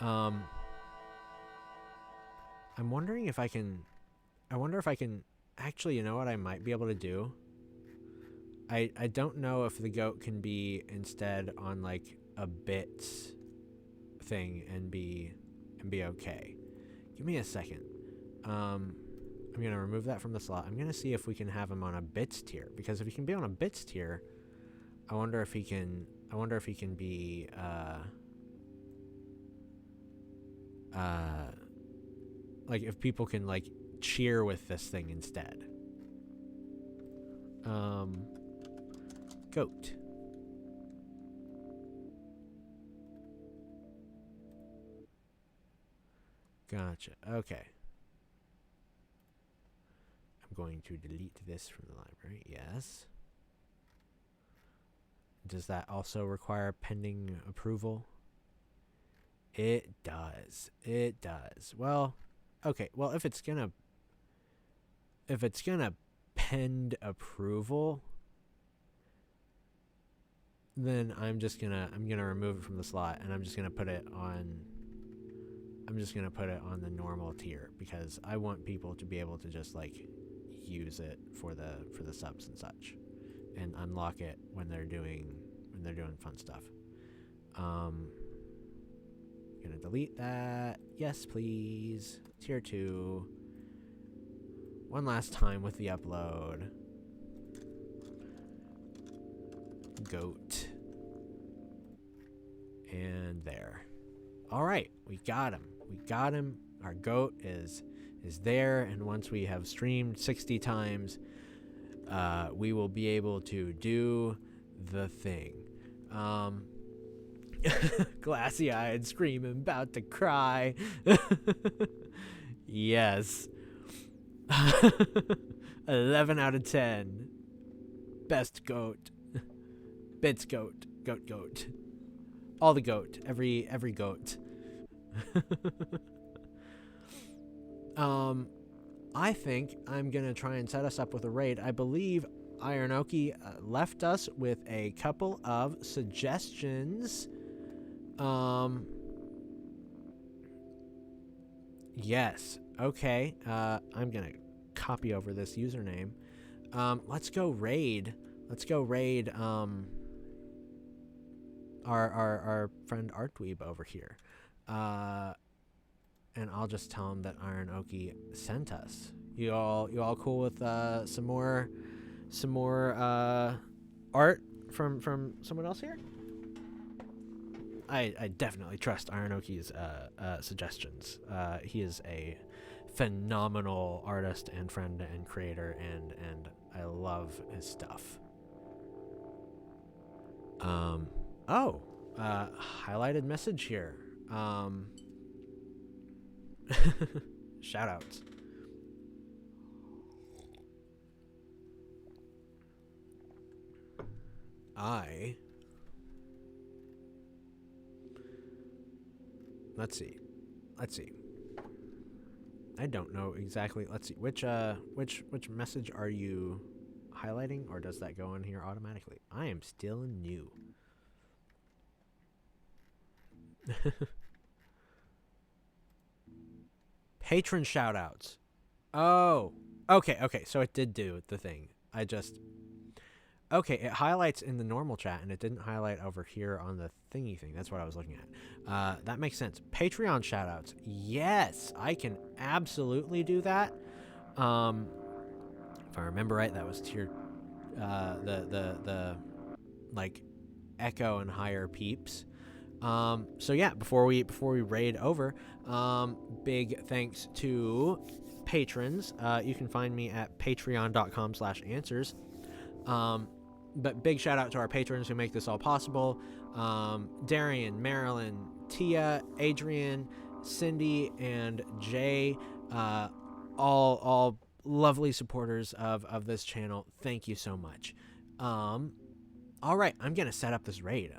I'm wondering if I can. Actually, you know what I might be able to do? I don't know if the goat can be instead on like a bits thing and be okay. Give me a second. I'm gonna remove that from the slot. I'm gonna see if we can have him on a bits tier, because if he can be on a bits tier, I wonder if he can be like if people can like cheer with this thing instead. Goat. Gotcha. Okay. I'm going to delete this from the library. Yes. Does that also require pending approval? It does. It does. Well, okay. Well, if it's gonna pend approval, then I'm gonna remove it from the slot, and I'm just gonna put it on the normal tier, because I want people to be able to just like use it for the subs and such, and unlock it when they're doing fun stuff. Gonna delete that. Yes, please. Tier 2. One last time with the upload. Goat. And there. All right, we got him. We got him. Our goat is there, and once we have streamed 60 times, we will be able to do the thing. Glassy-eyed, screaming, about to cry. Yes. 11 out of 10. Best goat. Bits goat. Goat. All the goat. Every goat. I think I'm gonna try and set us up with a raid. I believe Iron Oki left us with a couple of suggestions. Yes. Okay. I'm gonna copy over this username. Let's go raid. Our friend Artweeb over here. And I'll just tell him that Iron Oki sent us. You all cool with some more art from someone else here? I definitely trust Iron Oki's suggestions. He is a phenomenal artist and friend and creator, and I love his stuff. Highlighted message here. Shoutouts. Let's see. I don't know exactly. Let's see. Which message are you highlighting, or does that go in here automatically? I am still new. Patron shoutouts. Oh. Okay, so it did do the thing. Okay, it highlights in the normal chat, and it didn't highlight over here on the thingy thing. That's what I was looking at. That makes sense. Patreon shoutouts. Yes, I can absolutely do that. If I remember right, that was tier, the like Echo and higher peeps. So yeah, before we raid over, big thanks to patrons. You can find me at patreon.com/answers. But big shout out to our patrons who make this all possible. Darian, Marilyn, Tia, Adrian, Cindy, and Jay, all lovely supporters of this channel. Thank you so much. All right, I'm gonna set up this raid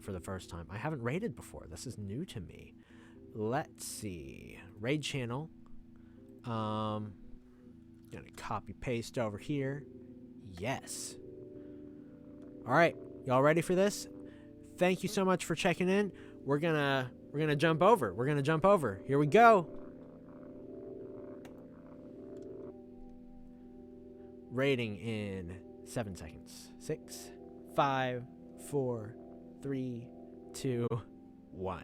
for the first time. I haven't raided before. This is new to me. Let's see, raid channel. Gonna copy paste over here. Yes. All right, y'all ready for this? Thank you so much for checking in. We're gonna jump over. Here we go. Raiding in 7 seconds. 6, 5, 4, 3, 2, 1.